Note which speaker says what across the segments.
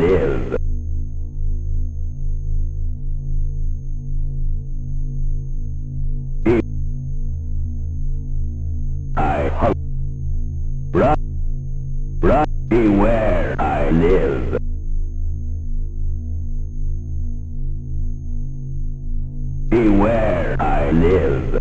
Speaker 1: live. I hope. Right where I live. Be where I live.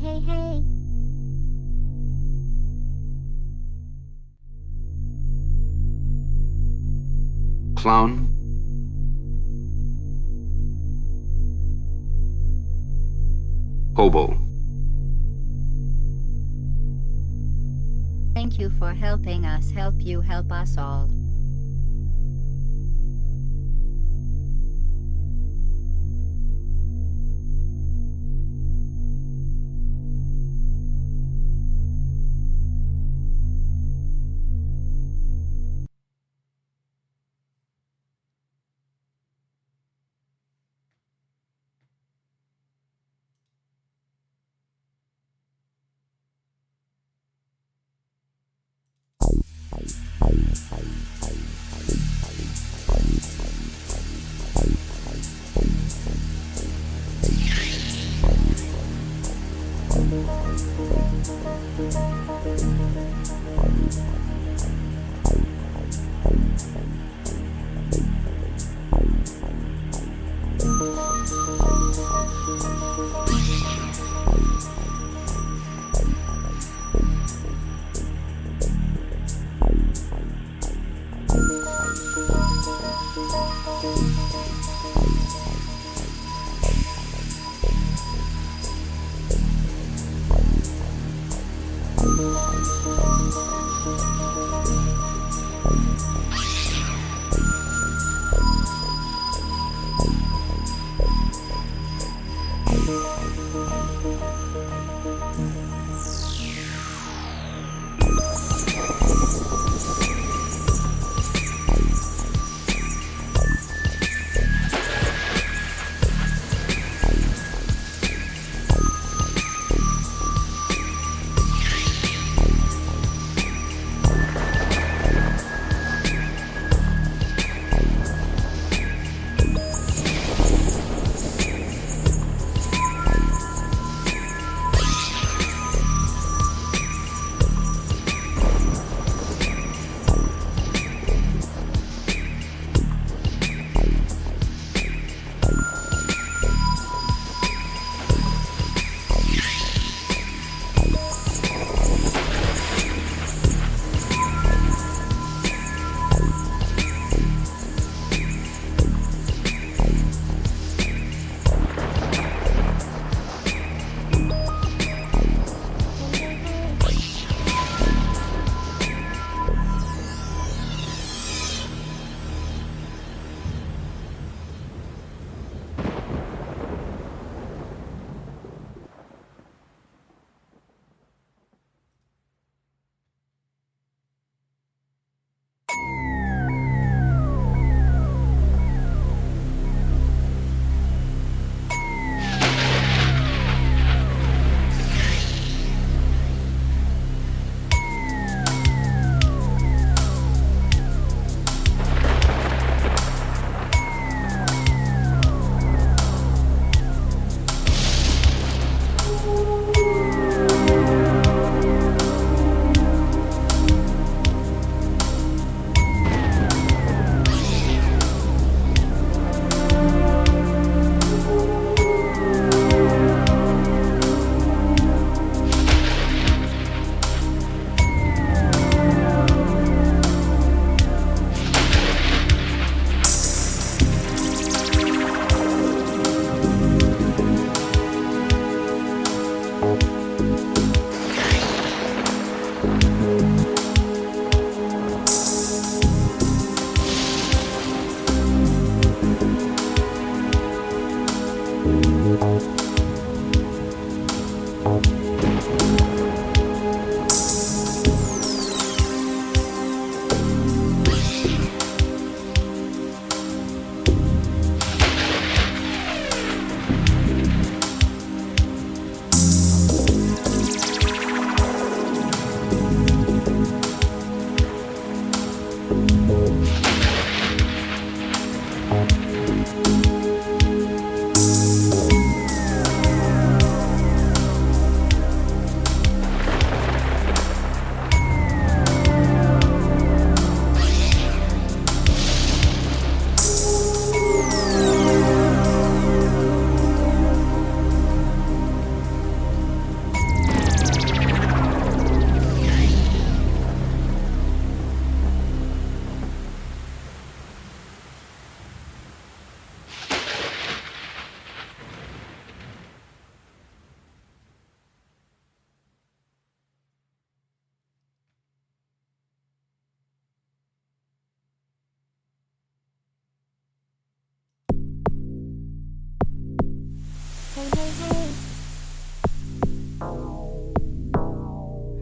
Speaker 2: Hey.
Speaker 3: Clown. Hobo.
Speaker 2: Thank you for helping us help you help us all.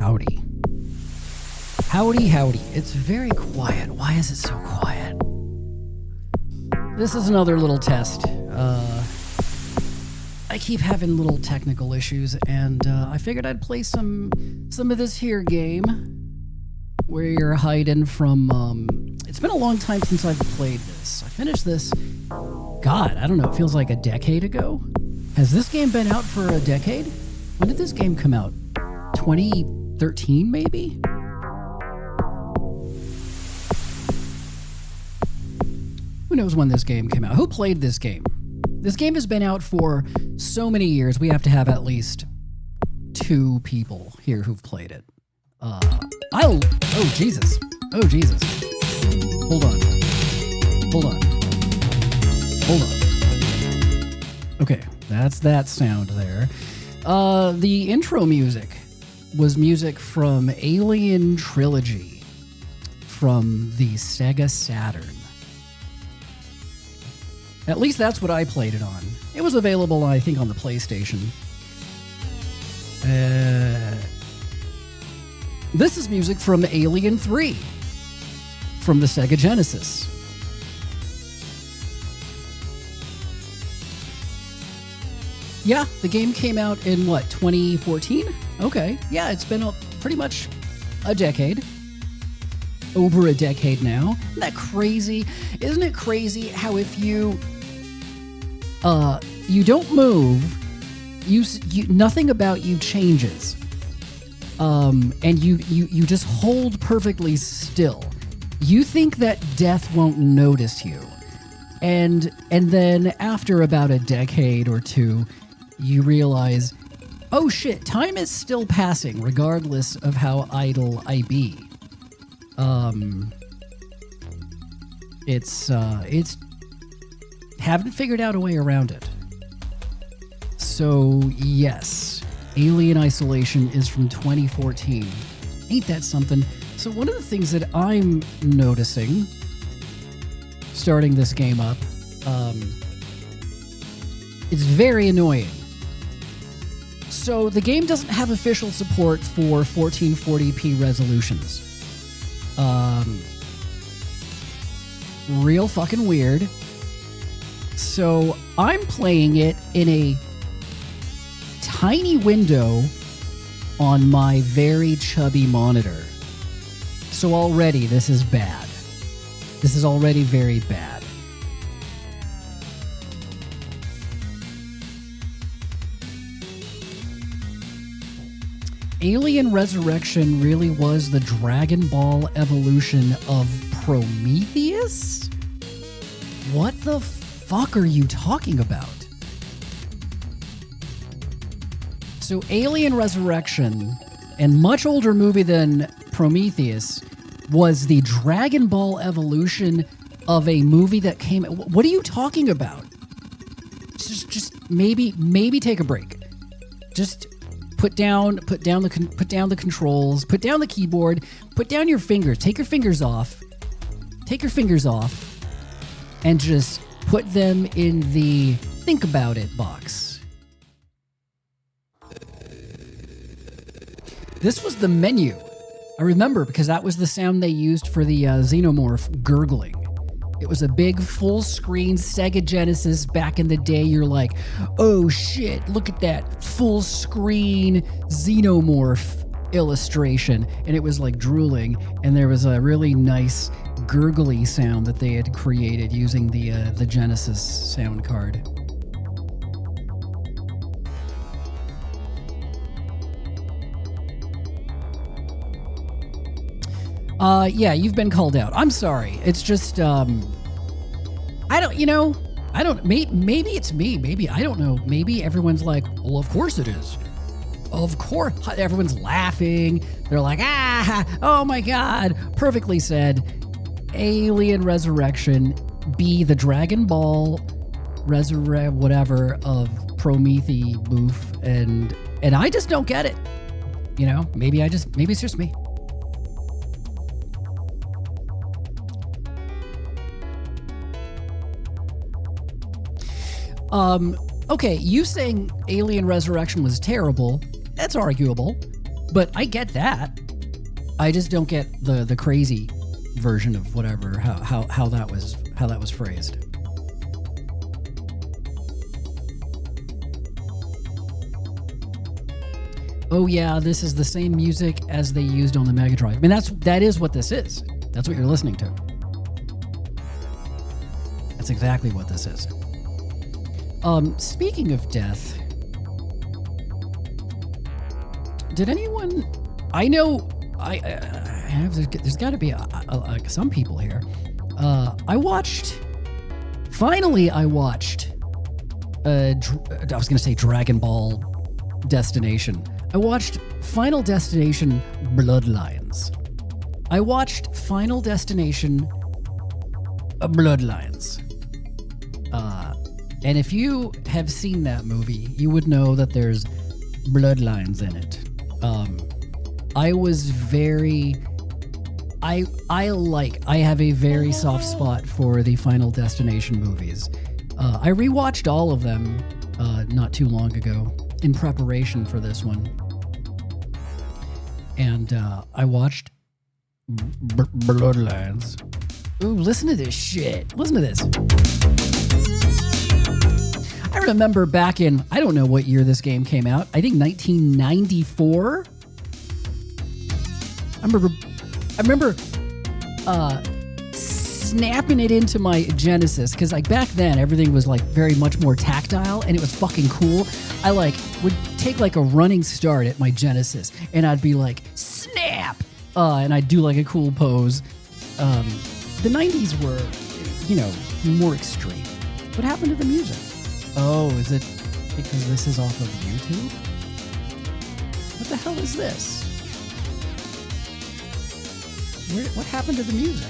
Speaker 4: Howdy. Howdy, howdy. It's very quiet. Why is it so quiet? This is another little test. I keep having little technical issues, and I figured I'd play some of this here game where you're hiding from. It's been a long time since I've played this. I finished this, God, I don't know, it feels like a decade ago. Has this game been out for a decade? When did this game come out? 2013, maybe? Who knows when this game came out? Who played this game? This game has been out for so many years, we have to have at least 2 people here who've played it. Oh, Jesus. Oh, Jesus. Hold on. Okay, that's that sound there. The intro music was music from Alien Trilogy from the Sega Saturn. At least that's what I played it on. It was available, I think, on the PlayStation. This is music from Alien 3 from the Sega Genesis. Yeah, the game came out in, 2014? Okay, yeah, it's been pretty much a decade. Over a decade now. Isn't that crazy? Isn't it crazy how if you don't move, you nothing about you changes. And you just hold perfectly still. You think that death won't notice you. And then after about a decade or two, you realize, oh shit, time is still passing regardless of how idle I be. It's haven't figured out a way around it. So yes, Alien Isolation is from 2014. Ain't that something? So one of the things that I'm noticing starting this game up, it's very annoying. So the game doesn't have official support for 1440p resolutions. Real fucking weird. So I'm playing it in a tiny window on my very chubby monitor. So already this is bad. This is already very bad. Alien Resurrection really was the Dragon Ball evolution of Prometheus? What the fuck are you talking about? So Alien Resurrection, and much older movie than Prometheus, was the Dragon Ball evolution of a movie that came... What are you talking about? Just maybe take a break. Just put down the controls, put down the keyboard, put down your fingers, take your fingers off, and just put them in the think about it box. This was the menu. I remember because that was the sound they used for the Xenomorph gurgling. It was a big full screen Sega Genesis back in the day. You're like, oh shit, look at that full screen Xenomorph illustration. And it was like drooling. And there was a really nice gurgly sound that they had created using the Genesis sound card. Yeah, you've been called out. I'm sorry. It's just, maybe it's me. Maybe, I don't know. Maybe everyone's like, well, of course it is. Of course. Everyone's laughing. They're like, oh my God. Perfectly said. Alien Resurrection be the Dragon Ball whatever of Prometheus boof. And I just don't get it. You know, maybe it's just me. Okay, you saying Alien Resurrection was terrible, that's arguable, but I get that. I just don't get the crazy version of whatever, how that was phrased. Oh yeah, this is the same music as they used on the Mega Drive. I mean, that is what this is. That's what you're listening to. That's exactly what this is. Speaking of death, did anyone? I know there's got to be some people here. I watched. Finally, I watched. I was gonna say Dragon Ball Destination. I watched Final Destination Bloodlines. I watched Final Destination Bloodlines. And if you have seen that movie, you would know that there's bloodlines in it. I was very... I have a very soft spot for the Final Destination movies. I rewatched all of them not too long ago in preparation for this one. And I watched Bloodlines. Ooh, listen to this shit. Listen to this. I remember back in, I don't know what year this game came out. I think 1994. I remember snapping it into my Genesis because like back then everything was like very much more tactile and it was fucking cool. I like would take like a running start at my Genesis and I'd be like snap, and I'd do like a cool pose. The 90s were, you know, more extreme. What happened to the music? Oh, is it because this is off of YouTube? What the hell is this? What happened to the music?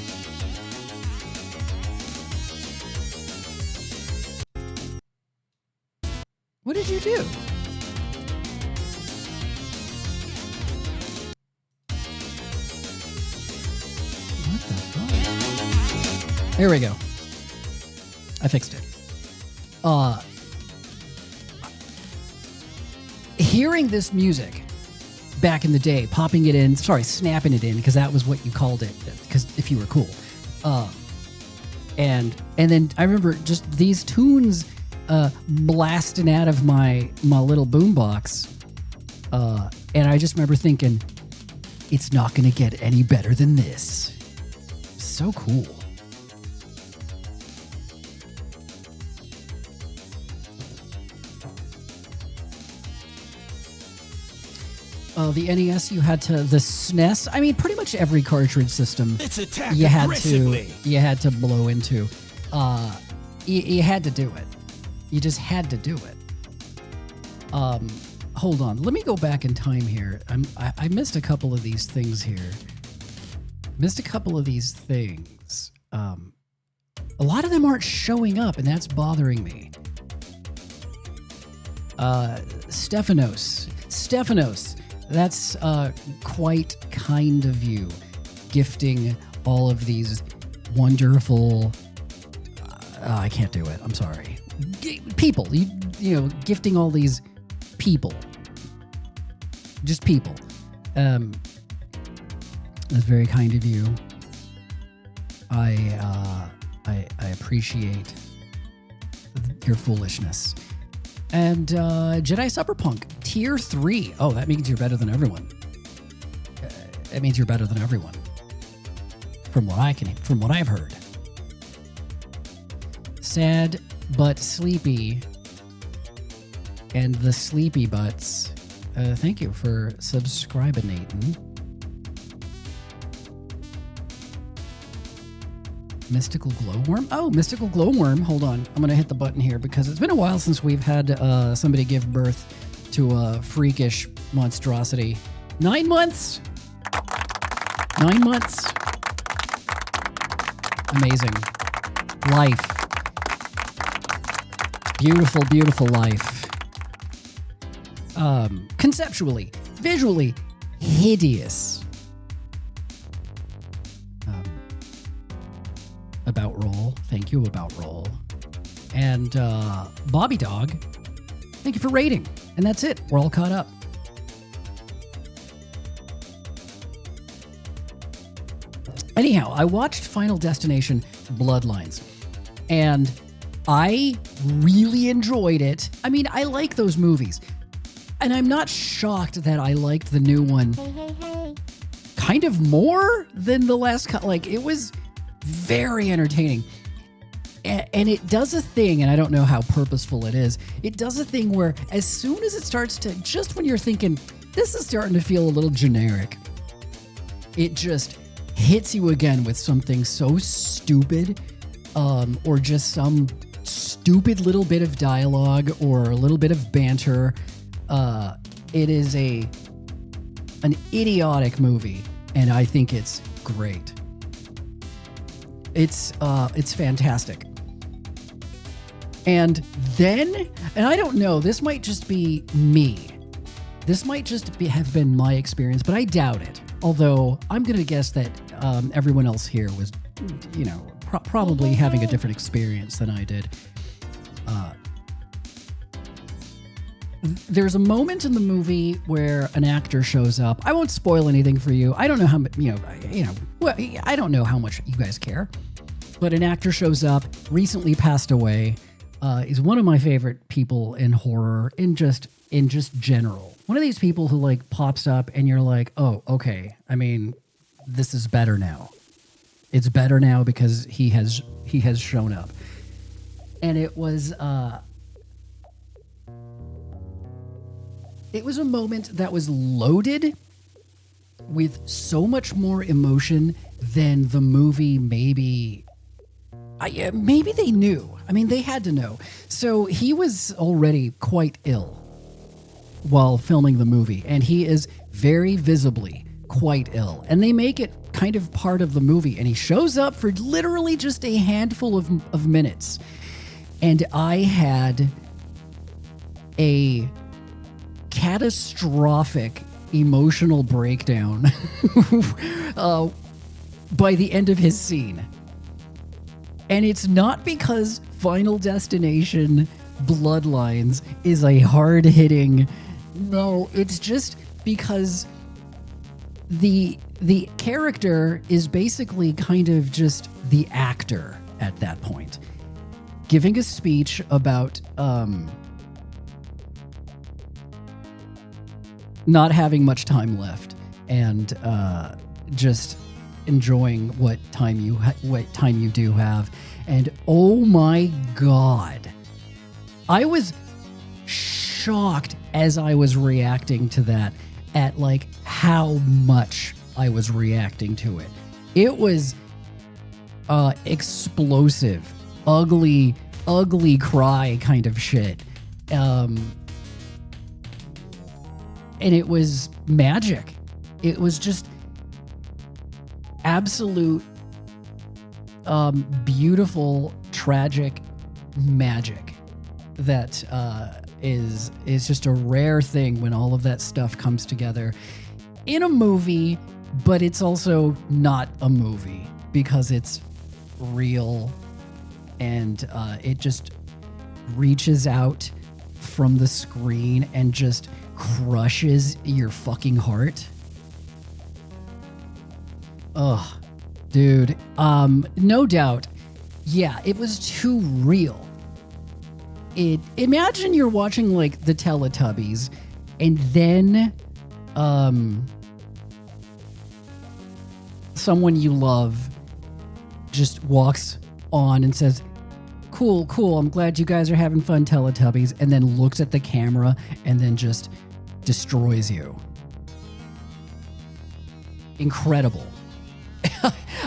Speaker 4: What did you do? What the fuck? There we go. I fixed it. Hearing this music back in the day, popping it in, snapping it in, because that was what you called it, because if you were cool. And then I remember just these tunes blasting out of my little boombox. And I just remember thinking, it's not going to get any better than this. So cool. The NES, you had to, the SNES, I mean, pretty much every cartridge system you had to blow into. You had to do it. You just had to do it. Hold on. Let me go back in time here. I missed a couple of these things here. A lot of them aren't showing up, and that's bothering me. Stephanos. That's quite kind of you, gifting all of these wonderful... I can't do it. I'm sorry. People. You know, gifting all these people. Just people. That's very kind of you. I appreciate your foolishness. And Jedi Cyberpunk Tier 3. Oh, that means you're better than everyone. That means you're better than everyone. From what I've heard. Sad but sleepy. And the sleepy butts. Thank you for subscribing, Nathan. Mystical Glowworm? Oh, Mystical Glowworm. Hold on. I'm going to hit the button here because it's been a while since we've had somebody give birth to a freakish monstrosity. 9 months? 9 months. Amazing. Life. Beautiful, beautiful life. Conceptually, visually, hideous. About Roll. Thank you, About Roll. And Bobby Dog, thank you for rating. And that's it. We're all caught up. Anyhow, I watched Final Destination Bloodlines, and I really enjoyed it. I mean, I like those movies. And I'm not shocked that I liked the new one kind of more than the last like, it was very entertaining. And it does a thing, and I don't know how purposeful it is. It does a thing where as soon as it starts to, just when you're thinking, this is starting to feel a little generic, it just hits you again with something so stupid, or just some stupid little bit of dialogue or a little bit of banter. It is an idiotic movie, and I think it's great. It's fantastic. And then, and I don't know, this might just be me. This might just have been my experience, but I doubt it. Although I'm going to guess that everyone else here was, you know, probably having a different experience than I did. There's a moment in the movie where an actor shows up. I won't spoil anything for you. I don't know how, well, I don't know how much you guys care. But an actor shows up, recently passed away, is one of my favorite people in horror, in just general. One of these people who like pops up and you're like, oh, okay. I mean, this is better now. It's better now because he has shown up. And it was a moment that was loaded with so much more emotion than the movie maybe they knew. I mean, they had to know. So he was already quite ill while filming the movie, and he is very visibly quite ill. And they make it kind of part of the movie, and he shows up for literally just a handful of minutes. And I had a catastrophic emotional breakdown by the end of his scene. And it's not because Final Destination Bloodlines is a hard-hitting... No, it's just because the character is basically kind of just the actor at that point, giving a speech about not having much time left and just enjoying what time you do have. And oh my God, I was shocked as I was reacting to that at like how much I was reacting to it. It was explosive, ugly cry kind of shit. And it was magic. It was just absolute beautiful, tragic magic that is just a rare thing when all of that stuff comes together in a movie, but it's also not a movie because it's real, and it just reaches out from the screen and just crushes your fucking heart. Oh, dude. No doubt. Yeah, it was too real. Imagine you're watching like the Teletubbies and then someone you love just walks on and says, cool, I'm glad you guys are having fun, Teletubbies, and then looks at the camera and then just destroys you. Incredible.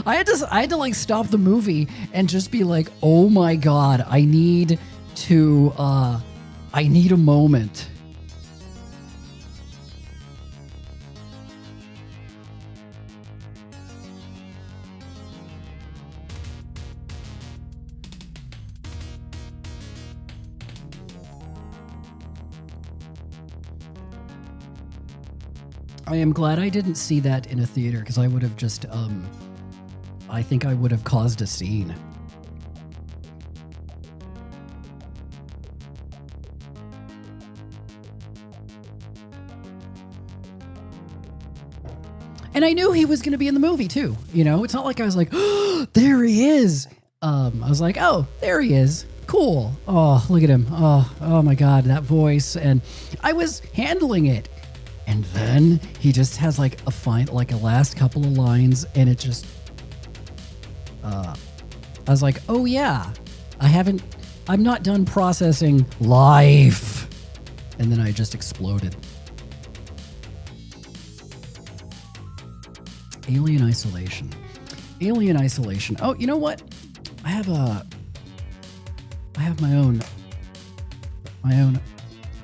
Speaker 4: I had to like stop the movie and just be like, oh my God, I need a moment. I am glad I didn't see that in a theater because I would have just, I think I would have caused a scene. And I knew he was going to be in the movie too. You know, it's not like I was like, oh, there he is. I was like, oh, there he is. Cool. Oh, look at him. Oh my God, that voice. And I was handling it. And then he just has like a last couple of lines, and it just, I was like, oh yeah, I'm not done processing life. And then I just exploded. Alien Isolation. Oh, you know what? I have my own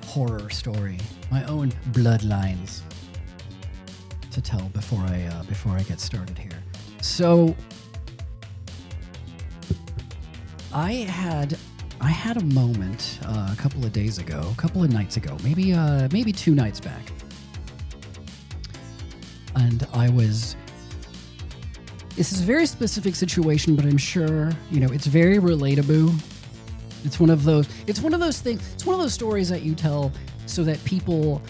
Speaker 4: horror story, my own bloodlines to tell before I get started here. So I had a moment a couple of nights ago, maybe 2 nights back, and this is a very specific situation, but I'm sure, you know, it's very relatable. It's one of those things. It's one of those stories that you tell so that people,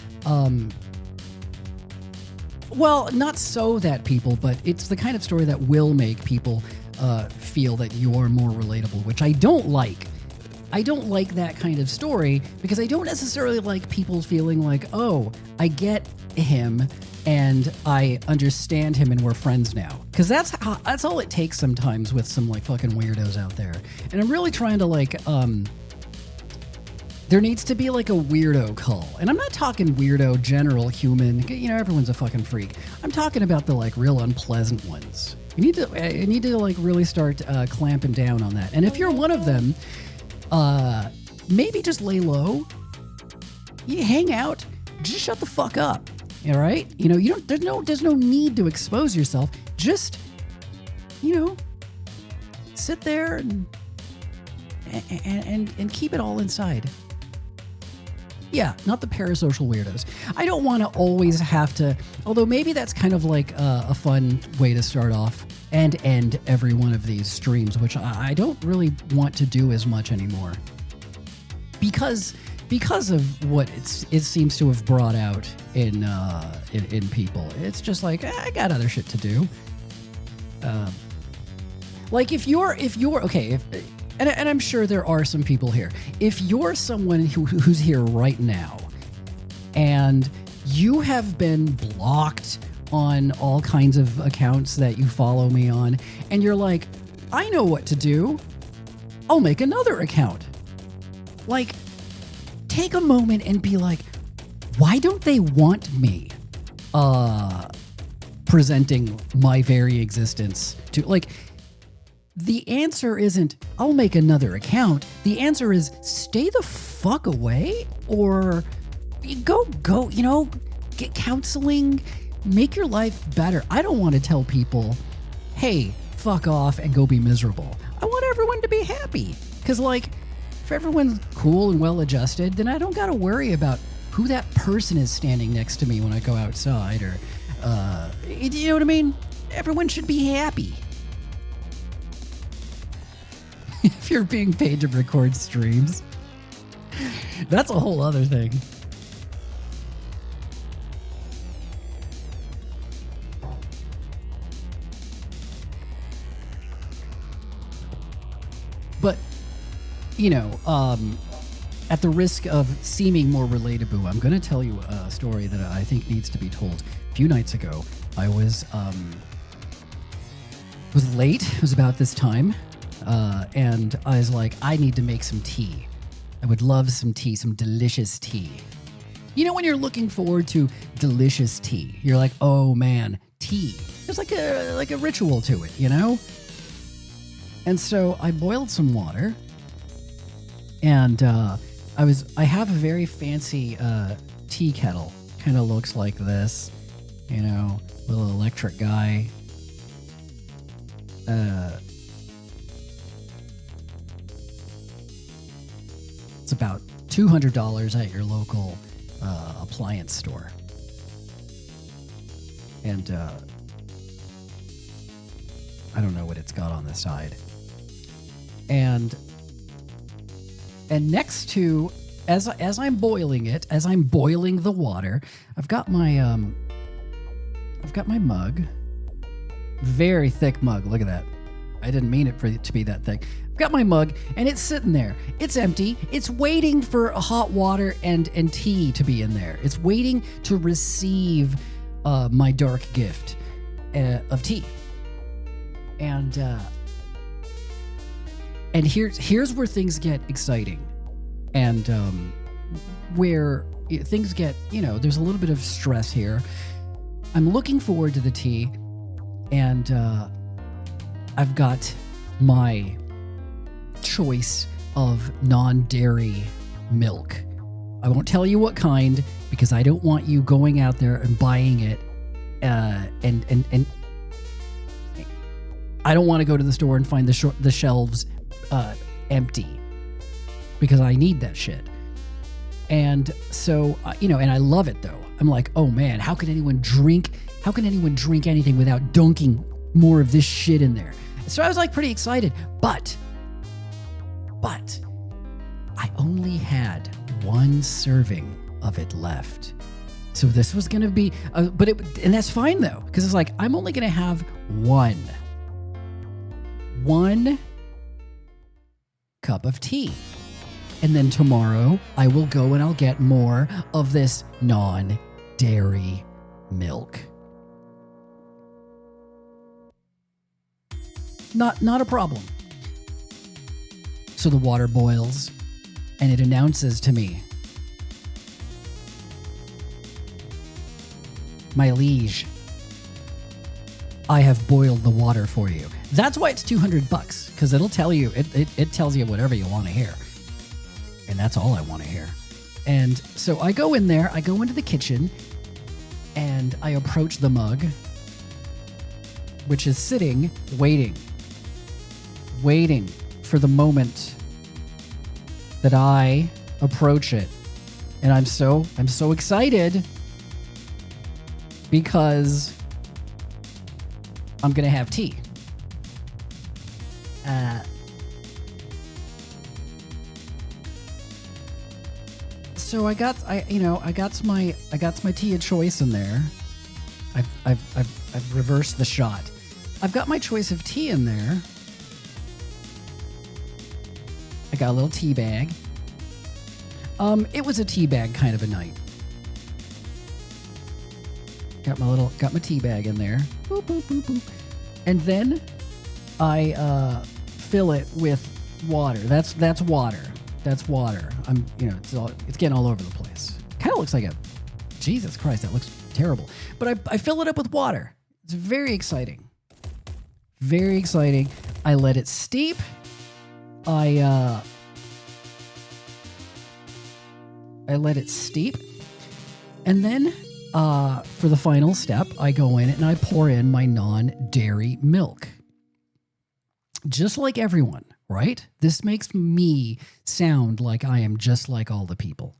Speaker 4: well, not so that people, but it's the kind of story that will make people feel that you're more relatable, which I don't like. I don't like that kind of story because I don't necessarily like people feeling like, oh, I get him and I understand him and we're friends now. Because that's all it takes sometimes with some like fucking weirdos out there. And I'm really trying to like, there needs to be like a weirdo call. And I'm not talking weirdo, general human, you know, everyone's a fucking freak. I'm talking about the like real unpleasant ones. You need to like really start clamping down on that. And if you're one of them, maybe just lay low. You hang out, just shut the fuck up. All right? You know, there's no need to expose yourself. Just, you know, sit there and keep it all inside. Yeah, not the parasocial weirdos. I don't want to always have to, although maybe that's kind of like a fun way to start off and end every one of these streams, which I don't really want to do as much anymore. Because of what it seems to have brought out in people. It's just like, I got other shit to do. Like if you're okay, and I'm sure there are some people here. If you're someone who's here right now and you have been blocked on all kinds of accounts that you follow me on, and you're like, I know what to do. I'll make another account. Like, take a moment and be like, why don't they want me presenting my very existence to, like, the answer isn't, I'll make another account. The answer is, stay the fuck away, or go, you know, get counseling, make your life better. I don't want to tell people, hey, fuck off and go be miserable. I want everyone to be happy. Because, like, if everyone's cool and well-adjusted, then I don't got to worry about who that person is standing next to me when I go outside, or, you know what I mean? Everyone should be happy. If you're being paid to record streams, that's a whole other thing. at the risk of seeming more relatable, I'm going to tell you a story that I think needs to be told. A few nights ago, I was late. It was about this time, and I was like, I need to make some tea. I would love some tea, some delicious tea. You know, when you're looking forward to delicious tea, you're like, oh man, tea. There's like a ritual to it, you know? And so I boiled some water, and I have a very fancy tea kettle. Kind of looks like this, you know, little electric guy. It's about $200 at your local appliance store. And I don't know what it's got on the side. And next to, as I'm boiling it, as I'm boiling the water, I've got my mug. Very thick mug. Look at that. I didn't mean it for it to be that thick. I've got my mug, and it's sitting there. It's empty. It's waiting for hot water and tea to be in there. It's waiting to receive my dark gift of tea. And here's where things get exciting, and where things get, there's a little bit of stress here. I'm looking forward to the tea, and I've got my choice of non-dairy milk. I won't tell you what kind, because I don't want you going out there and buying it, and I don't want to go to the store and find the shelves empty, because I need that shit. And so, and I love it though. I'm like, oh man, how can anyone drink anything without dunking more of this shit in there? So I was like pretty excited, but I only had one serving of it left. So this was going to be, and that's fine though, because it's like, I'm only going to have one cup of tea. And then tomorrow I will go and I'll get more of this non-dairy milk. Not a problem. So the water boils, and it announces to me, my liege, I have boiled the water for you. That's why it's $200, because it'll tell you, it tells you whatever you want to hear. And that's all I want to hear. And so I go in there, I go into the kitchen, and I approach the mug, which is sitting, waiting for the moment that I approach it. And I'm so excited, because I'm going to have tea. So I got my tea of choice in there. I've reversed the shot. I've got my choice of tea in there. I got a little tea bag. It was a tea bag kind of a night. Got my tea bag in there. Boop, boop, boop, boop. And then I fill it with water. That's water. That's water. It's getting all over the place. Kind of looks like Jesus Christ, that looks terrible. But I fill it up with water. It's very exciting. Very exciting. I let it steep. I let it steep. And then for the final step, I go in and I pour in my non-dairy milk. Just like everyone, right? This makes me sound like I am just like all the people,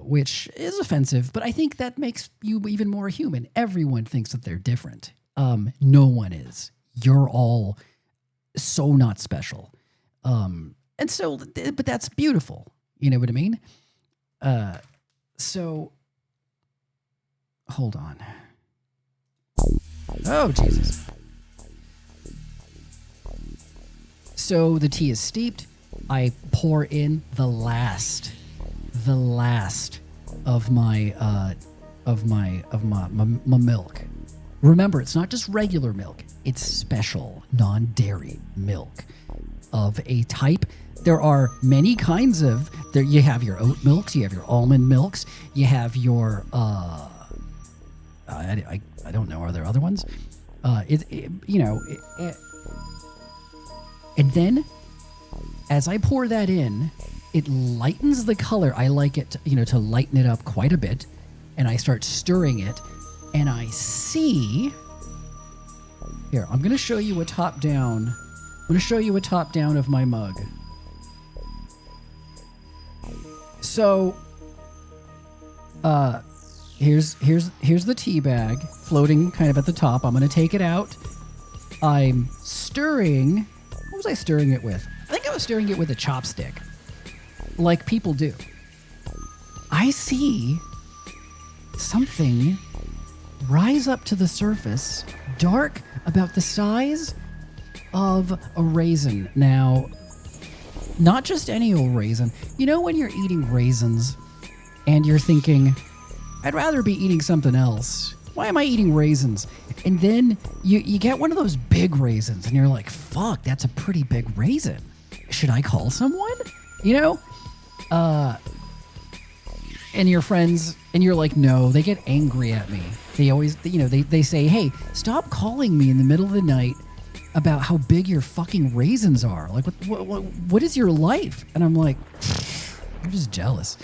Speaker 4: which is offensive, but I think that makes you even more human. Everyone thinks that they're different. No one is. You're all so not special. And so, but that's beautiful. You know what I mean? So, hold on. Oh, Jesus. So the tea is steeped. I pour in the last of my my milk. Remember, it's not just regular milk. It's special, non-dairy milk of a type. There are many kinds of there. You have your oat milks, you have your almond milks, you have your I don't know. Are there other ones? And then as I pour that in, it lightens the color. I like it, to lighten it up quite a bit, and I start stirring it, and I see. Here, I'm going to show you a top down. I'm going to show you a top down of my mug. So, here's the tea bag floating kind of at the top. I'm going to take it out. I'm stirring. What was I stirring it with? I think I was stirring it with a chopstick, like people do. I see something rise up to the surface, dark, about the size of a raisin. Now, not just any old raisin. You know when you're eating raisins and you're thinking, I'd rather be eating something else. Why am I eating raisins? And then you get one of those big raisins and you're like, fuck, that's a pretty big raisin. Should I call someone? And your friends, and you're like, no, they get angry at me. They always, they say, hey, stop calling me in the middle of the night about how big your fucking raisins are. Like, what is your life? And I'm like, I'm just jealous.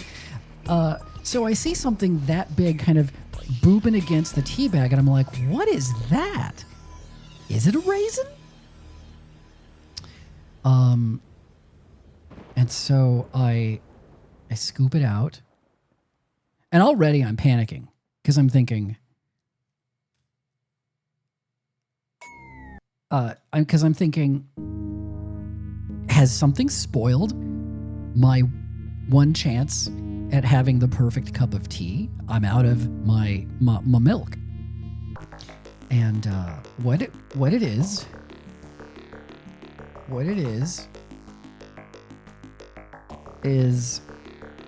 Speaker 4: So I see something that big kind of booping against the tea bag, and I'm like, what is that? Is it a raisin? And so I scoop it out, and already I'm panicking because I'm thinking, has something spoiled my one chance at having the perfect cup of tea? I'm out of my milk. And what it is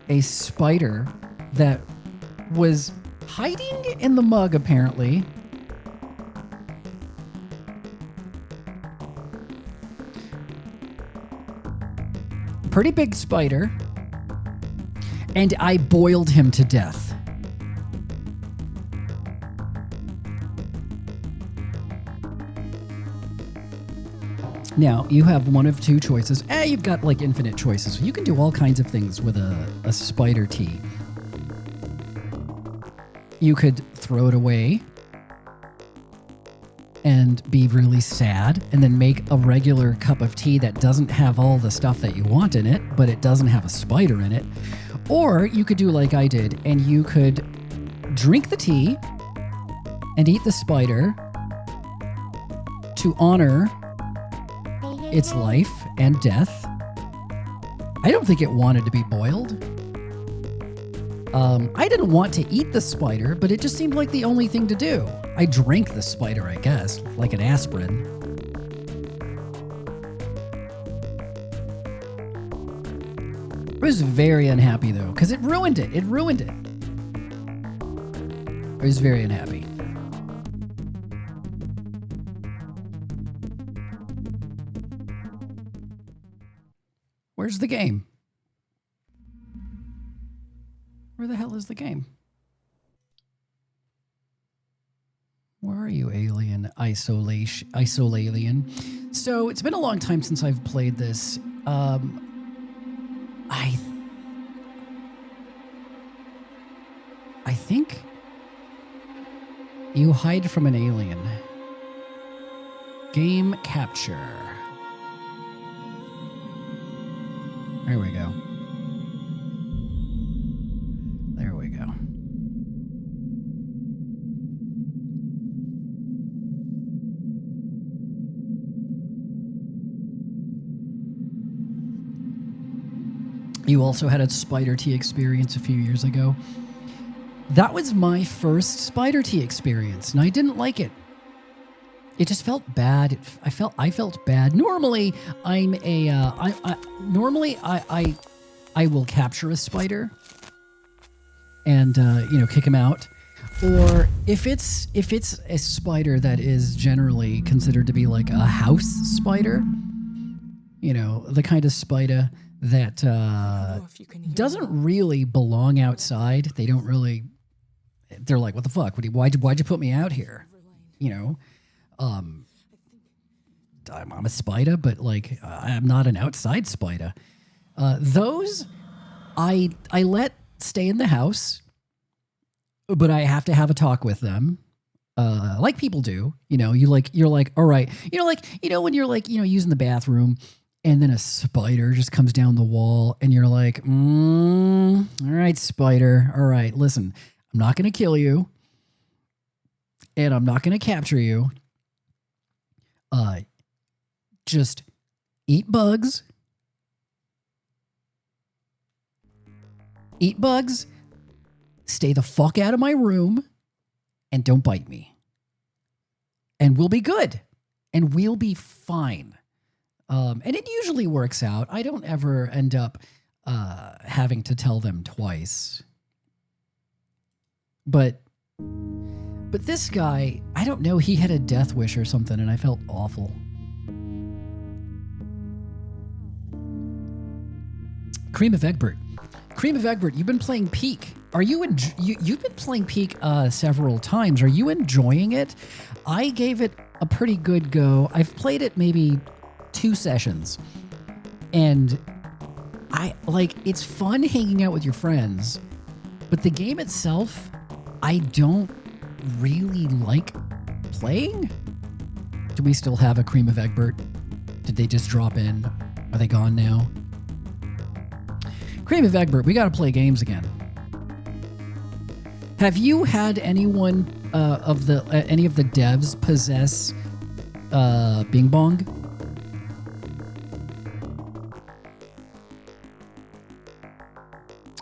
Speaker 4: a spider that was hiding in the mug, apparently. Pretty big spider. And I boiled him to death. Now, you have one of two choices. You've got like infinite choices. You can do all kinds of things with a spider tea. You could throw it away and be really sad, and then make a regular cup of tea that doesn't have all the stuff that you want in it, but it doesn't have a spider in it. Or you could do like I did, and you could drink the tea and eat the spider to honor its life and death. I don't think it wanted to be boiled. I didn't want to eat the spider, but it just seemed like the only thing to do. I drank the spider, I guess, like an aspirin. I was very unhappy, though, because it ruined it. I was very unhappy. Where's the game? Where the hell is the game? Where are you, alien? Isolation. So it's been a long time since I've played this. I think you hide from an alien. Game capture. There we go. There we go. You also had a spider tea experience a few years ago. That was my first spider tea experience, and I didn't like it. It just felt bad. I felt bad. Normally, I'm a normally I will capture a spider and kick him out. Or if it's a spider that is generally considered to be like a house spider, the kind of spider that doesn't really belong outside. They don't really. They're like, what the fuck? Why'd you put me out here? I'm a spider, but like I'm not an outside spider. Those I let stay in the house, but I have to have a talk with them. Like people do, you're like, all right, when you're like, using the bathroom and then a spider just comes down the wall and you're like, all right, spider. All right, listen, I'm not going to kill you and I'm not going to capture you. Just eat bugs. Eat bugs. Stay the fuck out of my room and don't bite me. And we'll be good. And we'll be fine. And it usually works out. I don't ever end up having to tell them twice. But this guy, I don't know, he had a death wish or something, and I felt awful. Cream of Egbert. Cream of Egbert, you've been playing Peak. Are you you've been playing Peak several times. Are you enjoying it? I gave it a pretty good go. I've played it maybe 2 sessions. And it's fun hanging out with your friends, but the game itself, I don't really like playing. Do we still have a Cream of Egbert? Did they just drop in? Are they gone now? Cream of Egbert, we got to play games again. Have you had anyone any of the devs possess Bing Bong?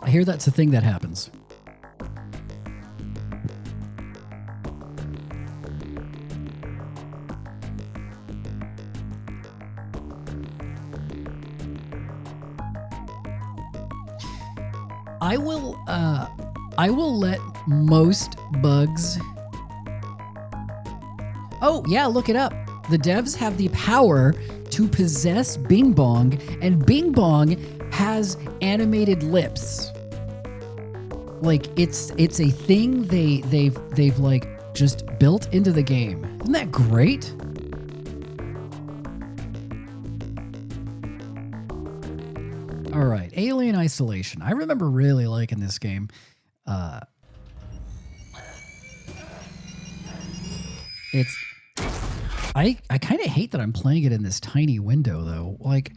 Speaker 4: I hear that's a thing that happens. I will let most bugs. Oh, yeah, look it up. The devs have the power to possess Bing Bong, and Bing Bong has animated lips. Like it's a thing they've like just built into the game. Isn't that great? All right, Alien Isolation. I remember really liking this game. I kind of hate that I'm playing it in this tiny window though. Like,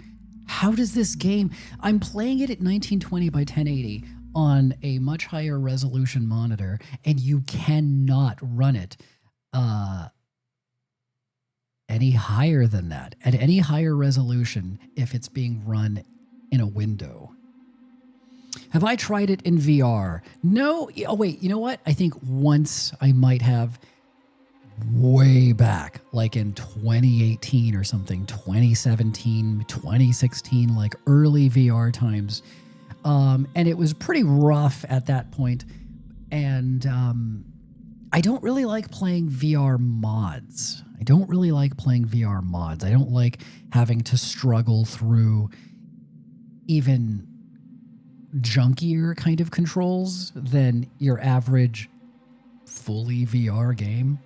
Speaker 4: how does this game? I'm playing it at 1920 by 1080 on a much higher resolution monitor, and you cannot run it any higher than that at any higher resolution if it's being run in a window. Have I tried it in VR? No. Oh, wait. You know what? I think once I might have, way back, like in 2018 or something, 2017, 2016, like early VR times. And it was pretty rough at that point. And I don't really like playing VR mods. I don't like having to struggle through even junkier kind of controls than your average fully VR game.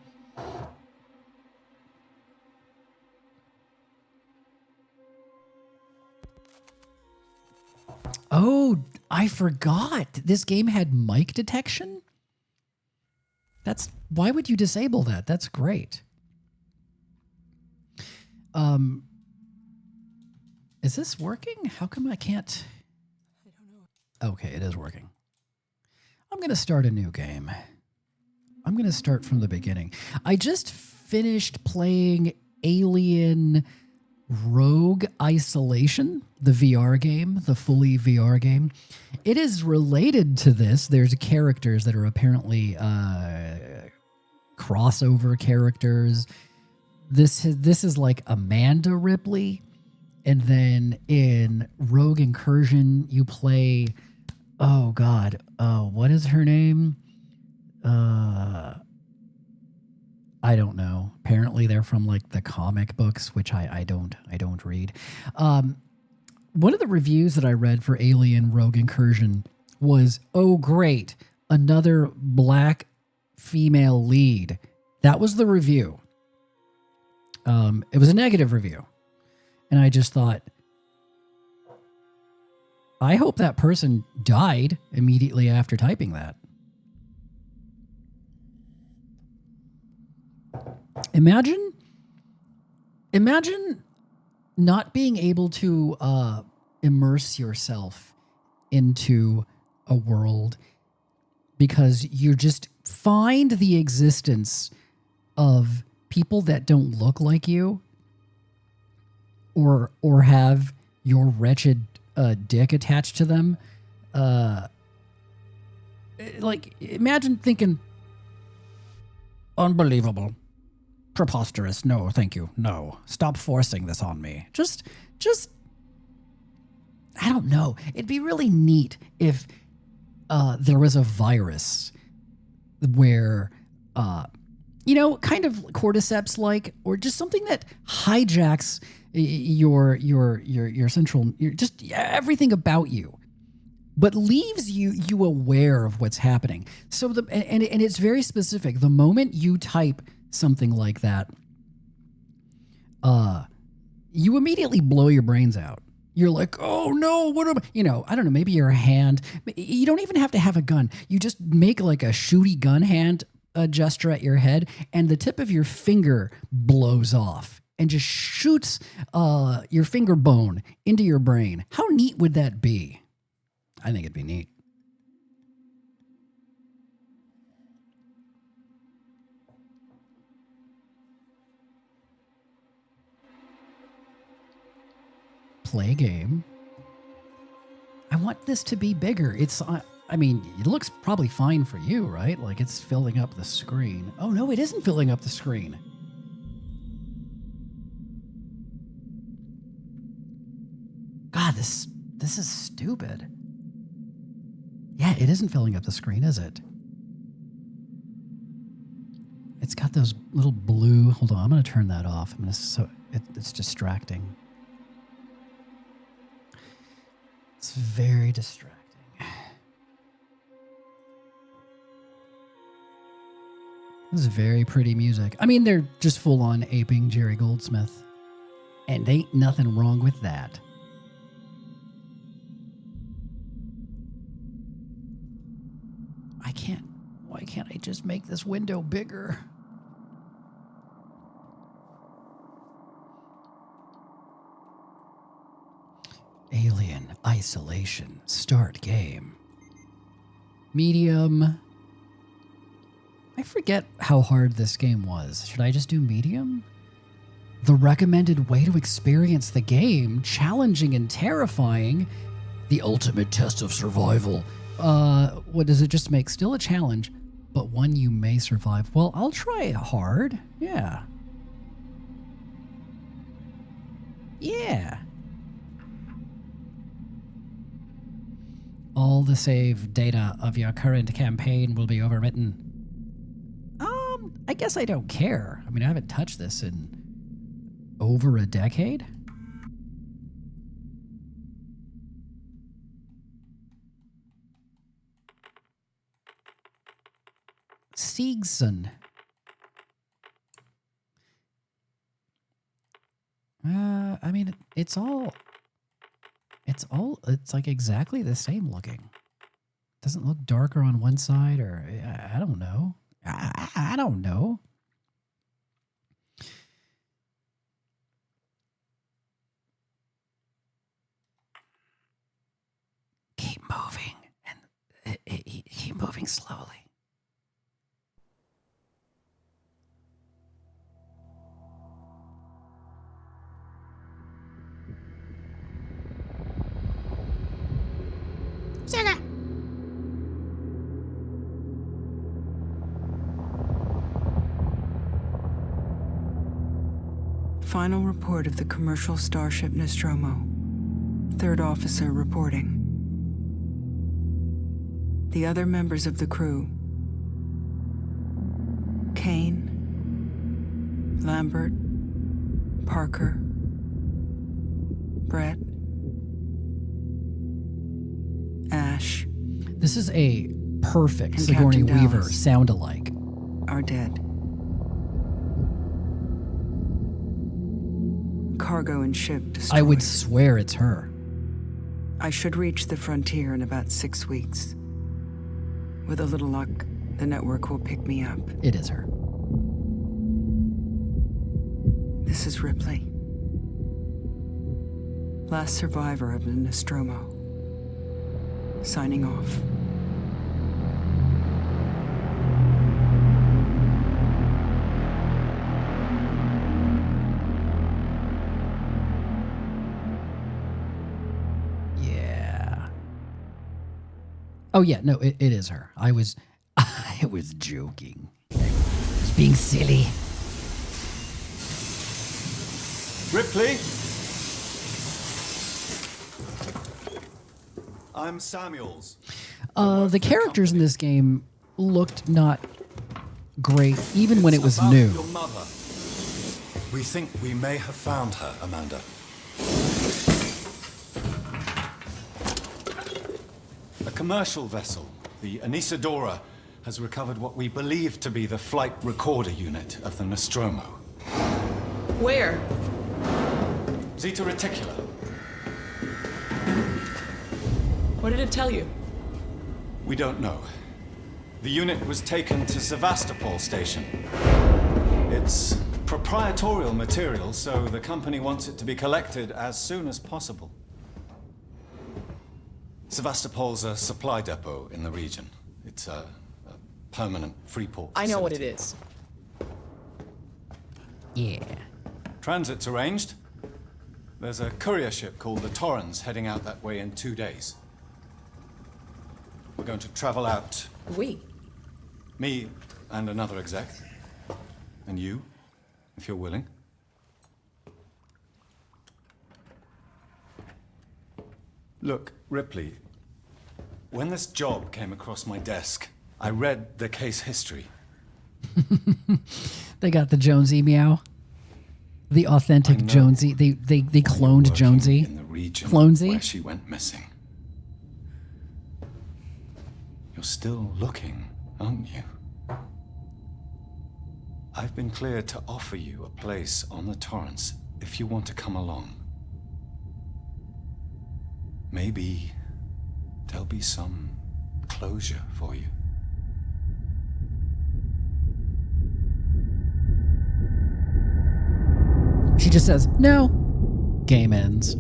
Speaker 4: Oh, I forgot. This game had mic detection? Why would you disable that? That's great. Is this working? How come I can't? I don't know. Okay, it is working. I'm going to start a new game. I'm going to start from the beginning. I just finished playing Alien Rogue Isolation, the VR game, the fully VR game. It is related to this. There's characters that are apparently crossover characters. this is like Amanda Ripley, and then in Rogue Incursion you play, oh God, what is her name? I don't know. Apparently they're from like the comic books, which I don't read. One of the reviews that I read for Alien Rogue Incursion was, oh great, another black female lead. That was the review. It was a negative review. And I just thought, I hope that person died immediately after typing that. Imagine not being able to immerse yourself into a world because you just find the existence of people that don't look like you or have your wretched dick attached to them. Like, imagine thinking, unbelievable. Preposterous. No, thank you. No. Stop forcing this on me. Just I don't know. It'd be really neat if there was a virus where kind of cordyceps like, or just something that hijacks your central, just everything about you, but leaves you aware of what's happening. So and it's very specific. The moment you type something like that, you immediately blow your brains out. You're like, oh no, what am I? I don't know, maybe your hand. You don't even have to have a gun. You just make like a shooty gun hand gesture at your head, and the tip of your finger blows off and just shoots your finger bone into your brain. How neat would that be? I think it'd be neat. Play game. I want this to be bigger. It looks probably fine for you, right? Like it's filling up the screen. Oh no, it isn't filling up the screen. God, this is stupid. Yeah, it isn't filling up the screen, is it? It's got those little blue. Hold on, I'm going to turn that off. It's distracting. It's very distracting. This is very pretty music. I mean, they're just full on aping Jerry Goldsmith. And ain't nothing wrong with that. Why can't I just make this window bigger? Alien Isolation. Start game. Medium. I forget how hard this game was. Should I just do medium? The recommended way to experience the game, challenging and terrifying. The ultimate test of survival. What does it just make? Still a challenge, but one you may survive. Well, I'll try hard. Yeah. Yeah. All the save data of your current campaign will be overwritten. I guess I don't care. I mean, I haven't touched this in over a decade. Siegson. I mean, it's like exactly the same looking. Doesn't look darker on one side, or I don't know. I don't know. Keep moving, and keep moving slowly. Sugar.
Speaker 5: Final report of the commercial starship Nostromo. Third officer reporting. The other members of the crew: Kane, Lambert, Parker, Brett, Ash,
Speaker 4: This is a perfect
Speaker 5: And
Speaker 4: Sigourney
Speaker 5: Captain
Speaker 4: Weaver
Speaker 5: Dallas.
Speaker 4: sound-alike.
Speaker 5: are dead. Cargo and ship destroyed.
Speaker 4: I would swear it's her.
Speaker 5: I should reach the frontier in about 6 weeks. With a little luck, the network will pick me up.
Speaker 4: It is her.
Speaker 5: This is Ripley. Last survivor of the Nostromo. Signing off.
Speaker 4: Yeah. Oh yeah, no, it is her. I was joking. I was being silly.
Speaker 6: Ripley? I'm Samuels.
Speaker 4: The characters in this game looked not great, even when it was
Speaker 6: About
Speaker 4: new.
Speaker 6: Your mother. We think we may have found her, Amanda. A commercial vessel, the Anisadora, has recovered what we believe to be the flight recorder unit of the Nostromo.
Speaker 7: Where?
Speaker 6: Zeta Reticula.
Speaker 7: What did it tell you?
Speaker 6: We don't know. The unit was taken to Sevastopol station. It's proprietorial material, so the company wants it to be collected as soon as possible. Sevastopol's a supply depot in the region. It's a permanent free port
Speaker 7: I know what it
Speaker 6: facility.
Speaker 7: is.
Speaker 4: Yeah.
Speaker 6: Transit's arranged. There's a courier ship called the Torrens heading out that way in 2 days. We're going to travel out,
Speaker 7: We?
Speaker 6: me and another exec, and you, if you're willing. Look, Ripley, when this job came across my desk, I read the case history.
Speaker 4: They got the Jonesy meow. The authentic
Speaker 6: I know
Speaker 4: Jonesy. They cloned
Speaker 6: Working
Speaker 4: Jonesy.
Speaker 6: in the region
Speaker 4: Clonesy?
Speaker 6: where she went missing. You're still looking, aren't you? I've been cleared to offer you a place on the Torrens if you want to come along. Maybe there'll be some closure for you.
Speaker 4: She just says, no. Game ends.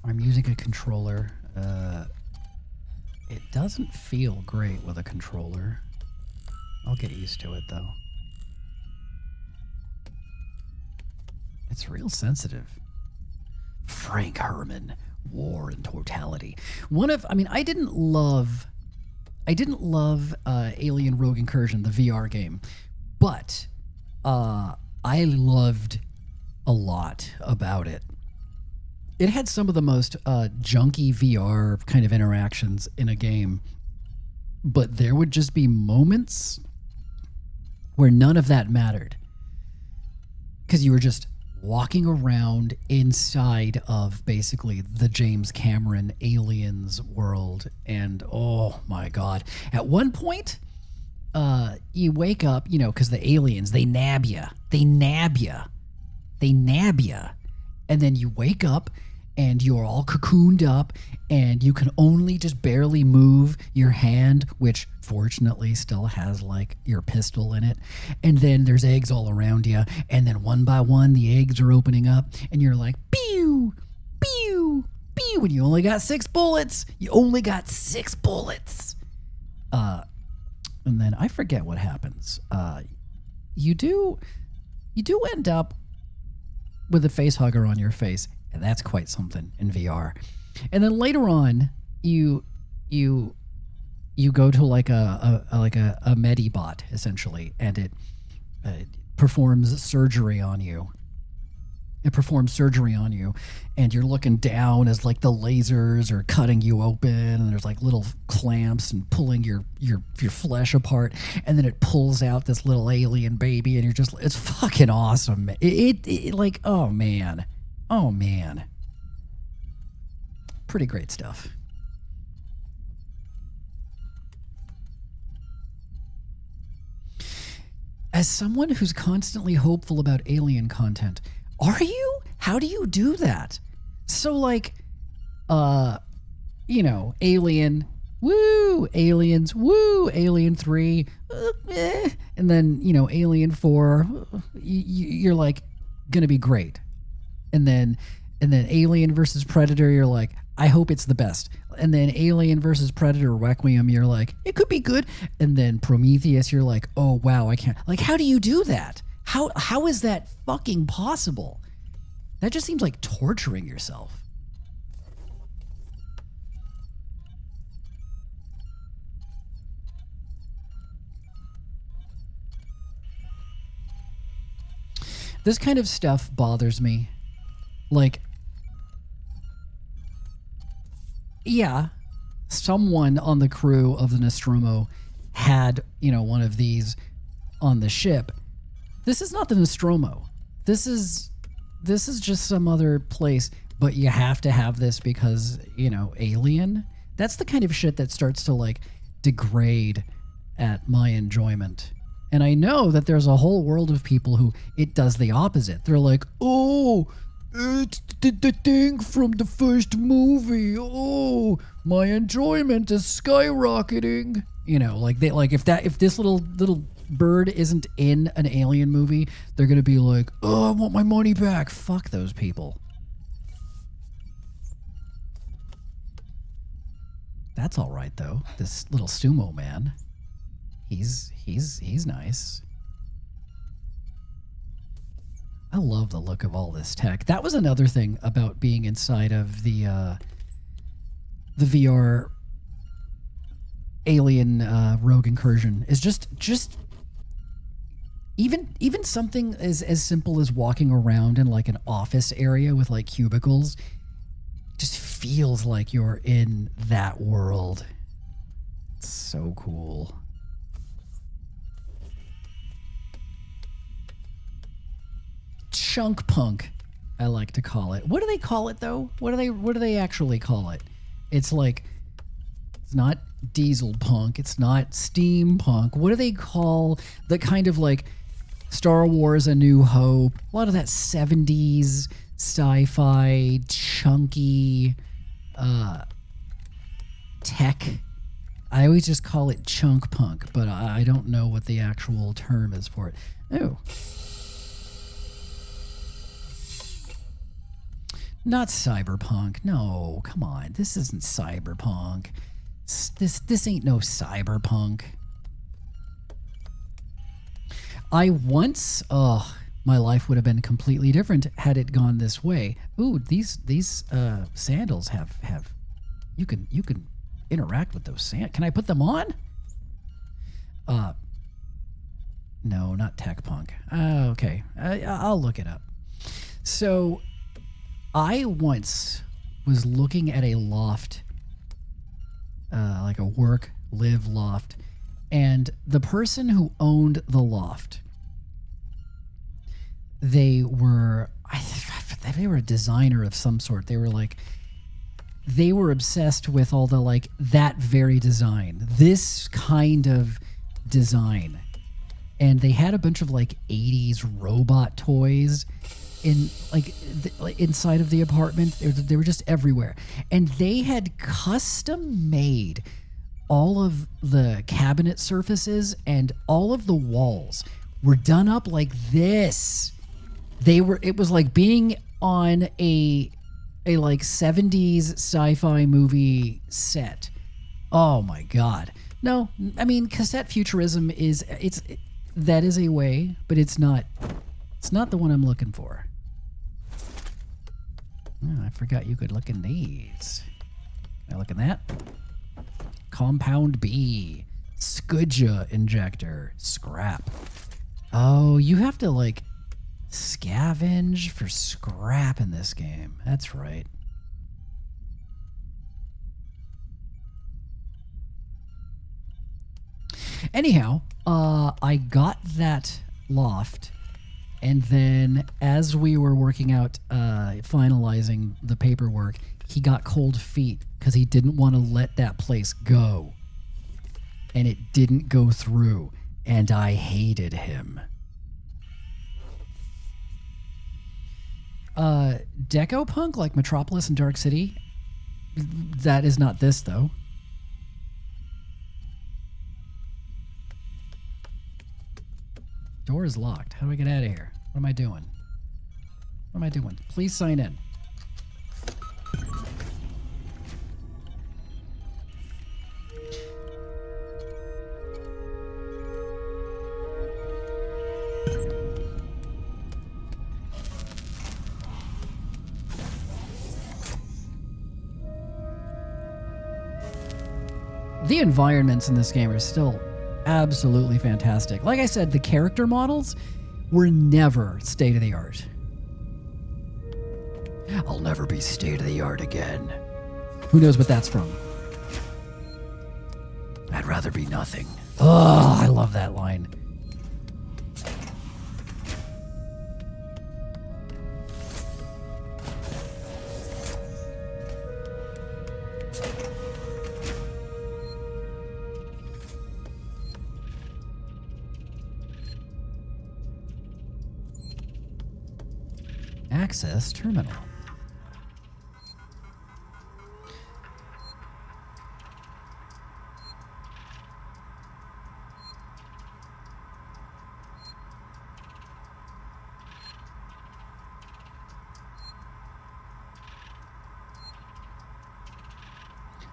Speaker 4: I'm using a controller. It doesn't feel great with a controller. I'll get used to it though. It's real sensitive. Frank Herman, War and Totality. I didn't love Alien Rogue Incursion, the VR game, but I loved a lot about it. It had some of the most junky VR kind of interactions in a game, but there would just be moments where none of that mattered because you were just walking around inside of basically the James Cameron Aliens world, and oh my God. At one point, you wake up, because the aliens, they nab you, and then you wake up and you're all cocooned up and you can only just barely move your hand, which fortunately still has like your pistol in it. And then there's eggs all around you. And then one by one, the eggs are opening up and you're like, pew, pew, Pew! When you only got 6 bullets. You only got 6 bullets. And then I forget what happens. You do end up with a face hugger on your face, and that's quite something in VR. And then later on, you go to like a Medibot essentially, and it performs surgery on you. It performs surgery on you, and you're looking down as like the lasers are cutting you open, and there's like little clamps and pulling your flesh apart, and then it pulls out this little alien baby, and you're just, it's fucking awesome. It like, oh man, pretty great stuff. As someone who's constantly hopeful about alien content, are you? How do you do that? So like, Alien, woo, Aliens, woo, Alien 3, and then, Alien 4, you're like, gonna be great. And then Alien versus Predator, you're like, I hope it's the best. And then Alien versus Predator Requiem, you're like, it could be good. And then Prometheus, you're like, oh wow, I can't. Like, how do you do that? How is that fucking possible? That just seems like torturing yourself. This kind of stuff bothers me. Like, yeah, someone on the crew of the Nostromo had, one of these on the ship. This is not the Nostromo. This is just some other place, but you have to have this because, Alien. That's the kind of shit that starts to like degrade at my enjoyment. And I know that there's a whole world of people who it does the opposite. They're like, oh, it's the thing from the first movie. Oh, my enjoyment is skyrocketing. If this little bird isn't in an Alien movie, they're gonna be like, oh, I want my money back. Fuck those people. That's all right though. This little sumo man, he's nice. I love the look of all this tech. That was another thing about being inside of the VR Alien Rogue Incursion is just even something as simple as walking around in like an office area with like cubicles just feels like you're in that world. It's so cool. Chunk punk, I like to call it. What do they call it though? What do they actually call it? It's like, it's not diesel punk, it's not steampunk. What do they call the kind of like Star Wars A New Hope, a lot of that 70s sci-fi chunky tech? I always just call it chunk punk, but I don't know what the actual term is for it. Oh. Not cyberpunk. No, come on. This isn't cyberpunk. This ain't no cyberpunk. I once, my life would have been completely different had it gone this way. Ooh, these sandals have you can interact with those sand. Can I put them on? No, not tech punk. Okay, I'll look it up. So, I once was looking at a loft, like a live loft, and the person who owned the loft, they were a designer of some sort. They were obsessed with all the like that very design, this kind of design, and they had a bunch of like 80s robot toys in inside of the apartment. They were just everywhere, and they had custom made all of the cabinet surfaces, and all of the walls were done up like this. It was like being on a a like 70s sci-fi movie set. Oh my god. No, I mean cassette futurism that is a way, but it's not the one I'm looking for. Oh, I forgot you could look in these. Can I look in that? Compound B. Skudja injector. Scrap. Oh, you have to like scavenge for scrap in this game. That's right. Anyhow, I got that loft, and then as we were working out, finalizing the paperwork, he got cold feet because he didn't want to let that place go. And it didn't go through, and I hated him. Deco punk like Metropolis and Dark City? That is not this, though. Door is locked. How do I get out of here? What am I doing? What am I doing? Please sign in. The environments in this game are still absolutely fantastic. Like I said, the character models were never state-of-the-art. I'll never be state-of-the-art again. Who knows what that's from? I'd rather be nothing. Oh, I love that line. Access terminal.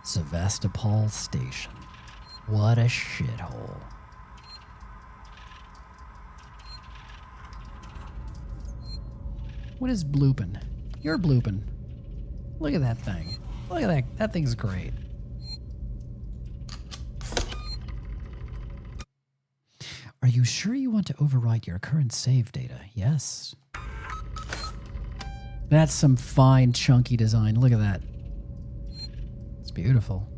Speaker 4: Sevastopol Station. What a shithole. What is blooping? You're blooping. Look at that thing. Look at that. That thing's great. Are you sure you want to overwrite your current save data? Yes. That's some fine, chunky design. Look at that. It's beautiful.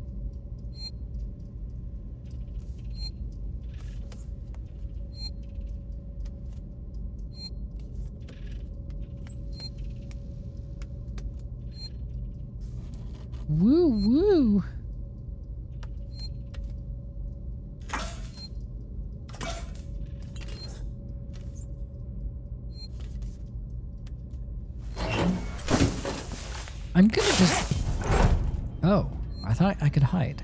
Speaker 4: Woo woo. I'm gonna just... Oh, I thought I could hide.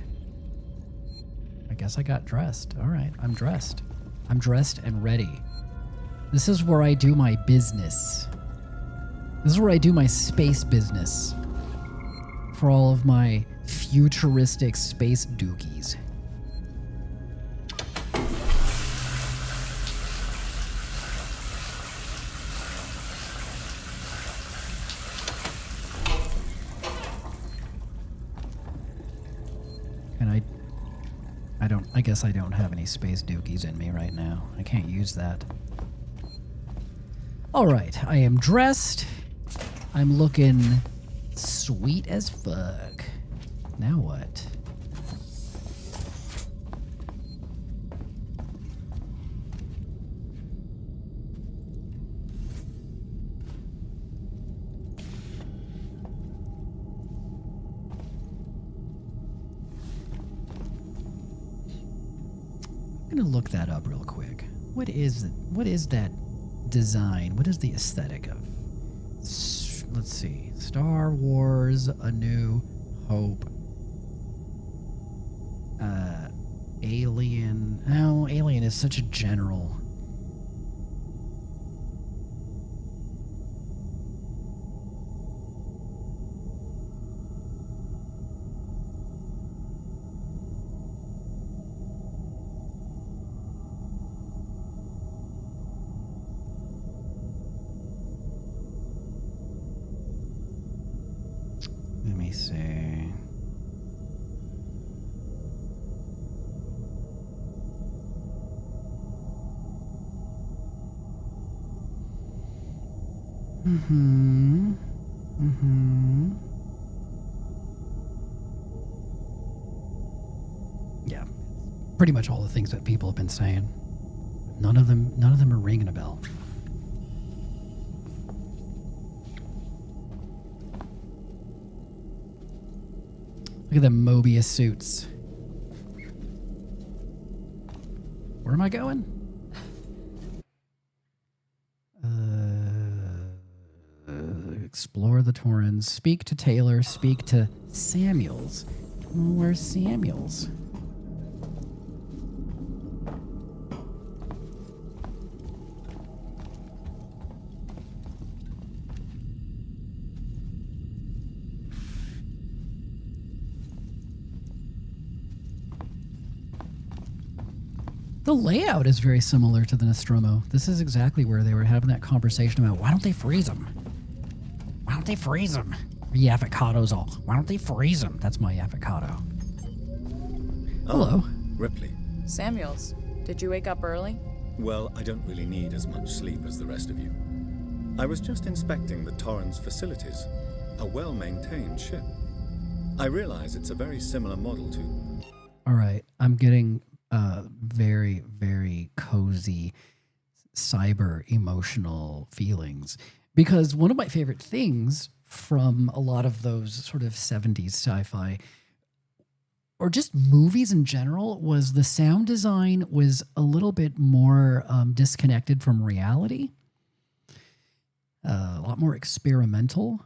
Speaker 4: I guess I got dressed. All right, I'm dressed. I'm dressed and ready. This is where I do my business. This is where I do my space business. For all of my futuristic space dookies. And I guess I don't have any space dookies in me right now. I can't use that. All right, I am dressed. I'm looking sweet as fuck. Now what? I'm gonna look that up real quick. What is that design? What is the aesthetic of? Let's see. Star Wars: A New Hope. Alien. Oh, Alien is such a general. me see. Yeah, pretty much all the things that people have been saying. None of them are ringing a bell. Look at the Mobius suits. Where am I going? Explore the Torrens. Speak to Taylor. Speak to Samuels. Where's Samuels? The layout is very similar to the Nostromo. This is exactly where they were having that conversation about why don't they freeze them? Why don't they freeze them? Yavocado's all, why don't they freeze them? That's my avocado. Hello.
Speaker 8: Ripley.
Speaker 9: Samuels, did you wake up early?
Speaker 8: Well, I don't really need as much sleep as the rest of you. I was just inspecting the Torrens facilities. A well-maintained ship. I realize it's a very similar model to...
Speaker 4: All right, I'm getting very, very cozy cyber emotional feelings. Because one of my favorite things from a lot of those sort of 70s sci-fi or just movies in general was the sound design was a little bit more disconnected from reality. A lot more experimental.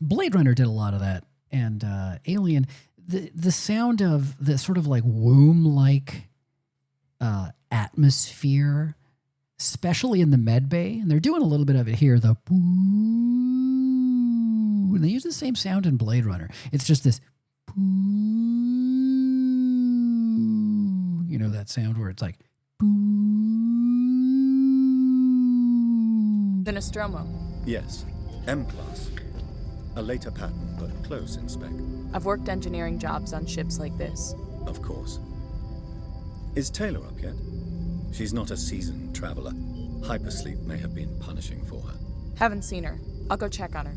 Speaker 4: Blade Runner did a lot of that. And Alien, the sound of the sort of like womb-like atmosphere, especially in the med bay, and they're doing a little bit of it here, the boo, and they use the same sound in Blade Runner. It's just this boo, you know, that sound where it's like boo.
Speaker 9: The Nostromo.
Speaker 8: Yes, M-Class. A later pattern, but close in spec.
Speaker 9: I've worked engineering jobs on ships like this.
Speaker 8: Of course. Is Taylor up yet? She's not a seasoned traveler. Hypersleep may have been punishing for her.
Speaker 9: Haven't seen her. I'll go check on her.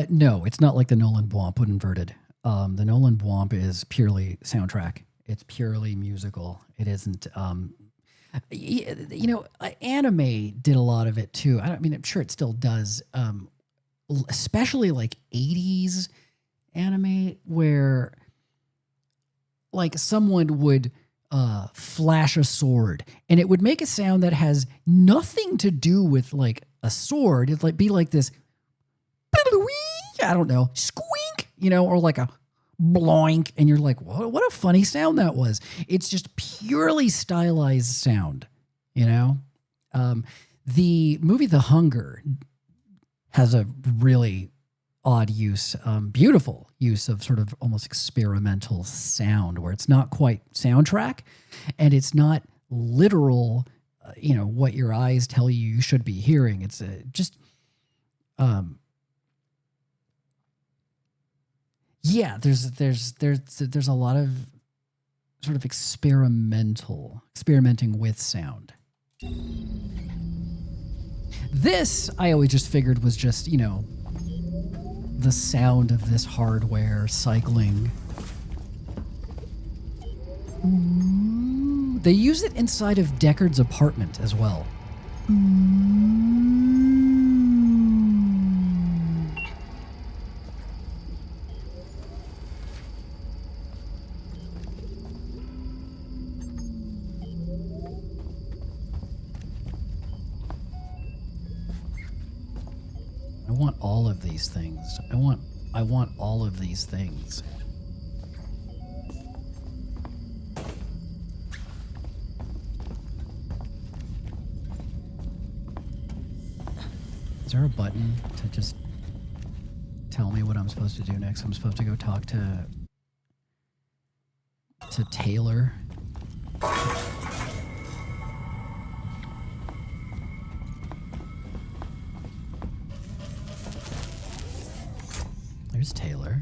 Speaker 4: No, it's not like the Nolan Bwomp with Inverted. The Nolan Bwomp is purely soundtrack. It's purely musical. It isn't, you know, anime did a lot of it too. I mean, I'm sure it still does, especially like 80s anime where like someone would flash a sword and it would make a sound that has nothing to do with like a sword. It'd like be like this, I don't know, squeak, you know, or like a bloink, and you're like, what a funny sound that was. It's just purely stylized sound, you know? The movie The Hunger has a really odd use, beautiful use of sort of almost experimental sound where it's not quite soundtrack and it's not literal, you know, what your eyes tell you you should be hearing. It's just, yeah, there's a lot of sort of experimenting with sound. This, I always just figured was just, you know, the sound of this hardware cycling. Ooh, they use it inside of Deckard's apartment as well. I want all of these things. I want all of these things. Is there a button to just tell me what I'm supposed to do next? I'm supposed to go talk to Taylor. There's Taylor.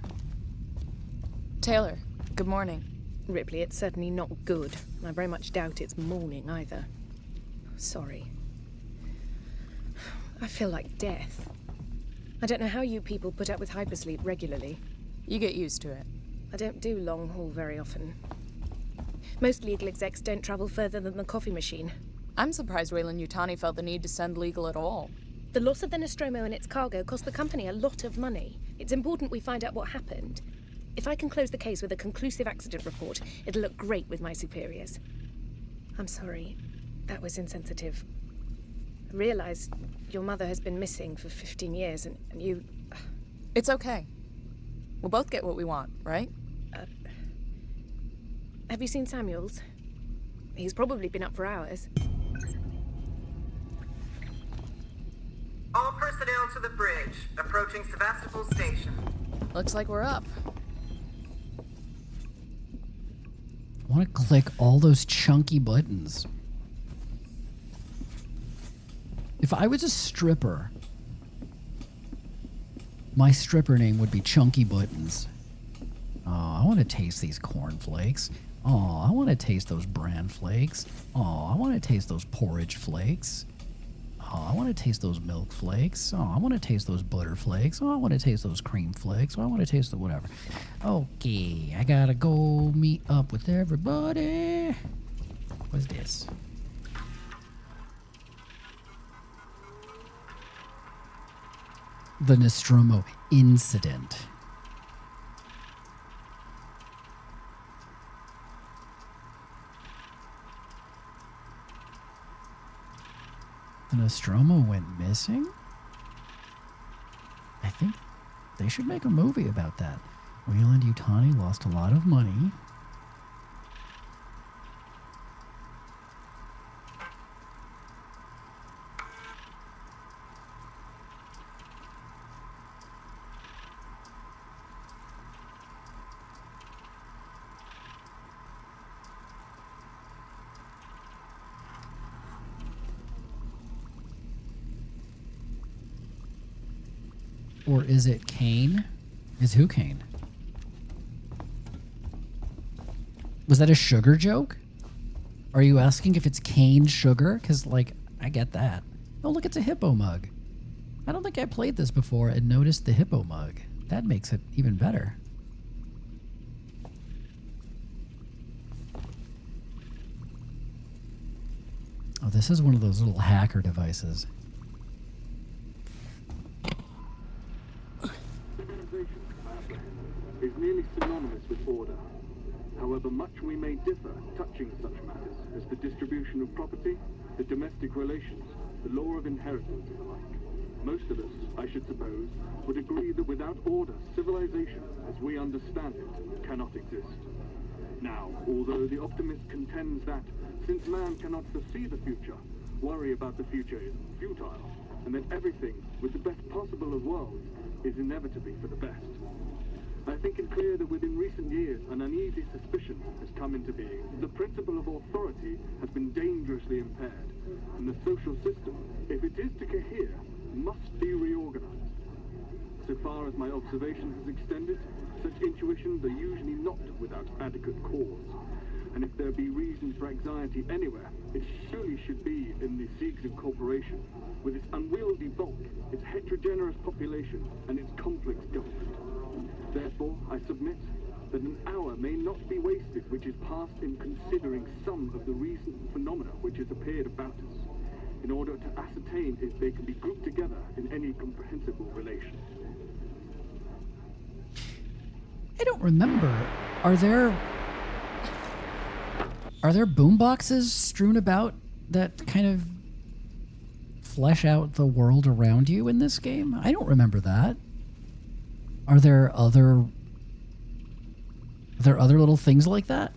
Speaker 9: Taylor, good morning.
Speaker 10: Ripley, it's certainly not good. I very much doubt it's morning either. Sorry. I feel like death. I don't know how you people put up with hypersleep regularly.
Speaker 9: You get used to it.
Speaker 10: I don't do long haul very often. Most legal execs don't travel further than the coffee machine.
Speaker 9: I'm surprised Weyland-Yutani felt the need to send legal at all.
Speaker 10: The loss of the Nostromo and its cargo cost the company a lot of money. It's important we find out what happened. If I can close the case with a conclusive accident report, it'll look great with my superiors. I'm sorry. That was insensitive. I realize your mother has been missing for 15 years and you...
Speaker 9: It's okay. We'll both get what we want, right?
Speaker 10: Have you seen Samuels? He's probably been up for hours.
Speaker 11: All personnel to the bridge, approaching Sevastopol Station.
Speaker 9: Looks like we're up.
Speaker 4: I want to click all those chunky buttons. If I was a stripper, my stripper name would be Chunky Buttons. Oh, I want to taste these cornflakes. Oh, I want to taste those bran flakes. Oh, I want to taste those porridge flakes. Oh, I want to taste those milk flakes. Oh, I want to taste those butter flakes. Oh, I want to taste those cream flakes. Oh, I want to taste the whatever. Okay, I gotta go meet up with everybody. What's this? The Nostromo incident. The Nostromo went missing? I think they should make a movie about that. Weyland-Yutani lost a lot of money. Or is it Kane? Is who Kane? Was that a sugar joke? Are you asking if it's cane sugar? Because, like, I get that. Oh, look, it's a hippo mug. I don't think I played this before and noticed the hippo mug. That makes it even better. Oh, this is one of those little hacker devices.
Speaker 12: Is nearly synonymous with order. However much we may differ touching such matters as the distribution of property, the domestic relations, the law of inheritance and the like, most of us, I should suppose, would agree that without order, civilization, as we understand it, cannot exist. Now, although the optimist contends that, since man cannot foresee the future, worry about the future is futile, and that everything, with the best possible of worlds, is inevitably for the best. I think it clear that within recent years an uneasy suspicion has come into being. The principle of authority has been dangerously impaired, and the social system, if it is to cohere, must be reorganized. So far as my observation has extended, such intuitions are usually not without adequate cause. And if there be reason for anxiety anywhere, it surely should be in the Siegson Corporation, with its unwieldy bulk, its heterogeneous population, and its complex government. Therefore, I submit that an hour may not be wasted which is passed in considering some of the recent phenomena which has appeared about us, in order to ascertain if they can be grouped together in any comprehensible relation.
Speaker 4: I don't remember. Are there boomboxes strewn about that kind of flesh out the world around you in this game? I don't remember that. Are there other little things like that?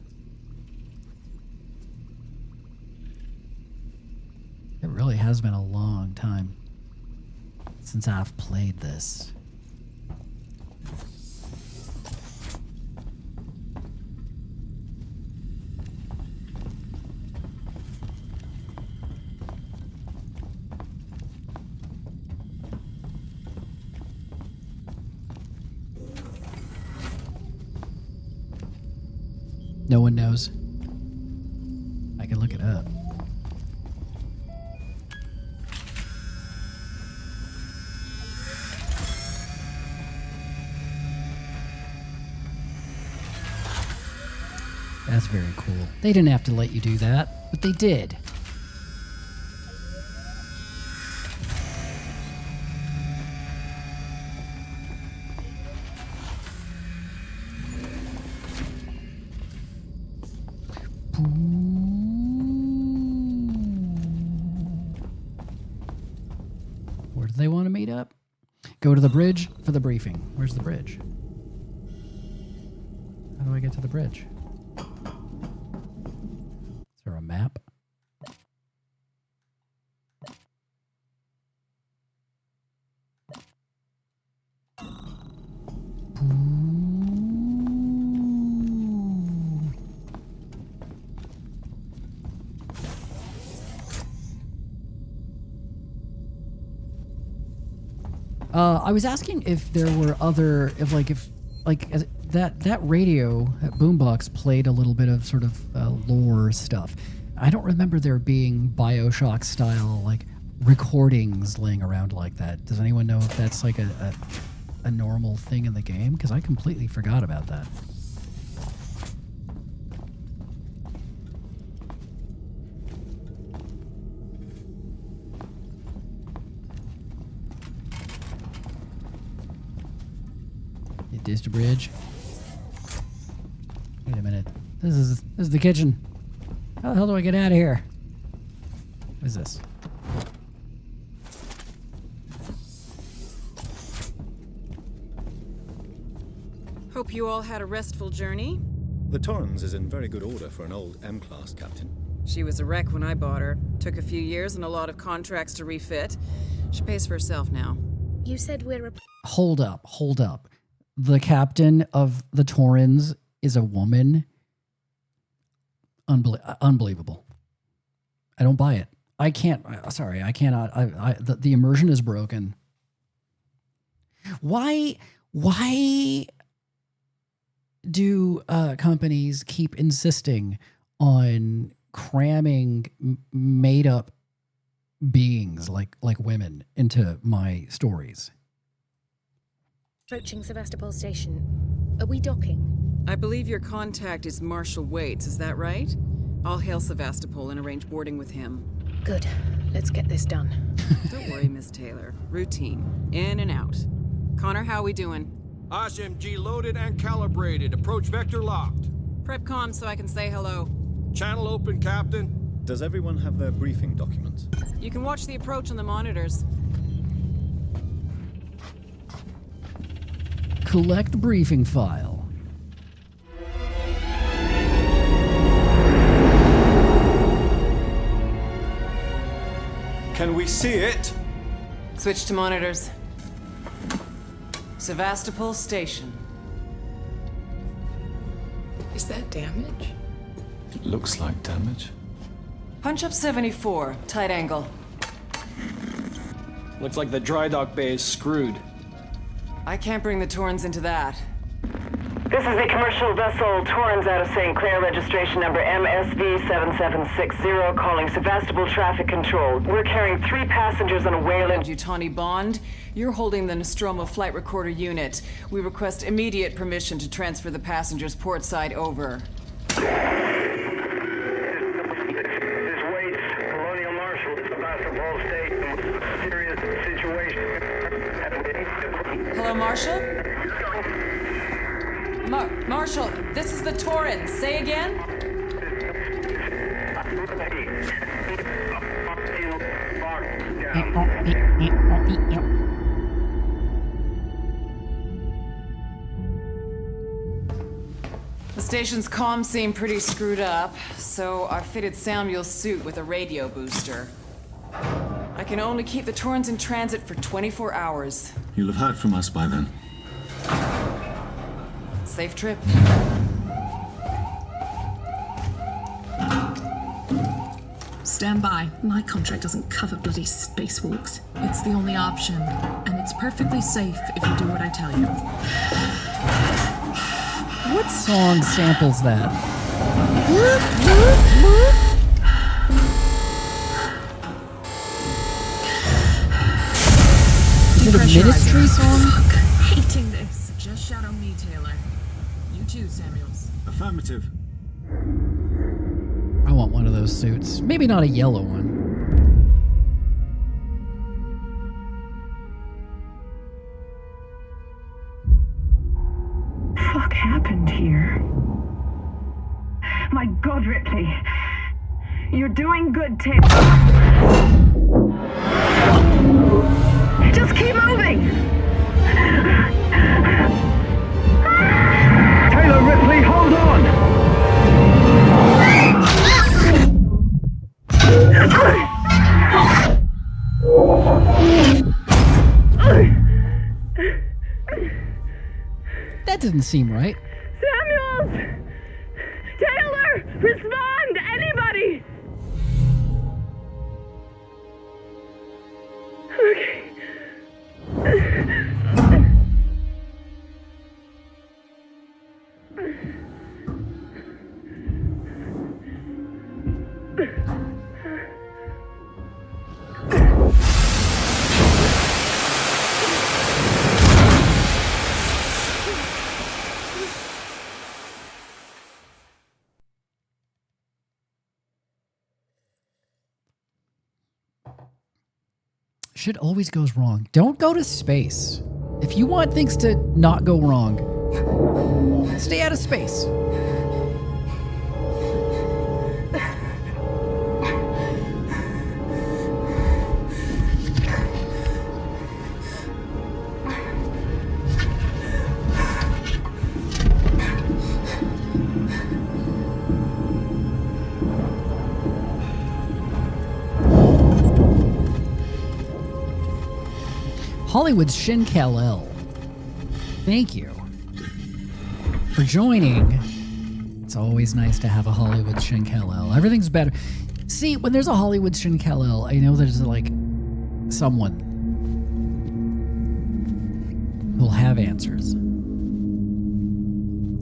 Speaker 4: It really has been a long time since I've played this. No one knows. I can look it up. That's very cool. They didn't have to let you do that, but they did. Where do they want to meet up? Go to the bridge for the briefing. Where's the bridge? How do I get to the bridge? Is there a map? I was asking if there were other, if that radio, that boombox played a little bit of sort of lore stuff. I don't remember there being BioShock style like recordings laying around like that. Does anyone know if that's like a normal thing in the game? Because I completely forgot about that. This the bridge. Wait a minute. This is the kitchen. How the hell do I get out of here? What is this?
Speaker 13: Hope you all had a restful journey.
Speaker 8: The Torrens is in very good order for an old M-class captain.
Speaker 13: She was a wreck when I bought her. Took a few years and a lot of contracts to refit. She pays for herself now.
Speaker 10: You said we're a...
Speaker 4: Hold up. The captain of the Torrens is a woman. Unbelievable. I don't buy it. I can't. Sorry, I cannot. The immersion is broken. Why do companies keep insisting on cramming made-up beings like women into my stories?
Speaker 10: Approaching Sevastopol Station. Are we docking?
Speaker 13: I believe your contact is Marshal Waits, is that right? I'll hail Sevastopol and arrange boarding with him.
Speaker 10: Good. Let's get this done.
Speaker 13: Don't worry, Miss Taylor. Routine. In and out. Connor, how we doing?
Speaker 14: SMG loaded and calibrated. Approach vector locked.
Speaker 13: Prep comm so I can say hello.
Speaker 14: Channel open, Captain.
Speaker 8: Does everyone have their briefing documents?
Speaker 13: You can watch the approach on the monitors.
Speaker 4: Collect briefing file.
Speaker 6: Can we see it?
Speaker 13: Switch to monitors. Sevastopol Station.
Speaker 7: Is that damage?
Speaker 6: It looks like damage.
Speaker 13: Punch up 74, tight angle.
Speaker 15: Looks like the dry dock bay is screwed.
Speaker 13: I can't bring the Torrens into that.
Speaker 11: This is the commercial vessel Torrens out of St. Clair, registration number MSV7760, calling Sevastopol Traffic Control. We're carrying 3 passengers on a whale in...
Speaker 13: Utani Bond, you're holding the Nostromo flight recorder unit. We request immediate permission to transfer the passengers port side over.
Speaker 16: This Waits, Colonial Marshal, Sevastopol Station. Serious situation.
Speaker 13: Hello, Marshal? Marshal, this is the Torrens. Say again? The station's comms seem pretty screwed up, so I fitted Samuel's suit with a radio booster. I can only keep the Torrens in transit for 24 hours.
Speaker 17: You'll have heard from us by then.
Speaker 13: Safe trip.
Speaker 18: Stand by. My contract doesn't cover bloody spacewalks. It's the only option, and it's perfectly safe if you do what I tell you.
Speaker 4: What song samples that? Is it a ministry song?
Speaker 18: Fuck. Hating this. Just shadow me, Taylor. You too, Samuels.
Speaker 12: Affirmative.
Speaker 4: I want one of those suits. Maybe not a yellow one.
Speaker 11: Fuck happened here? My God, Ripley. You're doing good, Taylor. Just keep moving.
Speaker 16: Taylor, Ripley, hold on!
Speaker 4: That didn't seem right.
Speaker 11: Samuels! Taylor! Respond! Anybody! Okay.
Speaker 4: Shit always goes wrong. Don't go to space. If you want things to not go wrong, stay out of space. Hollywood's Shin Kal-El. Thank you for joining. It's always nice to have a Hollywood Shin Kal-El. Everything's better. See, when there's a Hollywood Shin Kal-El, I know there's like someone who'll have answers.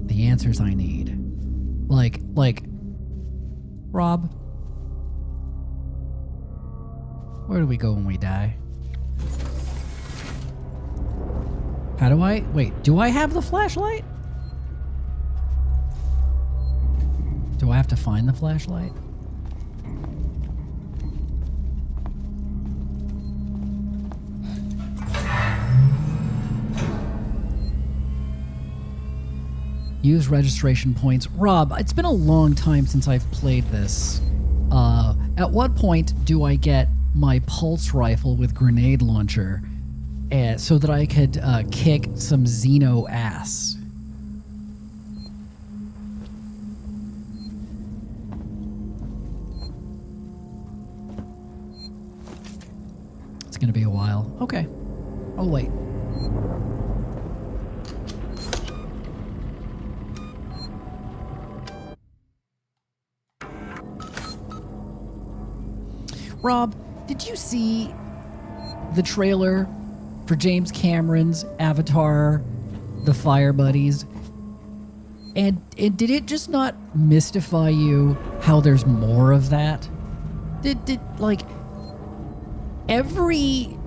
Speaker 4: The answers I need. Like, Rob, where do we go when we die? How do I... Wait, do I have the flashlight? Do I have to find the flashlight? Use registration points. Rob, it's been a long time since I've played this. At what point do I get my pulse rifle with grenade launcher so that I could kick some Xeno ass? It's gonna be a while. Okay. I'll wait. Rob, did you see the trailer for James Cameron's Avatar, The Fire Buddies? And did it just not mystify you how there's more of that? Did like every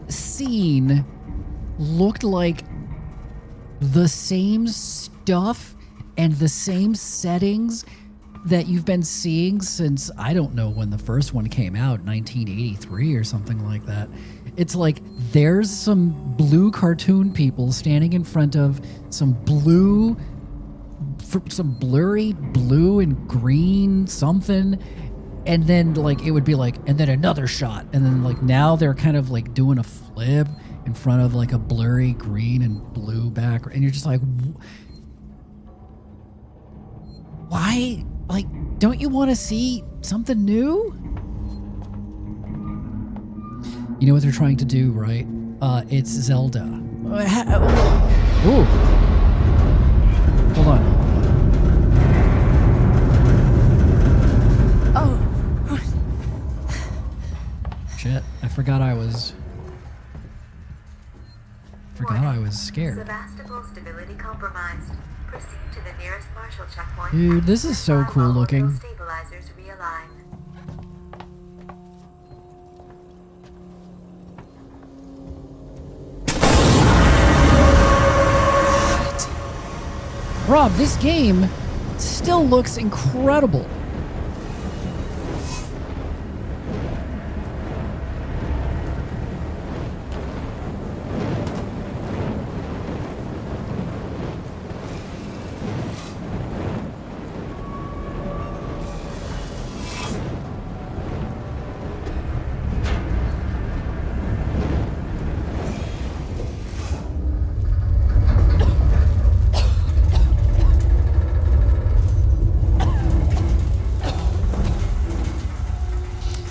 Speaker 4: scene looked like the same stuff and the same settings that you've been seeing since, I don't know when the first one came out, 1983 or something like that. It's like there's some blue cartoon people standing in front of some blue, some blurry blue and green something, and then like it would be like, and then another shot, and then like now they're kind of like doing a flip in front of like a blurry green and blue background, and you're just like, why? Like, don't you want to see something new? You know what they're trying to do, right? It's Zelda. Ooh. Hold on.
Speaker 10: Oh.
Speaker 4: Shit, I forgot I was scared.
Speaker 17: Sevastopol stability compromised. Proceed to the nearest marshal checkpoint.
Speaker 4: Dude, this is so cool looking.
Speaker 17: Stabilizers realign.
Speaker 4: Rob, this game still looks incredible.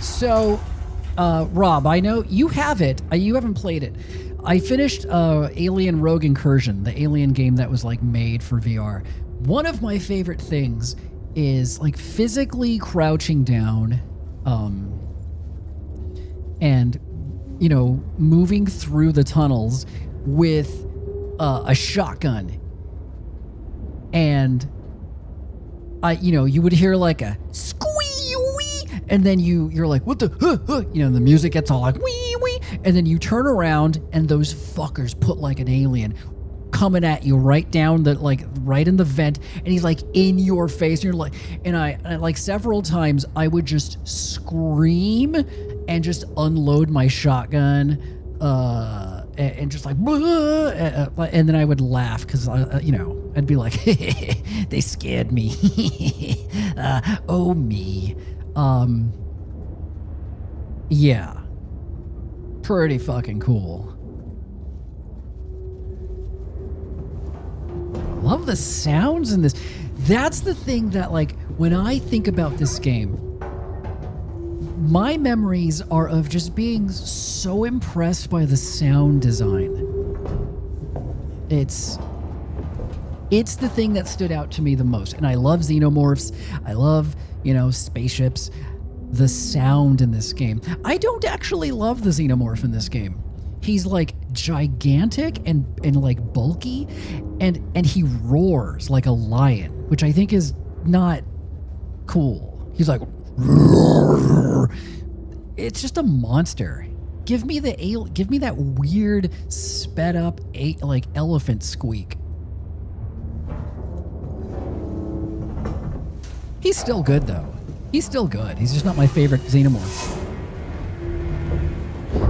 Speaker 4: So, Rob, I know you have it. You haven't played it. I finished Alien Rogue Incursion, the Alien game that was like made for VR. One of my favorite things is like physically crouching down, and you know, moving through the tunnels with a shotgun, and you would hear like a squee. And then you're like, what the, the music gets all like, wee, wee. And then you turn around and those fuckers put like an alien coming at you right down the, like right in the vent. And he's like in your face. And you're like, and I like several times I would just scream and just unload my shotgun, and just like, and then I would laugh because, I'd be like, they scared me. Oh, me. Yeah. Pretty fucking cool. Love the sounds in this. That's the thing that, like, when I think about this game, my memories are of just being so impressed by the sound design. It's the thing that stood out to me the most. And I love xenomorphs. I love, spaceships. The sound in this game. I don't actually love the xenomorph in this game. He's like gigantic and like bulky, and he roars like a lion, which I think is not cool. He's like, roar. It's just a monster. Give me that weird sped up like elephant squeak. He's still good though. He's still good. He's just not my favorite xenomorph.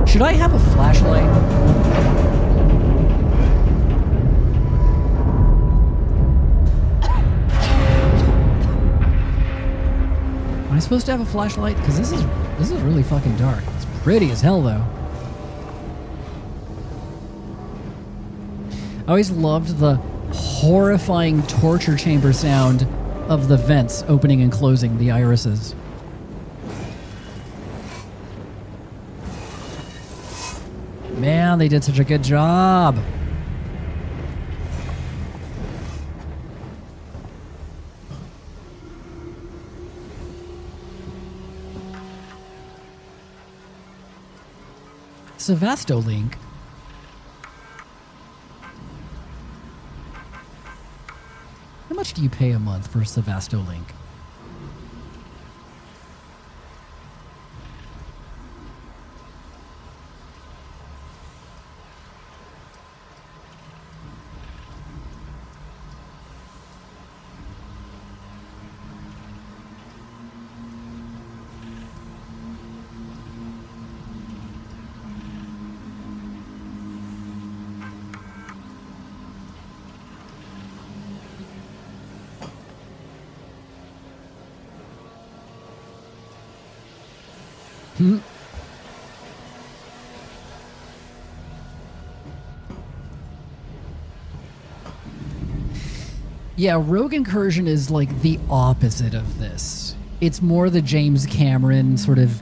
Speaker 4: Should I have a flashlight? Am I supposed to have a flashlight? Because this is really fucking dark. It's pretty as hell though. I always loved the horrifying torture chamber sound of the vents opening and closing, the irises. Man, they did such a good job. Sevastolink. How much do you pay a month for Sevastolink? Yeah, Rogue Incursion is like the opposite of this. It's more the James Cameron sort of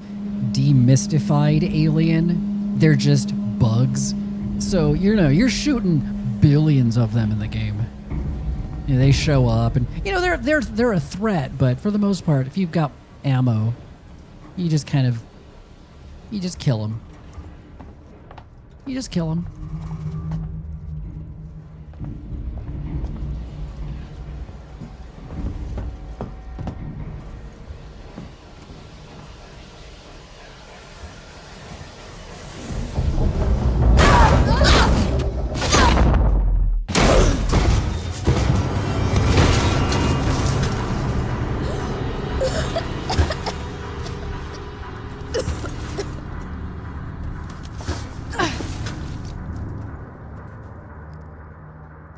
Speaker 4: demystified alien. They're just bugs. So, you're shooting billions of them in the game. They show up and, they're a threat, but for the most part, if you've got ammo, you just kill them. You just kill them.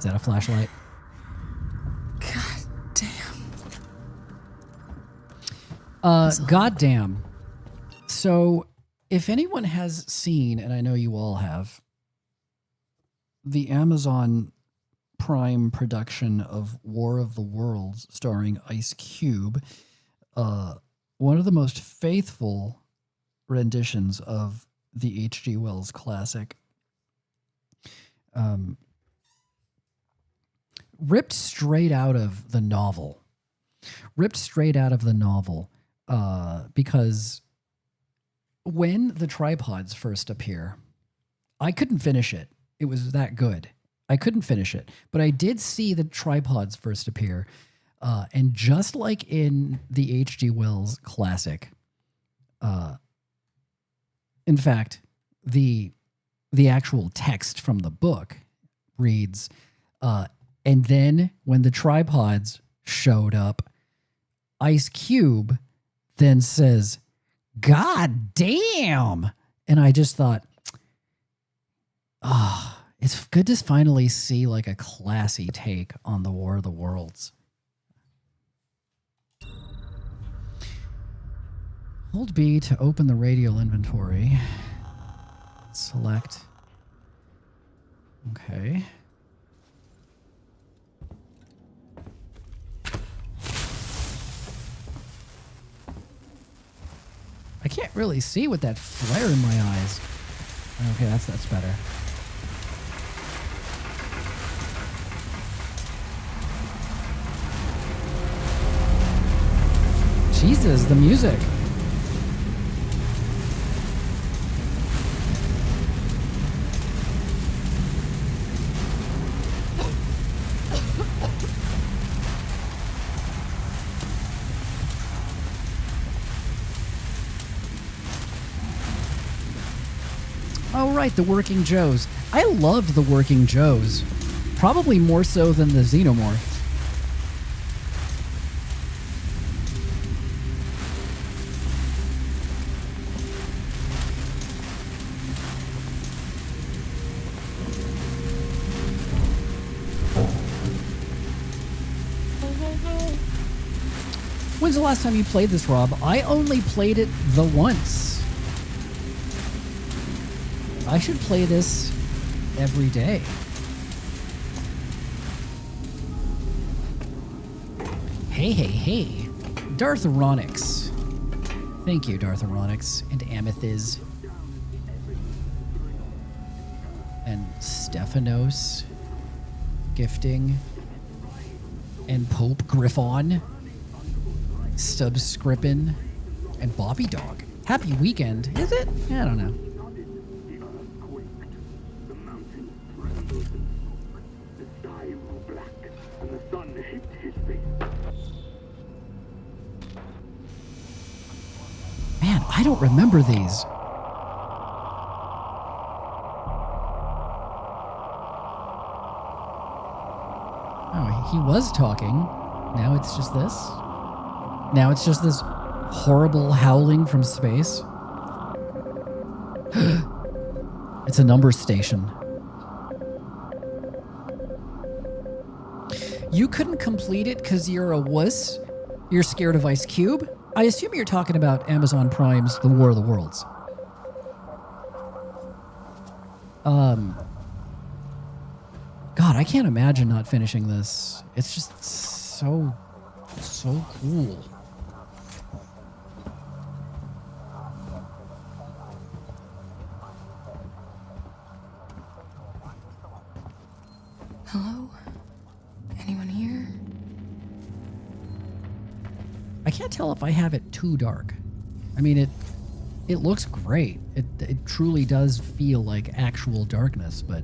Speaker 4: Is that a flashlight?
Speaker 7: God damn.
Speaker 4: Goddamn. So, if anyone has seen, and I know you all have, the Amazon Prime production of War of the Worlds starring Ice Cube, one of the most faithful renditions of the H.G. Wells classic, ripped straight out of the novel. Because when the tripods first appear, I couldn't finish it. It was that good. I couldn't finish it. But I did see the tripods first appear. And just like in the H.G. Wells classic, in fact, the actual text from the book reads, and then when the tripods showed up, Ice Cube then says, "God damn." And I just thought, it's good to finally see like a classy take on the War of the Worlds. Hold B to open the radial inventory. Select. Okay. I can't really see with that flare in my eyes. Okay, that's better. Jesus, the music. Oh, right, the Working Joes. I loved the Working Joes. Probably more so than the Xenomorph. When's the last time you played this, Rob? I only played it the once. I should play this every day. Hey. Darth Ronix. Thank you, Darth Ronix. And Amethyst. And Stephanos. Gifting. And Pope Griffon. Subscripin. And Bobby Dog. Happy weekend. Is it? I don't know. Man, I don't remember these. Oh, he was talking. Now it's just this. Now it's just this horrible howling from space. It's a number station. You couldn't complete it because you're a wuss? You're scared of Ice Cube? I assume you're talking about Amazon Prime's The War of the Worlds. God, I can't imagine not finishing this. It's just so cool.
Speaker 7: Hello? Anyone here?
Speaker 4: I can't tell if I have it too dark. I mean, it looks great. It truly does feel like actual darkness, but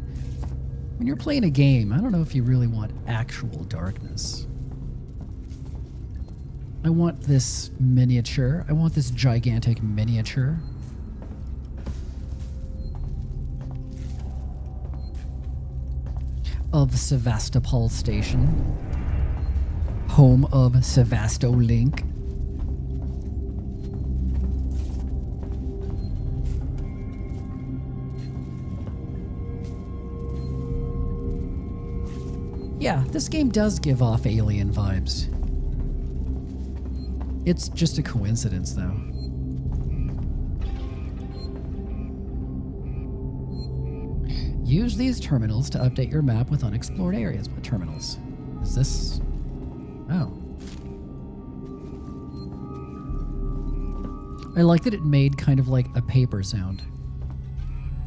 Speaker 4: when you're playing a game, I don't know if you really want actual darkness. I want this miniature. I want this gigantic miniature. Of Sevastopol Station. Home of Sevastolink. Yeah, this game does give off alien vibes. It's just a coincidence, though. Use these terminals to update your map with unexplored areas. What terminals? Is this... Oh. I like that it made kind of like a paper sound.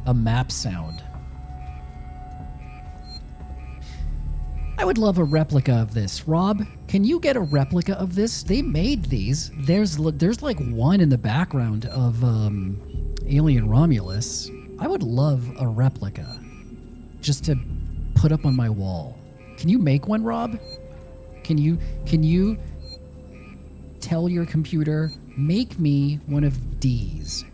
Speaker 4: A map sound. I would love a replica of this. Rob, can you get a replica of this? They made these. There's like one in the background of Alien Romulus. I would love a replica just to put up on my wall. Can you make one, Rob? Can you tell your computer, make me one of these?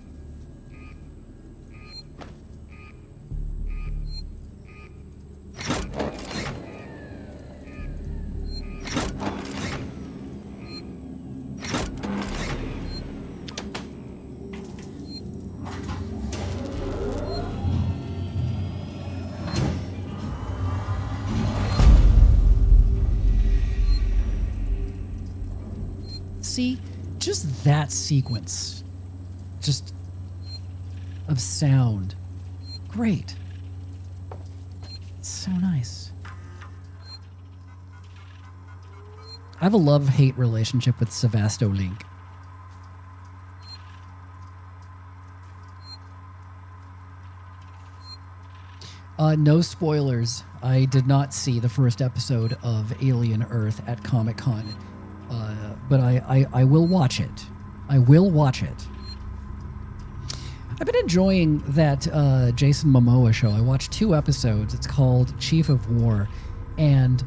Speaker 4: See, just that sequence, just of sound, great. It's so nice. I have a love-hate relationship with Sevasto Link. No spoilers. I did not see the first episode of Alien Earth at Comic-Con. But I will watch it. I will watch it. I've been enjoying that Jason Momoa show. I watched 2 episodes. It's called Chief of War. And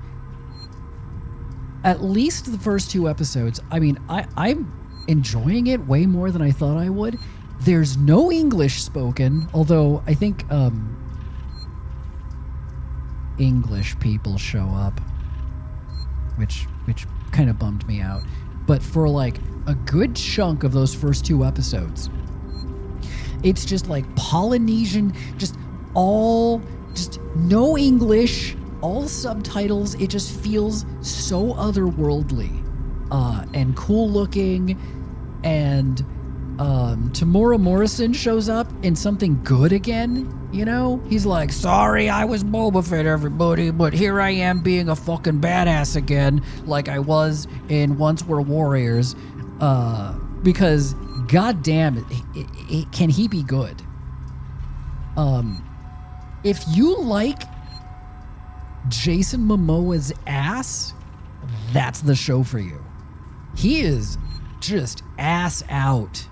Speaker 4: at least the first 2 episodes, I mean, I'm enjoying it way more than I thought I would. There's no English spoken, although I think English people show up, which kind of bummed me out. But for like a good chunk of those first 2 episodes, it's just like Polynesian, just no English, all subtitles. It just feels so otherworldly and cool looking. And Tamora Morrison shows up in something good again. You know, he's like, sorry, I was Boba Fett, everybody, but here I am being a fucking badass again, like I was in Once Were Warriors, because goddamn, can he be good? If you like Jason Momoa's ass, that's the show for you. He is just ass out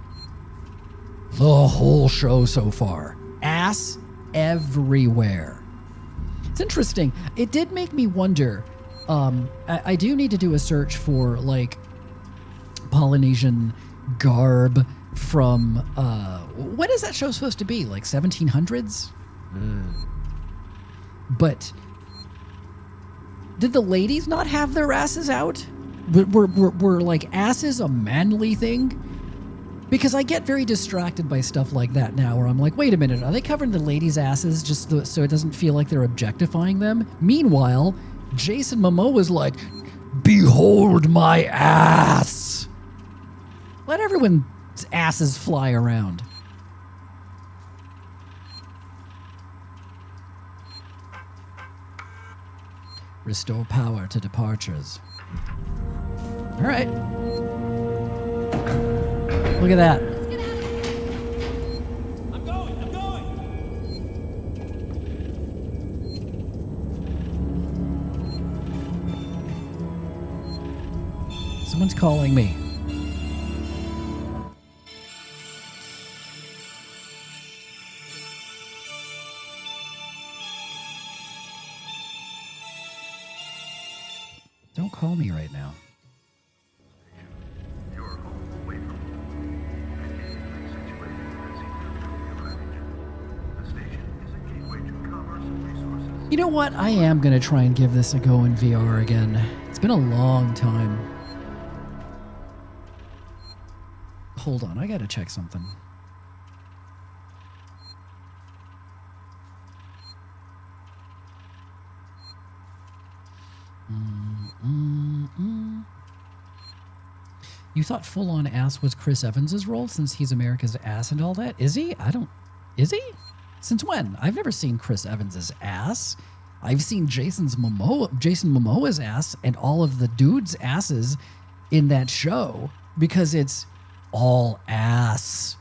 Speaker 4: the whole show so far. Ass everywhere. It's interesting. It did make me wonder. I do need to do a search for like Polynesian garb from when is that show supposed to be? Like 1700s? But did the ladies not have their asses out? Were like asses a manly thing? Because I get very distracted by stuff like that now, where I'm like, wait a minute, are they covering the ladies' asses just so it doesn't feel like they're objectifying them? Meanwhile, Jason Momoa was like, behold my ass. Let everyone's asses fly around. Restore power to departures. All right. Look at that.
Speaker 19: I'm going.
Speaker 4: Someone's calling me. Don't call me right now. You know what? I am going to try and give this a go in VR again. It's been a long time. Hold on, I got to check something. You thought full-on ass was Chris Evans's role since he's America's ass and all that? Is he? Is he? Since when? I've never seen Chris Evans's ass. I've seen Jason Momoa's ass and all of the dudes' asses in that show because it's all ass.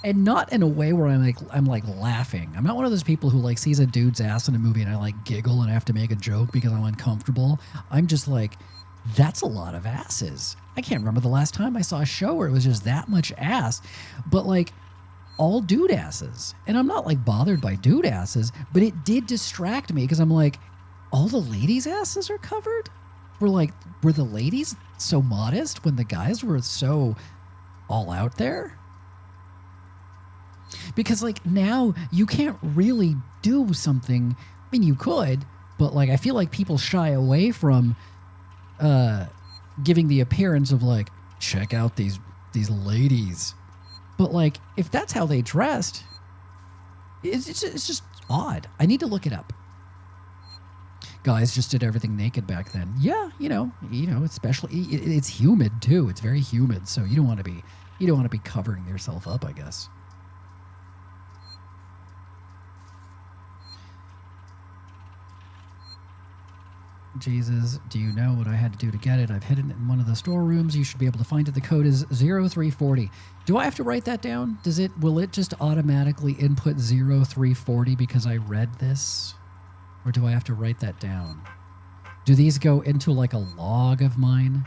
Speaker 4: And not in a way where I'm like laughing. I'm not one of those people who like sees a dude's ass in a movie and I like giggle and I have to make a joke because I'm uncomfortable. I'm just like, that's a lot of asses. I can't remember the last time I saw a show where it was just that much ass, but like all dude asses. And I'm not like bothered by dude asses, but it did distract me because I'm like, all the ladies' asses are covered? Were the ladies so modest when the guys were so all out there? Because like now you can't really do something. I mean, you could, but like I feel like people shy away from giving the appearance of like, check out these ladies. But like if that's how they dressed, it's just odd. I need to look it up. Guys just did everything naked back then. Yeah, you know, especially it's humid too. It's very humid, so you don't want to be covering yourself up, I guess. Jesus, do you know what I had to do to get it? I've hidden it in one of the storerooms. You should be able to find it. The code is 0340. Do I have to write that down? Will it just automatically input 0340 because I read this? Or do I have to write that down? Do these go into like a log of mine?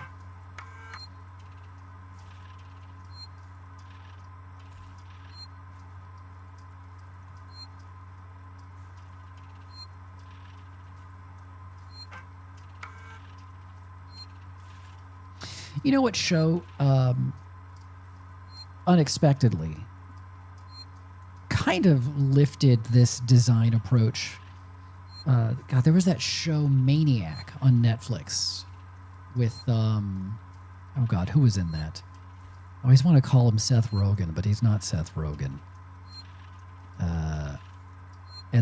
Speaker 4: You know what show unexpectedly kind of lifted this design approach? God, there was that show Maniac on Netflix with, oh God, who was in that? I always want to call him Seth Rogen, but he's not Seth Rogen. And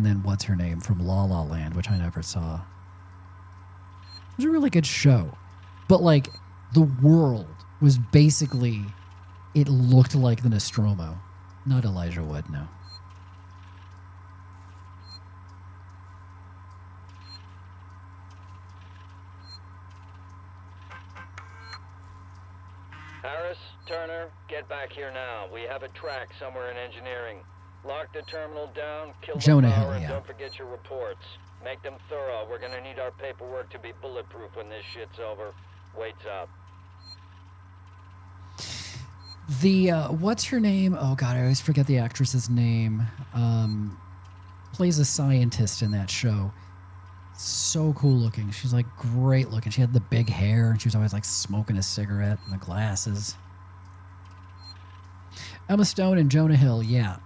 Speaker 4: then what's her name from La La Land, which I never saw. It was a really good show. But like, the world was basically, it looked like the Nostromo. Not Elijah Wood, no.
Speaker 19: Harris, Turner, get back here now. We have a track somewhere in engineering. Lock the terminal down, kill the power, and don't forget your reports. Make them thorough. We're gonna need our paperwork to be bulletproof when this shit's over. Waits up.
Speaker 4: The, what's her name? Oh God, I always forget the actress's name. Plays a scientist in that show. So cool looking. She's like great looking. She had the big hair and she was always like smoking a cigarette and the glasses. Emma Stone and Jonah Hill, yeah.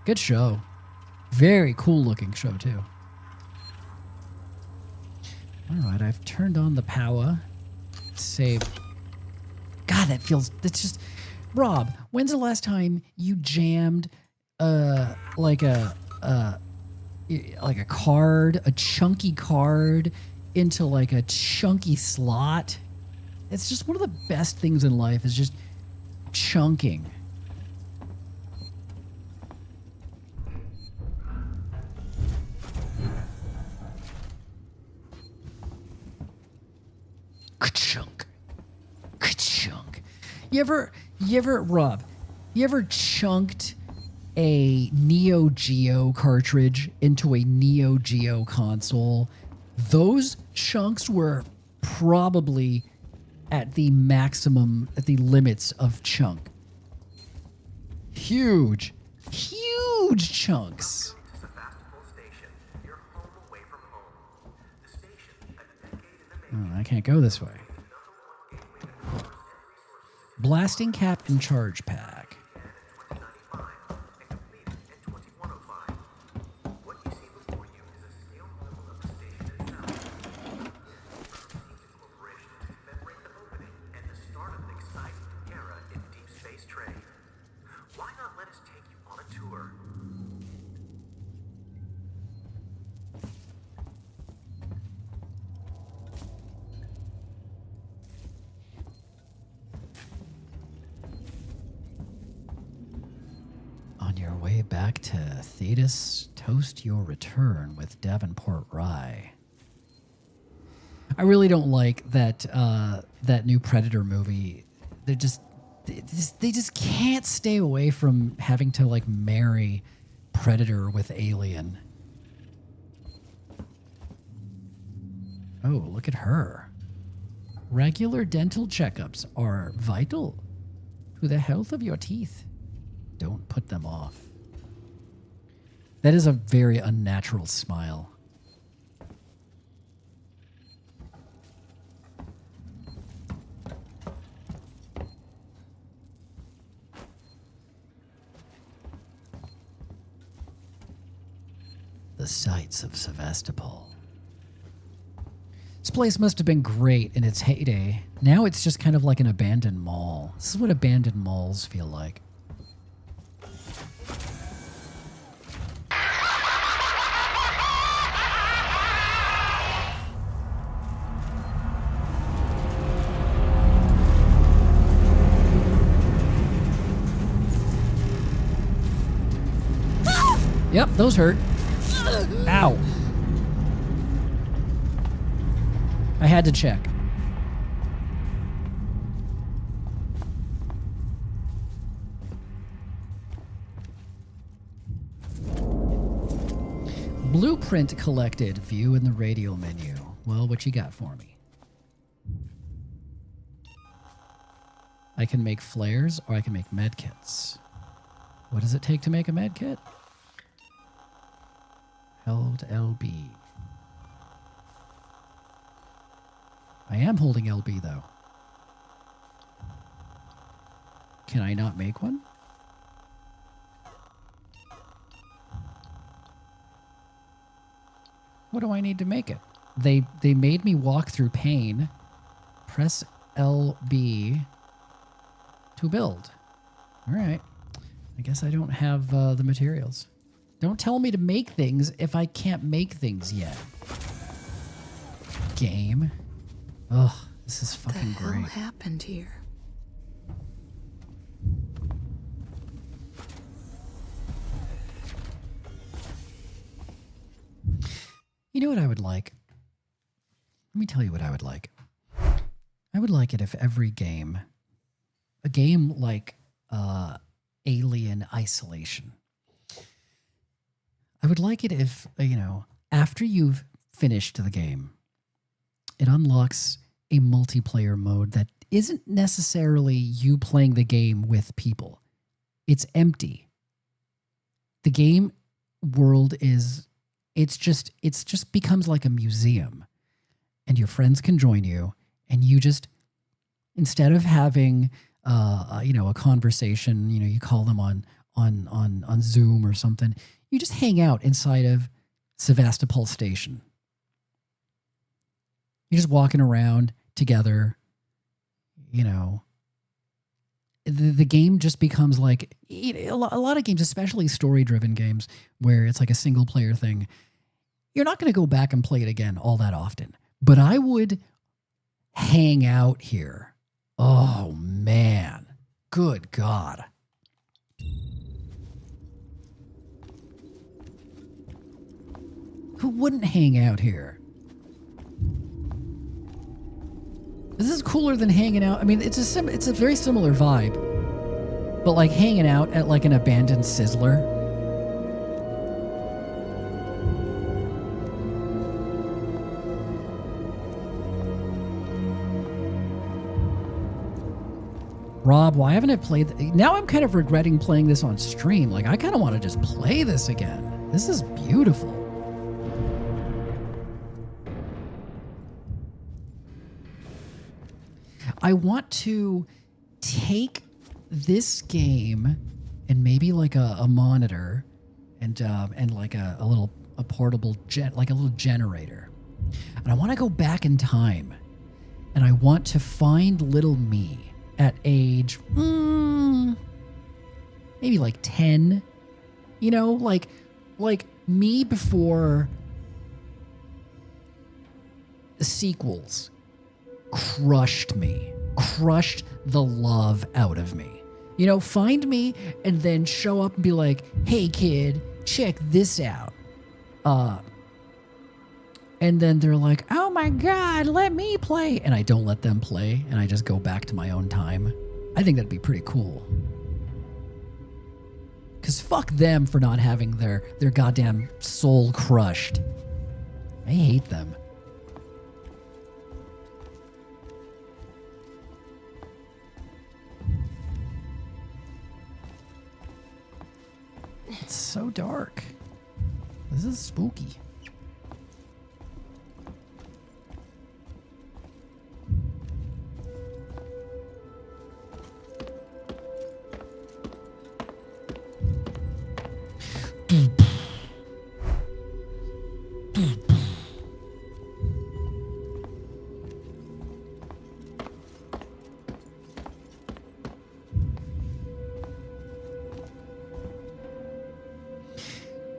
Speaker 4: Good show. Very cool looking show too. Alright, I've turned on the power. Save. God, that's just... Rob, when's the last time you jammed like a card, a chunky card into like a chunky slot? It's just one of the best things in life is just chunking. Ka-chunk. Ka-chunk. You ever, Rob, you ever chunked a Neo Geo cartridge into a Neo Geo console? Those chunks were probably at the maximum, at the limits of chunk. Huge chunks. Oh, I can't go this way. Blasting cap and charge pack. your way back to Thetis. Toast your return with Davenport Rye. I really don't like that that new Predator movie. They just can't stay away from having to like marry Predator with Alien. Oh, look at her. Regular dental checkups are vital to the health of your teeth. Don't put them off. That is a very unnatural smile. The sights of Sevastopol. This place must have been great in its heyday. Now it's just kind of like an abandoned mall. This is what abandoned malls feel like. Yep, those hurt. Ow. I had to check. Blueprint collected. View in the radio menu. Well, what you got for me? I can make flares or I can make medkits. What does it take to make a medkit? Held LB. I am holding LB though. Can I not make one? What do I need to make it? They made me walk through pain. Press LB to build. All right. I guess I don't have the materials. Don't tell me to make things if I can't make things yet. Game. Ugh, this is fucking great.
Speaker 7: What happened here?
Speaker 4: You know what I would like? Let me tell you what I would like. I would like it if every game, a game like Alien Isolation, I would like it if, you know, after you've finished the game, it unlocks a multiplayer mode that isn't necessarily you playing the game with people. It's empty. The game world is, it's just becomes like a museum, and your friends can join you, and you just, instead of having a conversation, you call them on Zoom or something, you just hang out inside of Sevastopol Station. You're just walking around together, the game just becomes like a lot of games, especially story-driven games where it's like a single-player thing. You're not going to go back and play it again all that often. But I would hang out here. Oh, man. Good God. Who wouldn't hang out here? This is cooler than hanging out. I mean, it's a very similar vibe. But like hanging out at like an abandoned Sizzler. Rob, why haven't I played? Now I'm kind of regretting playing this on stream. Like, I kind of want to just play this again. This is beautiful. I want to take this game and maybe like a monitor and like a portable like a little generator. And I want to go back in time, and I want to find little me at age maybe like 10, like me before the sequels crushed the love out of me. You know, find me and then show up and be like, hey, kid, check this out. And then they're like, oh my God, let me play. And I don't let them play, and I just go back to my own time. I think that'd be pretty cool. Because fuck them for not having their goddamn soul crushed. I hate them. It's so dark. This is spooky.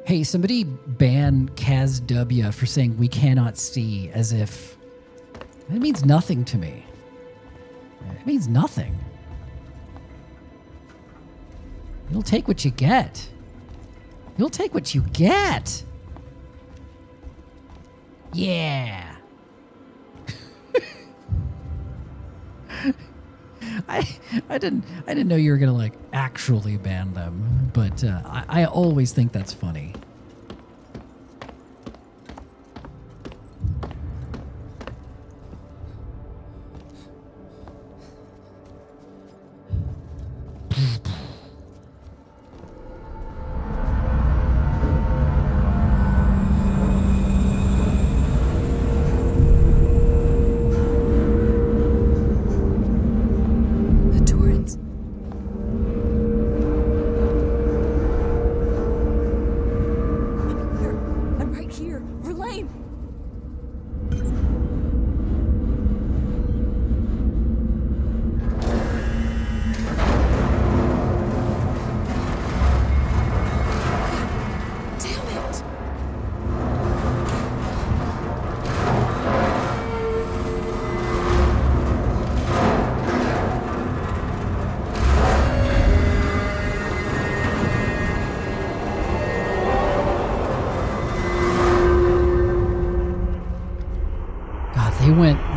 Speaker 4: Hey, somebody ban Kaz W for saying we cannot see, as if it means nothing to me. It means nothing. You'll take what you get. You'll take what you get. Yeah. I didn't know you were gonna like actually ban them, but I always think that's funny.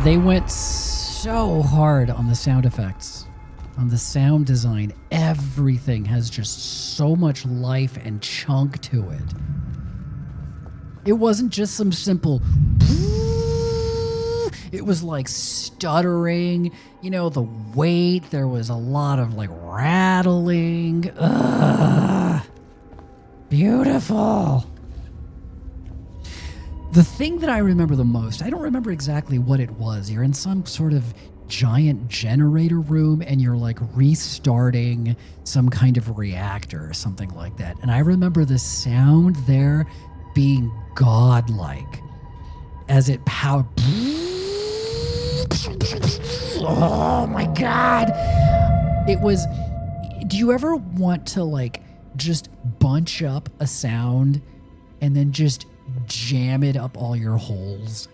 Speaker 4: They went so hard on the sound effects, on the sound design. Everything has just so much life and chunk to it. It wasn't just some simple... It was like stuttering, you know, the weight. There was a lot of like rattling. Ugh. Beautiful. The thing that I remember the most, I don't remember exactly what it was. You're in some sort of giant generator room and you're like restarting some kind of reactor or something like that. And I remember the sound there being godlike as it powered. Oh my God. It was, do you ever want to like just bunch up a sound and then just jam it up all your holes?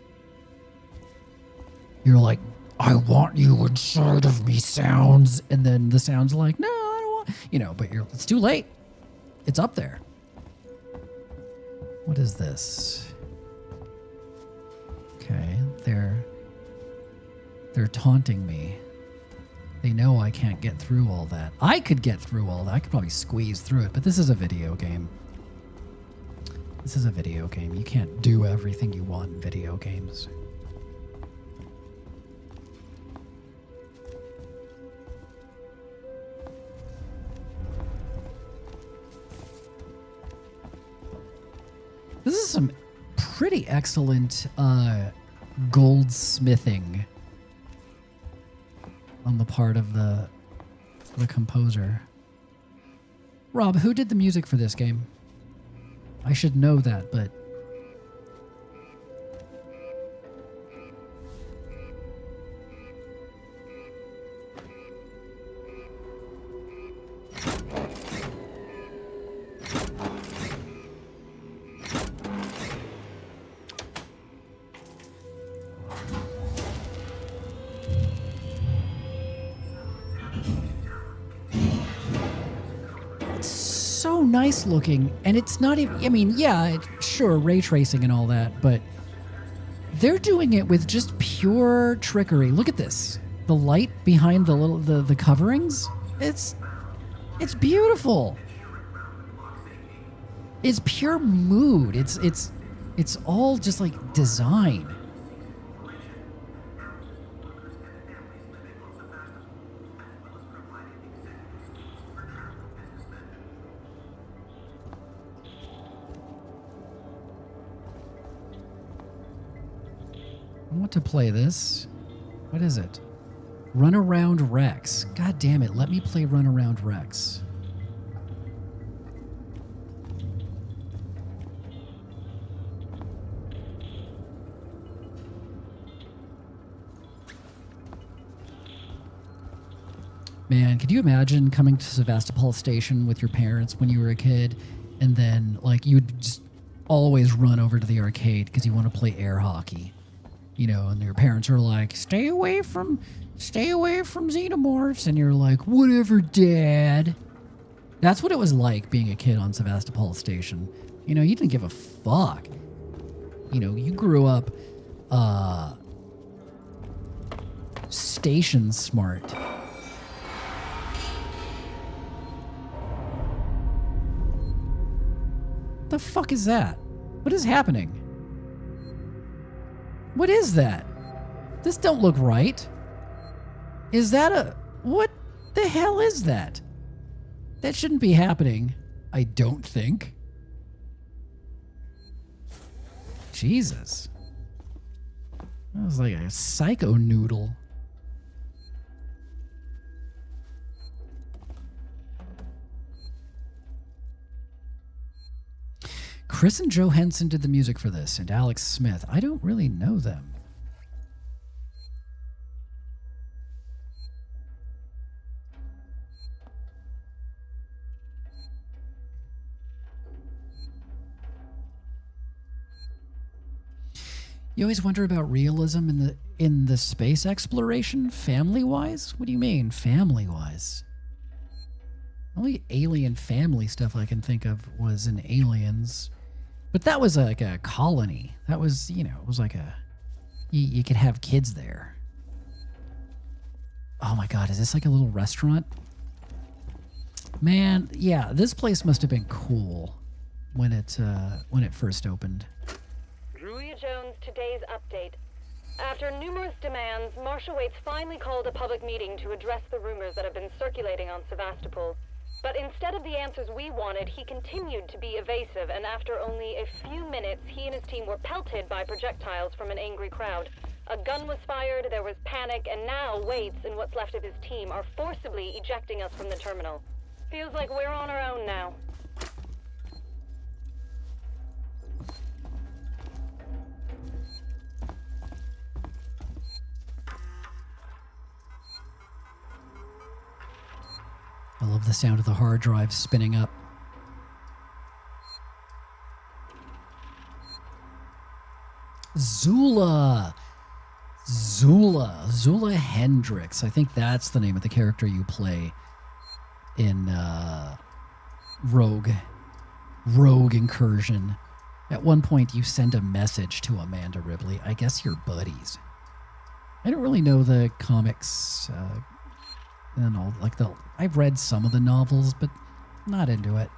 Speaker 4: You're like, I want you inside of me, sounds. And then the sound's like, no, I don't want, you know, but it's too late. It's up there. What is this? Okay, they're taunting me. They know I can't get through all that. I could get through all that. I could probably squeeze through it, but this is a video game. This is a video game. You can't do everything you want in video games. This is some pretty excellent goldsmithing on the part of the composer. Rob, who did the music for this game? I should know that, but... so nice looking, and it's not even, I mean, yeah, sure, ray tracing and all that, but they're doing it with just pure trickery. Look at this. The light behind the little the coverings. It's beautiful. It's pure mood. It's all just like design. I want to play this. What is it? Run Around Rex. God damn it, let me play Run Around Rex. Man, could you imagine coming to Sevastopol Station with your parents when you were a kid, and then like you would just always run over to the arcade because you want to play air hockey, you know, and your parents are like, stay away from xenomorphs, and you're like, whatever, Dad. That's what it was like being a kid on Sevastopol Station. You know, you didn't give a fuck. You know, you grew up station smart. The fuck is that? What is happening? What is that? This don't look right. Is that a... What the hell is that? That shouldn't be happening, I don't think. Jesus. That was like a psycho noodle. Chris and Joe Henson did the music for this, and Alex Smith. I don't really know them. You always wonder about realism in the space exploration, family-wise? What do you mean, family-wise? Only alien family stuff I can think of was in Aliens. But that was like a colony. That was, you know, it was like a... You could have kids there. Oh my god, is this like a little restaurant? Man, yeah, this place must have been cool when it first opened.
Speaker 20: Julia Jones, today's update. After numerous demands, Marshal Waits finally called a public meeting to address the rumors that have been circulating on Sevastopol. But instead of the answers we wanted, he continued to be evasive, and after only a few minutes, he and his team were pelted by projectiles from an angry crowd. A gun was fired, there was panic, and now Waits and what's left of his team are forcibly ejecting us from the terminal. Feels like we're on our own now.
Speaker 4: I love the sound of the hard drive spinning up. Zula Hendricks. I think that's the name of the character you play in Rogue Incursion. At one point, you send a message to Amanda Ripley. I guess you're buddies. I don't really know the comics and all. Like I've read some of the novels, but not into it.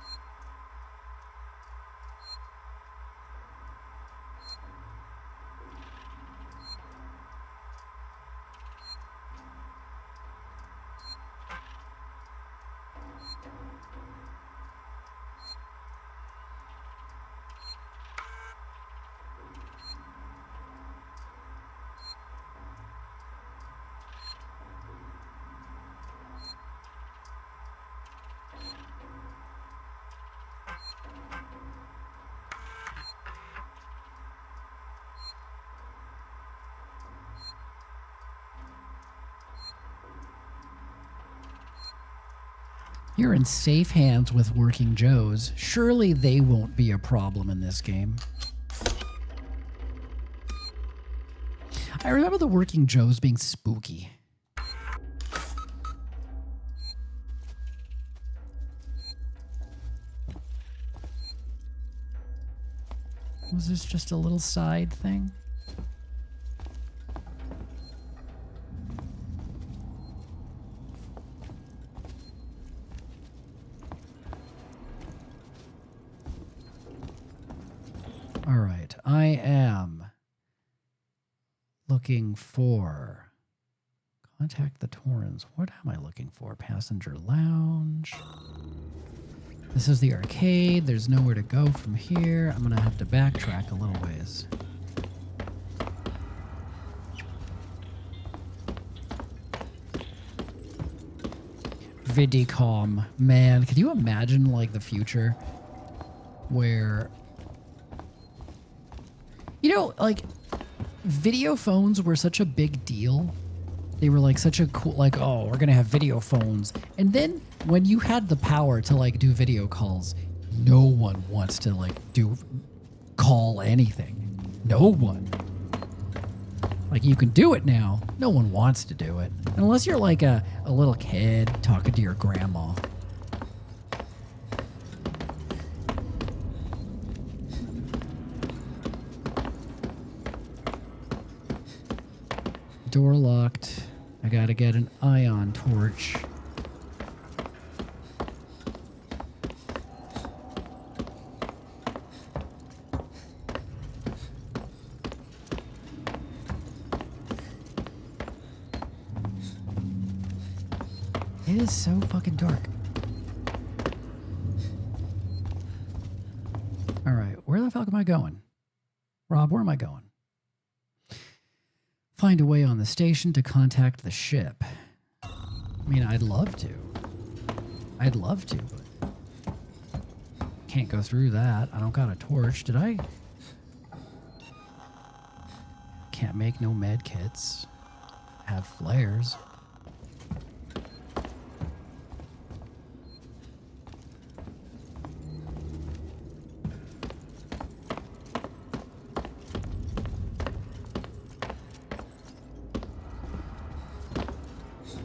Speaker 4: You're in safe hands with Working Joes. Surely they won't be a problem in this game. I remember the Working Joes being spooky. Was this just a little side thing? All right, I am looking for... Contact the Torrens. What am I looking for? Passenger lounge. This is the arcade. There's nowhere to go from here. I'm going to have to backtrack a little ways. Vidicom. Man, could you imagine, like, the future where... You know, like, video phones were such a big deal. They were like such a cool, like, oh, we're going to have video phones. And then when you had the power to like do video calls, no one wants to like call anything. No one. Like you can do it now. No one wants to do it. Unless you're like a little kid talking to your grandma. Door locked. I gotta get an ion torch. It is so fucking dark. All right, where the fuck am I going? Rob, where am I going? Find a way on the station to contact the ship. I mean, I'd love to. I'd love to, but can't go through that. I don't got a torch. Did I? Can't make no med kits. Have flares.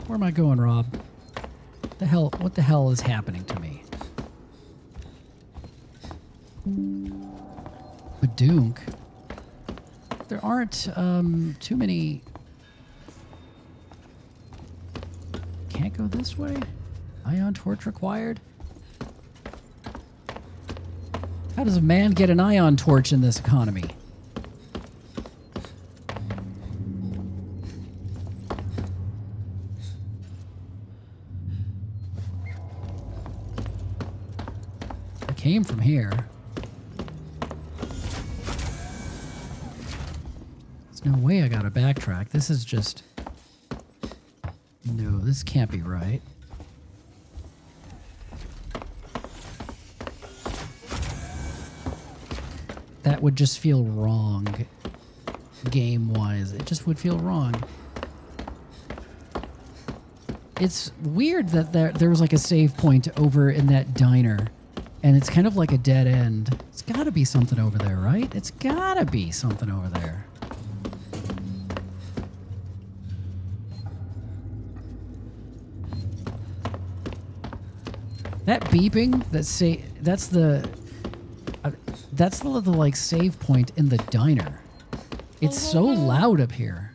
Speaker 4: Where am I going, Rob? What the hell is happening to me? Badunk. There aren't too many. Can't go this way? Ion torch required? How does a man get an ion torch in this economy? Came from here. There's no way I gotta backtrack. This is just... No, this can't be right. That would just feel wrong, game-wise. It just would feel wrong. It's weird that there was like a save point over in that diner. And it's kind of like a dead end. It's got to be something over there, right? It's got to be something over there. That beeping, that's the like save point in the diner. It's so loud up here.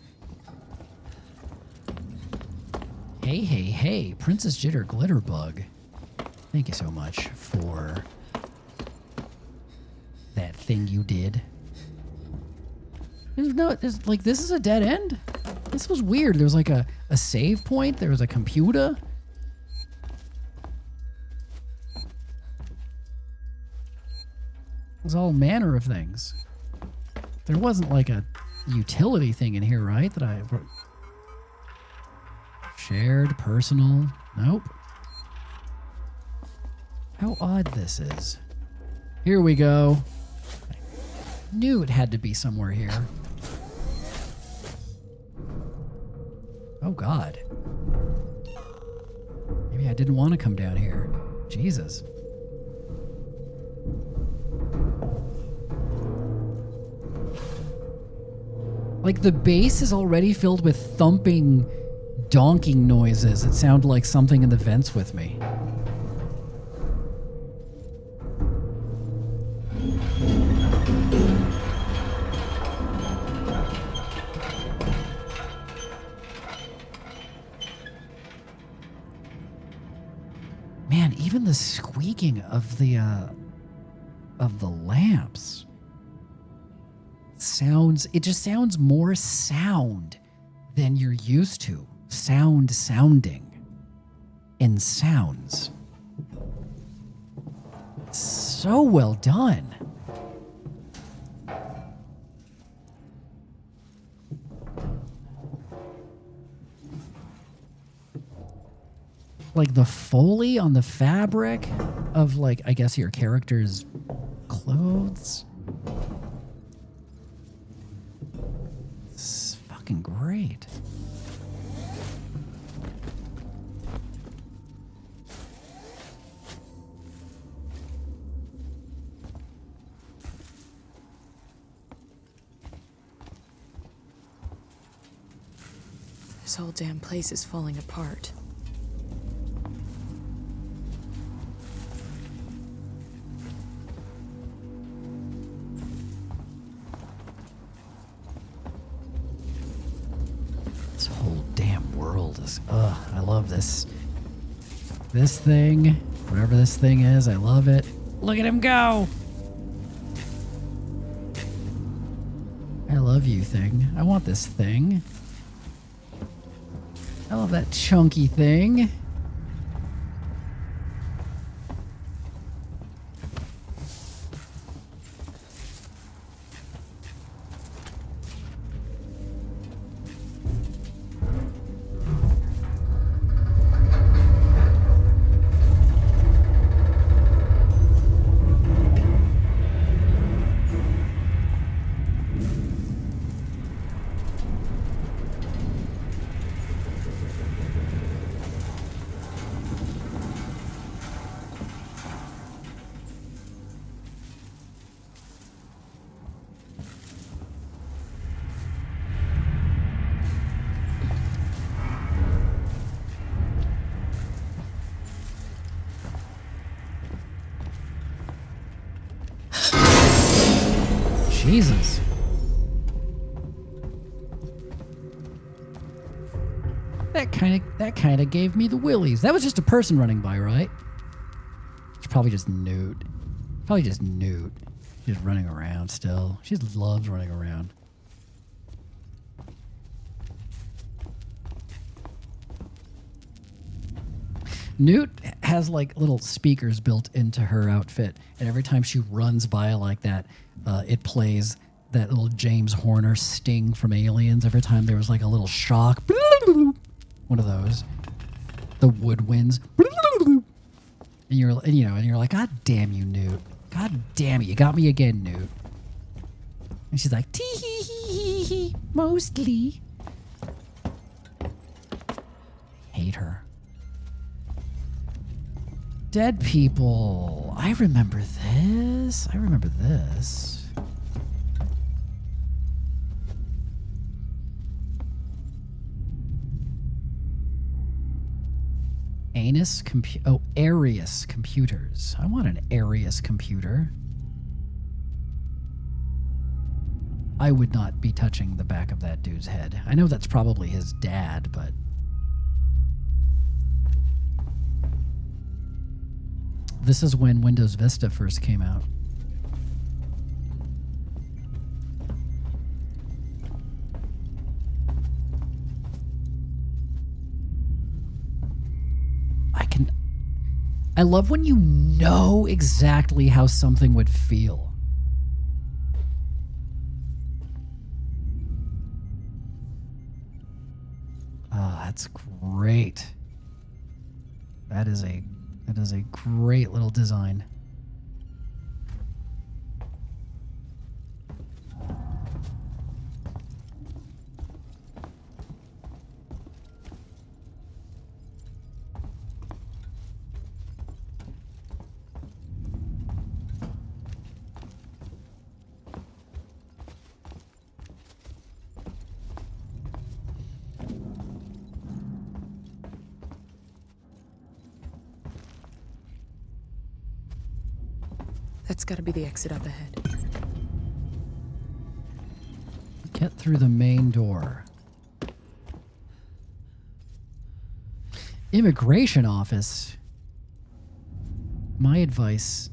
Speaker 4: Hey, Princess Jitter Glitterbug. Thank you so much for that thing you did. This is a dead end? This was weird. There was like a save point. There was a computer. It was all manner of things. There wasn't like a utility thing in here, right? That I... Shared, personal. Nope. How odd this is. Here we go. I knew it had to be somewhere here. Oh, God. Maybe I didn't want to come down here. Jesus. Like, the bass is already filled with thumping, donking noises. It sounded like something in the vents with me. the squeaking of the lamps. It just sounds more sound than you're used to. Sounding in sounds. So well done. Like the Foley on the fabric of, like, I guess your character's clothes. It's fucking great.
Speaker 7: This whole damn place is falling apart.
Speaker 4: This whole damn world is, I love this. This thing, whatever this thing is, I love it. Look at him go. I love you, thing. I want this thing. I love that chunky thing. Jesus. That kind of gave me the willies. That was just a person running by, right? It's probably just Newt. Probably just Newt. She's running around still. She just loves running around. Newt has like little speakers built into her outfit, and every time she runs by like that, it plays that little James Horner sting from Aliens. Every time there was like a little shock, one of those, the woodwinds, and you're like, God damn you, Newt! God damn it, you got me again, Newt. And she's like, tee hee hee hee hee, mostly. Hate her. Dead people. I remember this. I remember this. Arius computers. I want an Arius computer. I would not be touching the back of that dude's head. I know that's probably his dad, but... This is when Windows Vista first came out. I love when you know exactly how something would feel. Oh, that's great. That is a great little design.
Speaker 7: That's gotta be the exit up ahead.
Speaker 4: Get through the main door. Immigration office. My advice,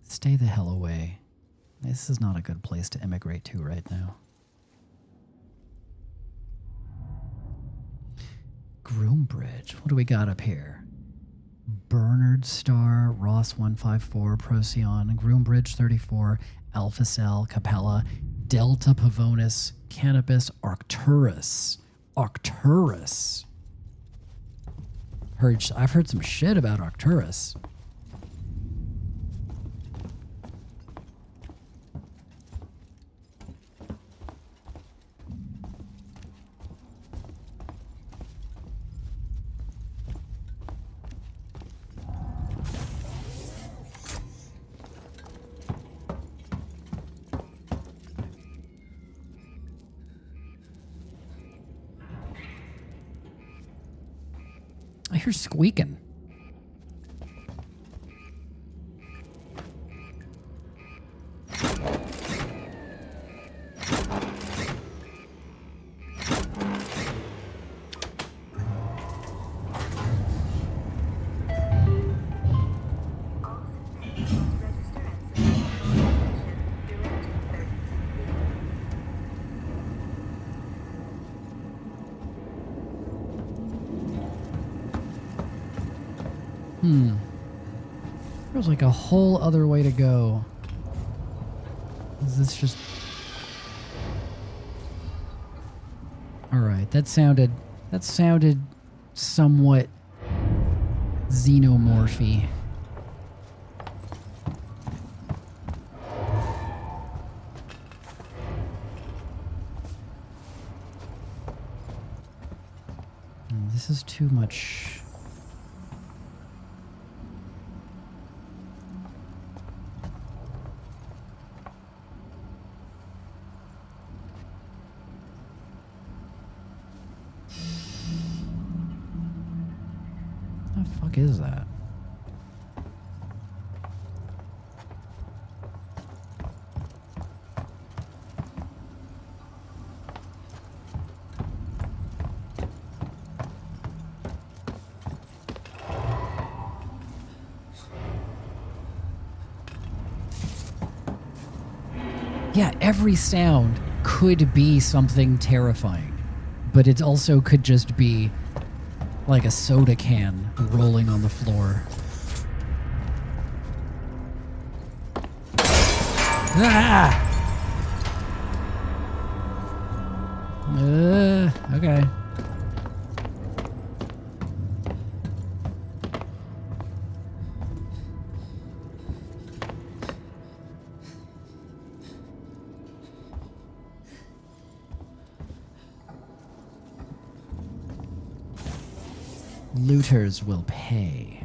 Speaker 4: stay the hell away. This is not a good place to immigrate to right now. Groombridge. What do we got up here? Bernard Star, Ross 154, Procyon, Groombridge 34, Alpha Cell, Capella, Delta Pavonis, Canopus, Arcturus. Arcturus. I've heard some shit about Arcturus. I hear squeaking. There's like a whole other way to go. Is this just... Alright, that sounded somewhat xenomorphy. This is too much... What the fuck is that? Yeah, every sound could be something terrifying, but it also could just be like a soda can rolling on the floor. Ah! Okay. Looters will pay.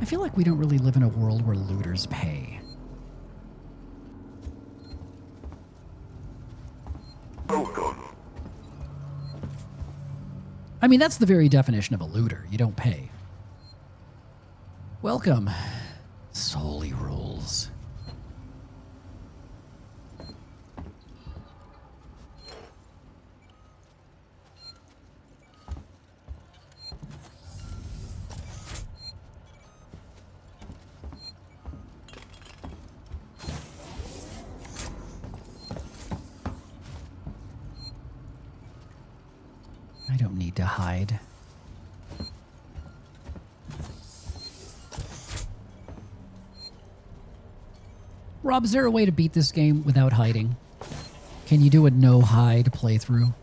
Speaker 4: I feel like we don't really live in a world where looters pay. I mean, that's the very definition of a looter. You don't pay. Welcome. Solely rules. I don't need to hide. Rob, is there a way to beat this game without hiding? Can you do a no-hide playthrough?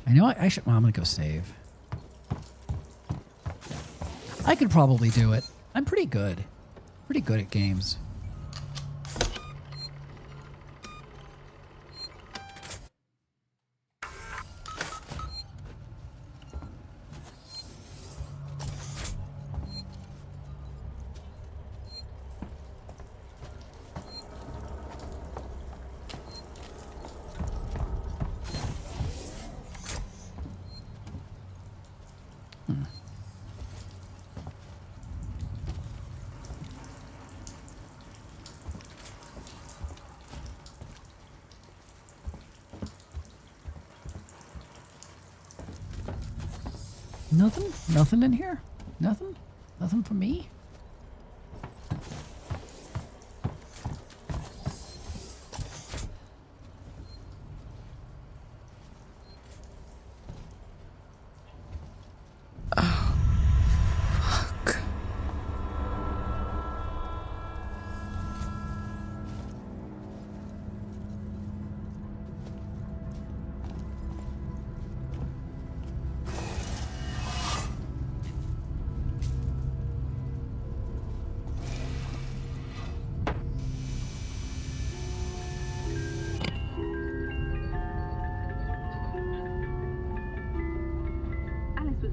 Speaker 4: I know I should... Well, I'm gonna go save. I could probably do it. I'm pretty good. Pretty good at games. Nothing in here? Nothing for me?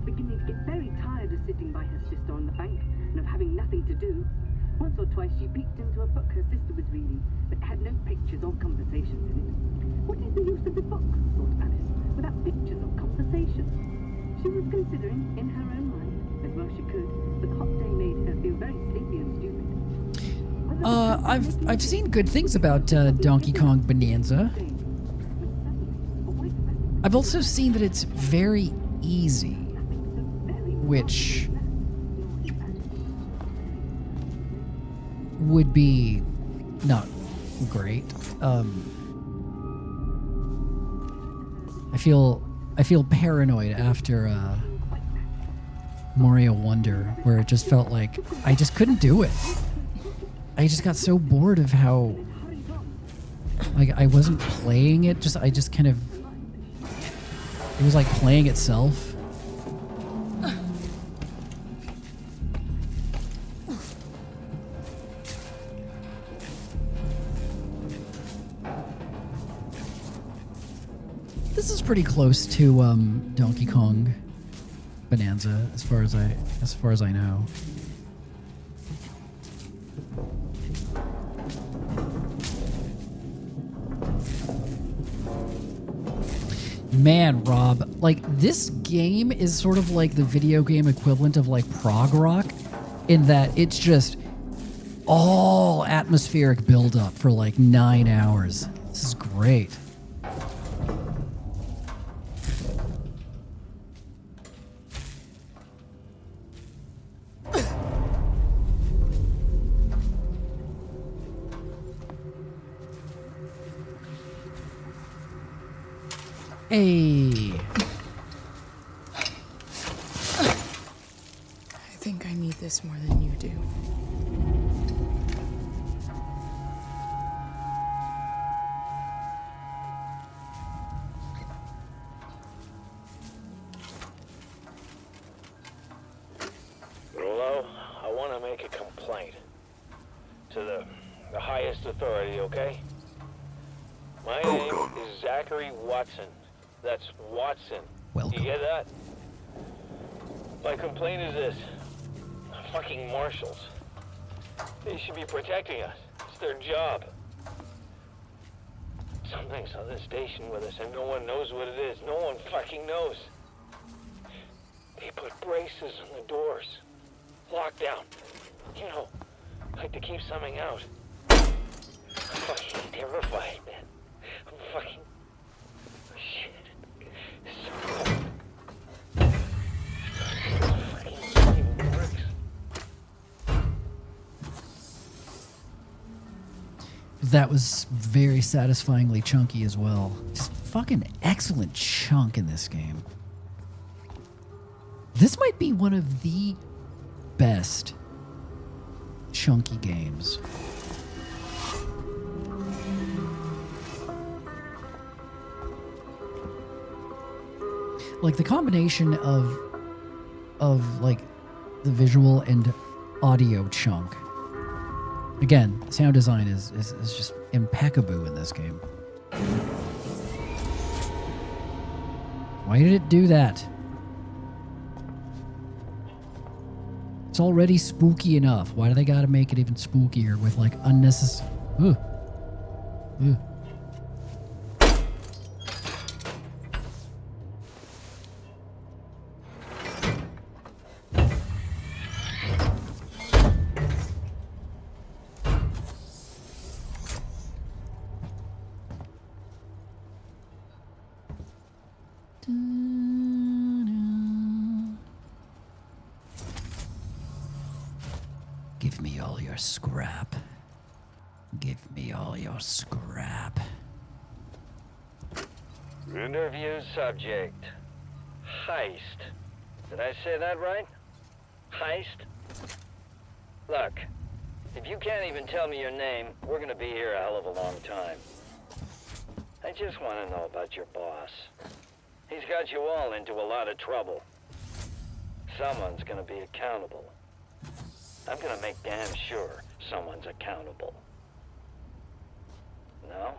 Speaker 21: Beginning to get very tired of sitting by her sister on the bank and of having nothing to do. Once or twice she peeked into a book her sister was reading that had no pictures or conversations in it. What is the use of the book, thought Alice, without pictures or conversations? She was considering, in her own mind, as well she could, but the hot day made her feel very sleepy and stupid.
Speaker 4: I've seen good things about Donkey Kong Bonanza. I've also seen that it's very easy, which would be not great. I feel paranoid after Mario Wonder, where it just felt like I just couldn't do it. I just got so bored of how, like, I wasn't playing it. I just kind of, it was like playing itself. This is pretty close to Donkey Kong Bonanza, as far as I know. Man, Rob, like, this game is sort of like the video game equivalent of like prog rock, in that it's just all atmospheric buildup for like 9 hours. This is great. Hey.
Speaker 7: I think I need this more than you do.
Speaker 19: Hello? I want to make a complaint to the highest authority, okay? My name is Zachary Watson. That's Watson.
Speaker 4: Welcome.
Speaker 19: You get that? My complaint is this. Fucking marshals. They should be protecting us. It's their job. Something's on this station with us and no one knows what it is. No one fucking knows. They put braces on the doors. Lockdown. You know, like to keep something out. I'm fucking terrified, man. I'm fucking... Shit.
Speaker 4: That was very satisfyingly chunky as well. Just fucking excellent chunk in this game. This might be one of the best chunky games. Like, the combination of like the visual and audio chunk. Again, sound design is just impeccable in this game. Why did it do that? It's already spooky enough. Why do they gotta make it even spookier with like unnecessary... Ugh. Ugh. Give me all your scrap. Give me all your scrap.
Speaker 19: Interview subject. Heist. Did I say that right? Heist? Look, if you can't even tell me your name, we're gonna be here a hell of a long time. I just want to know about your boss. He's got you all into a lot of trouble. Someone's gonna be accountable. I'm gonna make damn sure someone's accountable. No?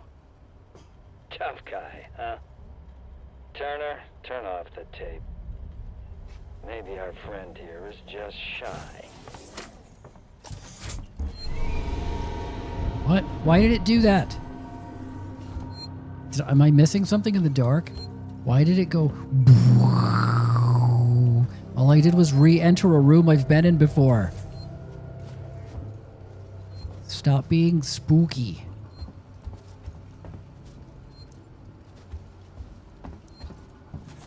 Speaker 19: Tough guy, huh? Turner, turn off the tape. Maybe our friend here is just shy.
Speaker 4: What? Why did it do that? Am I missing something in the dark? Why did it go... All I did was re-enter a room I've been in before. Stop being spooky.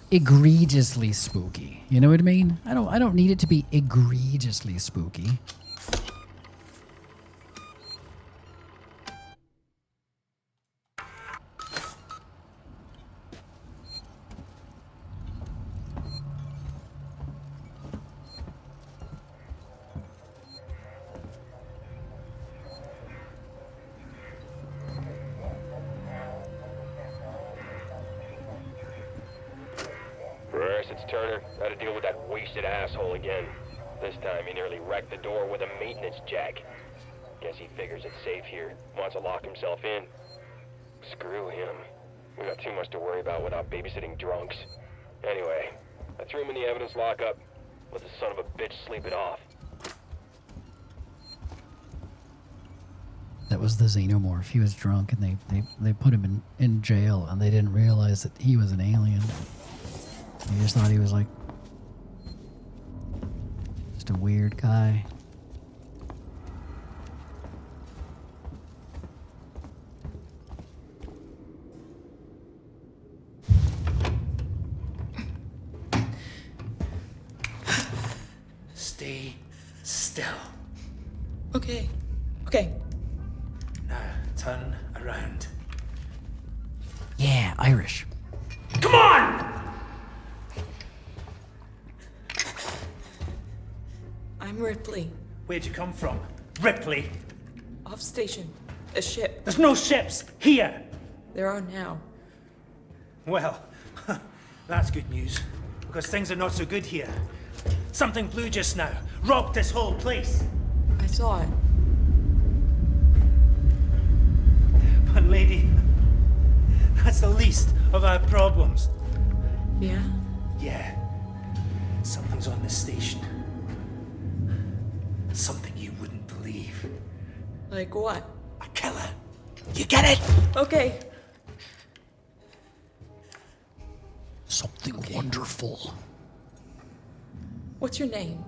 Speaker 4: Egregiously spooky. You know what I mean? I don't need it to be egregiously spooky.
Speaker 1: It's Turner. Got to deal with that wasted asshole again. This time he nearly wrecked the door with a maintenance jack. Guess he figures it's safe here. Wants to lock himself in. Screw him. We got too much to worry about without babysitting drunks. Anyway, I threw him in the evidence lockup. Let the son of a bitch sleep it off.
Speaker 4: That was the xenomorph. He was drunk and they put him in jail and they didn't realize that he was an alien. They just thought he was like just a weird guy.
Speaker 22: Stay still.
Speaker 18: Okay. Okay.
Speaker 22: Now turn around.
Speaker 4: Yeah, Irish.
Speaker 22: Come on!
Speaker 18: I'm Ripley.
Speaker 22: Where'd you come from? Ripley?
Speaker 18: Off station. A ship.
Speaker 22: There's no ships here!
Speaker 18: There are now.
Speaker 22: Well, that's good news. Because things are not so good here. Something blue just now. Robbed this whole place.
Speaker 18: I saw it.
Speaker 22: But lady, that's the least of our problems.
Speaker 18: Yeah?
Speaker 22: Yeah. Something's on this station. Something you wouldn't believe.
Speaker 18: Like what?
Speaker 22: A killer. You get it?
Speaker 18: Okay.
Speaker 4: Something wonderful.
Speaker 18: What's your name?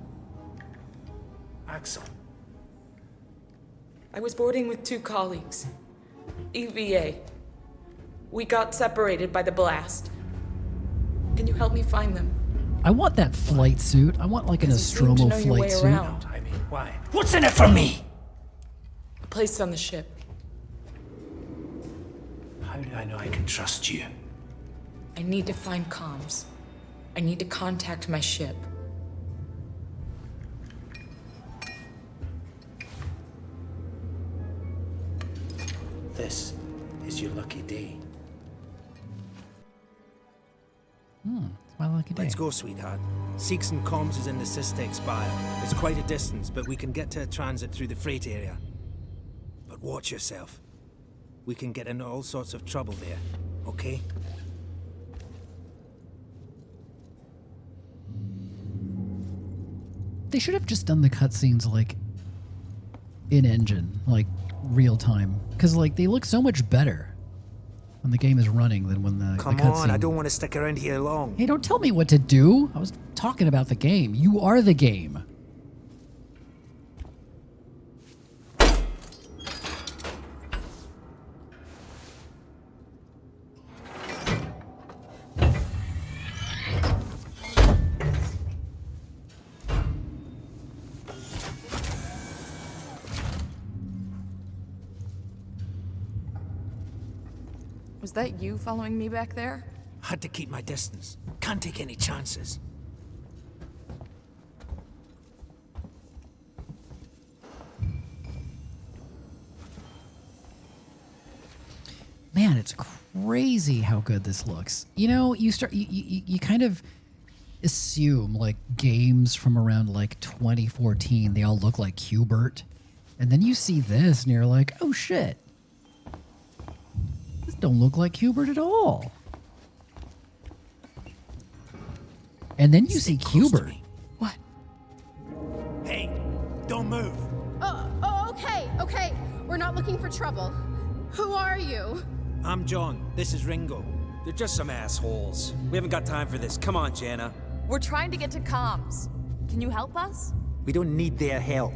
Speaker 22: Axel.
Speaker 18: I was boarding with 2 colleagues. EVA. We got separated by the blast. Can you help me find them?
Speaker 4: I want that flight suit. I want like an Nostromo flight suit.
Speaker 22: Around. I mean, why? What's in it for me?
Speaker 18: A place on the ship.
Speaker 22: How do I know I can trust you?
Speaker 18: I need to find comms. I need to contact my ship.
Speaker 22: This is your lucky day.
Speaker 4: It's my lucky day.
Speaker 23: Let's go, sweetheart. Seeks and Comms is in the Systex Spire. It's quite a distance, but we can get to a transit through the freight area. But watch yourself. We can get into all sorts of trouble there, okay?
Speaker 4: They should have just done the cutscenes like in engine, like real time, because like they look so much better when the game is running than when the
Speaker 23: Come
Speaker 4: cutscene.
Speaker 23: on, I don't want to stick around here long.
Speaker 4: Hey, don't tell me what to do. I was talking about the game. You are the game.
Speaker 9: Was that you following me back there?
Speaker 23: Had to keep my distance. Can't take any chances.
Speaker 4: Man, it's crazy how good this looks. You know, you kind of assume like games from around like 2014, they all look like Q*bert. And then you see this and you're like, oh shit. This don't look like Q*bert at all. And then you see Q*bert.
Speaker 9: What?
Speaker 23: Hey, don't move.
Speaker 10: Okay. We're not looking for trouble. Who are you?
Speaker 23: I'm John. This is Ringo.
Speaker 2: They're just some assholes. We haven't got time for this. Come on, Jana.
Speaker 9: We're trying to get to comms. Can you help us?
Speaker 2: We don't need their help.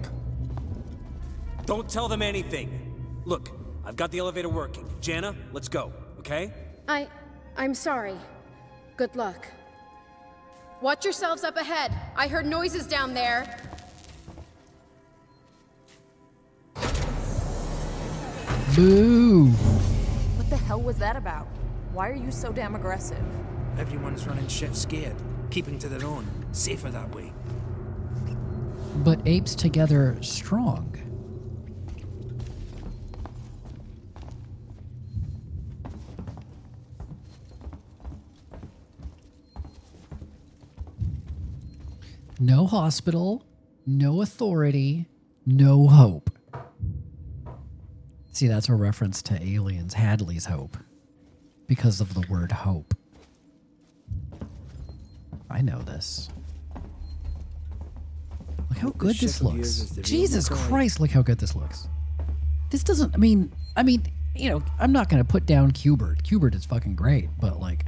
Speaker 2: Don't tell them anything. Look, I've got the elevator working. Jana, let's go, okay?
Speaker 10: I'm sorry. Good luck. Watch yourselves up ahead. I heard noises down there.
Speaker 4: Boo!
Speaker 9: What the hell was that about? Why are you so damn aggressive?
Speaker 23: Everyone's running shit scared, keeping to their own. Safer that way.
Speaker 4: But apes together strong. No hospital, no authority, no hope. See, that's a reference to Aliens, Hadley's Hope, because of the word hope. I know this. Look how good this looks. Jesus Christ, look how good this looks. This doesn't, I mean, you know, I'm not going to put down Q*bert. Q*bert is fucking great, but like,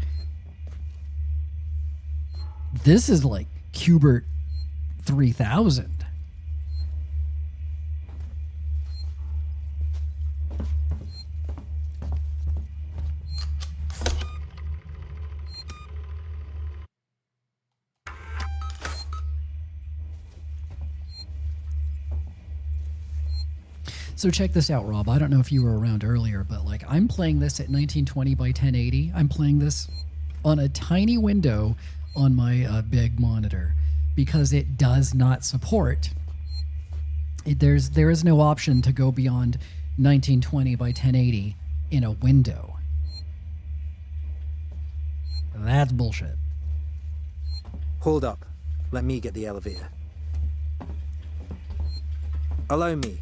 Speaker 4: this is like Q*bert 3000. So check this out, Rob. I don't know if you were around earlier, but like I'm playing this at 1920 by 1080. I'm playing this on a tiny window on my big monitor because it does not support. There is no option to go beyond 1920 by 1080 in a window. That's bullshit.
Speaker 23: Hold up. Let me get the elevator. Allow me.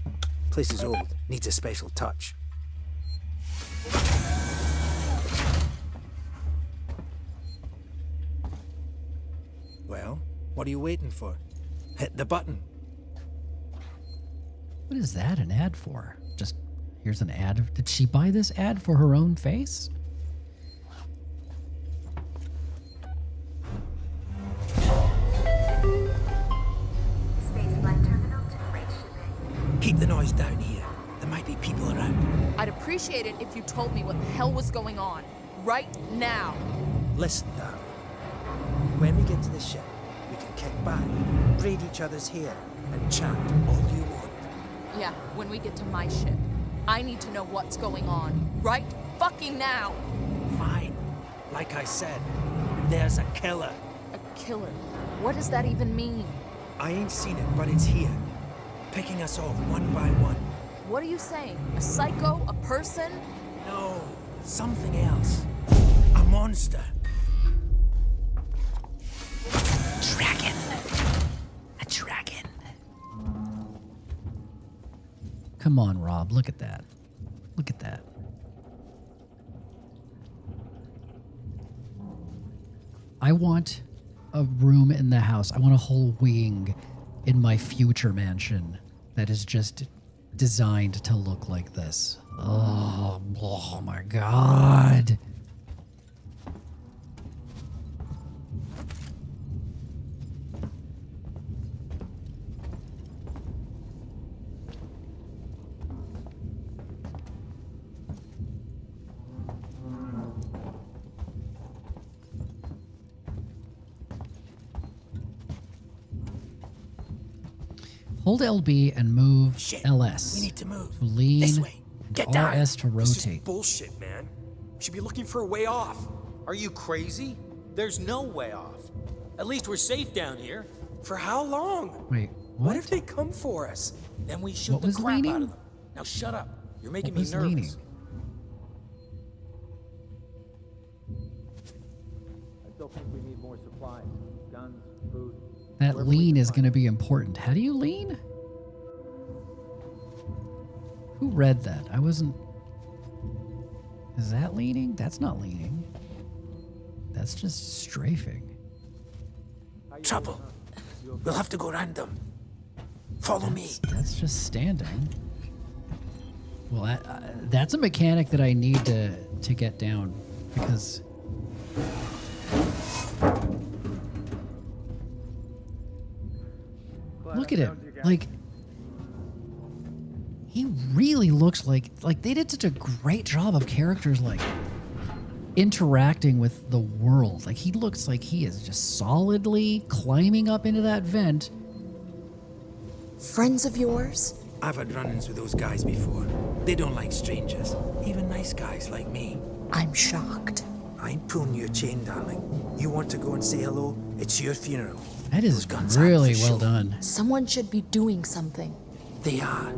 Speaker 23: Place is old. Needs a special touch. Well, what are you waiting for? Hit the button.
Speaker 4: What is that an ad for? Just, here's an ad. Did she buy this ad for her own face?
Speaker 23: Keep the noise down here. There might be people around.
Speaker 9: I'd appreciate it if you told me what the hell was going on. Right now.
Speaker 23: Listen, darling. When we get to the ship, we can kick back, braid each other's hair, and chat all you want.
Speaker 9: Yeah, when we get to my ship. I need to know what's going on. Right fucking now.
Speaker 23: Fine. Like I said, there's a killer.
Speaker 9: A killer? What does that even mean?
Speaker 23: I ain't seen it, but it's here. Picking us off one by one.
Speaker 9: What are you saying? A psycho? A person?
Speaker 23: No, something else. A monster.
Speaker 4: Dragon. A dragon. Come on, Rob. Look at that. Look at that. I want a room in the house. I want a whole wing in my future mansion that is just designed to look like this. Oh my God. Hold LB and move LS.
Speaker 23: We need to move.
Speaker 4: Lean.
Speaker 23: This way. Get down.
Speaker 4: RS to rotate.
Speaker 2: Bullshit, man.
Speaker 3: should be looking for a way off. Are you crazy? There's no way off. At least we're safe down here. For how long?
Speaker 4: Wait,
Speaker 3: What if they come for us? Then we shoot the crap out of them. Now shut up. You're making me nervous.
Speaker 4: Leaning?
Speaker 23: I still think we need more supplies. Guns, food.
Speaker 4: That lean is going to be important. How do you lean? Who read that? I wasn't... Is that leaning? That's not leaning. That's just strafing.
Speaker 23: Trouble. We'll have to go random. Follow me.
Speaker 4: That's just standing. Well, that's a mechanic that I need to get down, because... Look at him. Like, he really looks like they did such a great job of characters, like, interacting with the world. Like, he looks like he is just solidly climbing up into that vent.
Speaker 7: Friends of yours?
Speaker 23: I've had run-ins with those guys before. They don't like strangers, even nice guys like me.
Speaker 7: I'm shocked.
Speaker 23: I ain't pulling your chain, darling. You want to go and say hello? It's your funeral.
Speaker 4: That is really well done.
Speaker 7: Someone should be doing something.
Speaker 23: They are.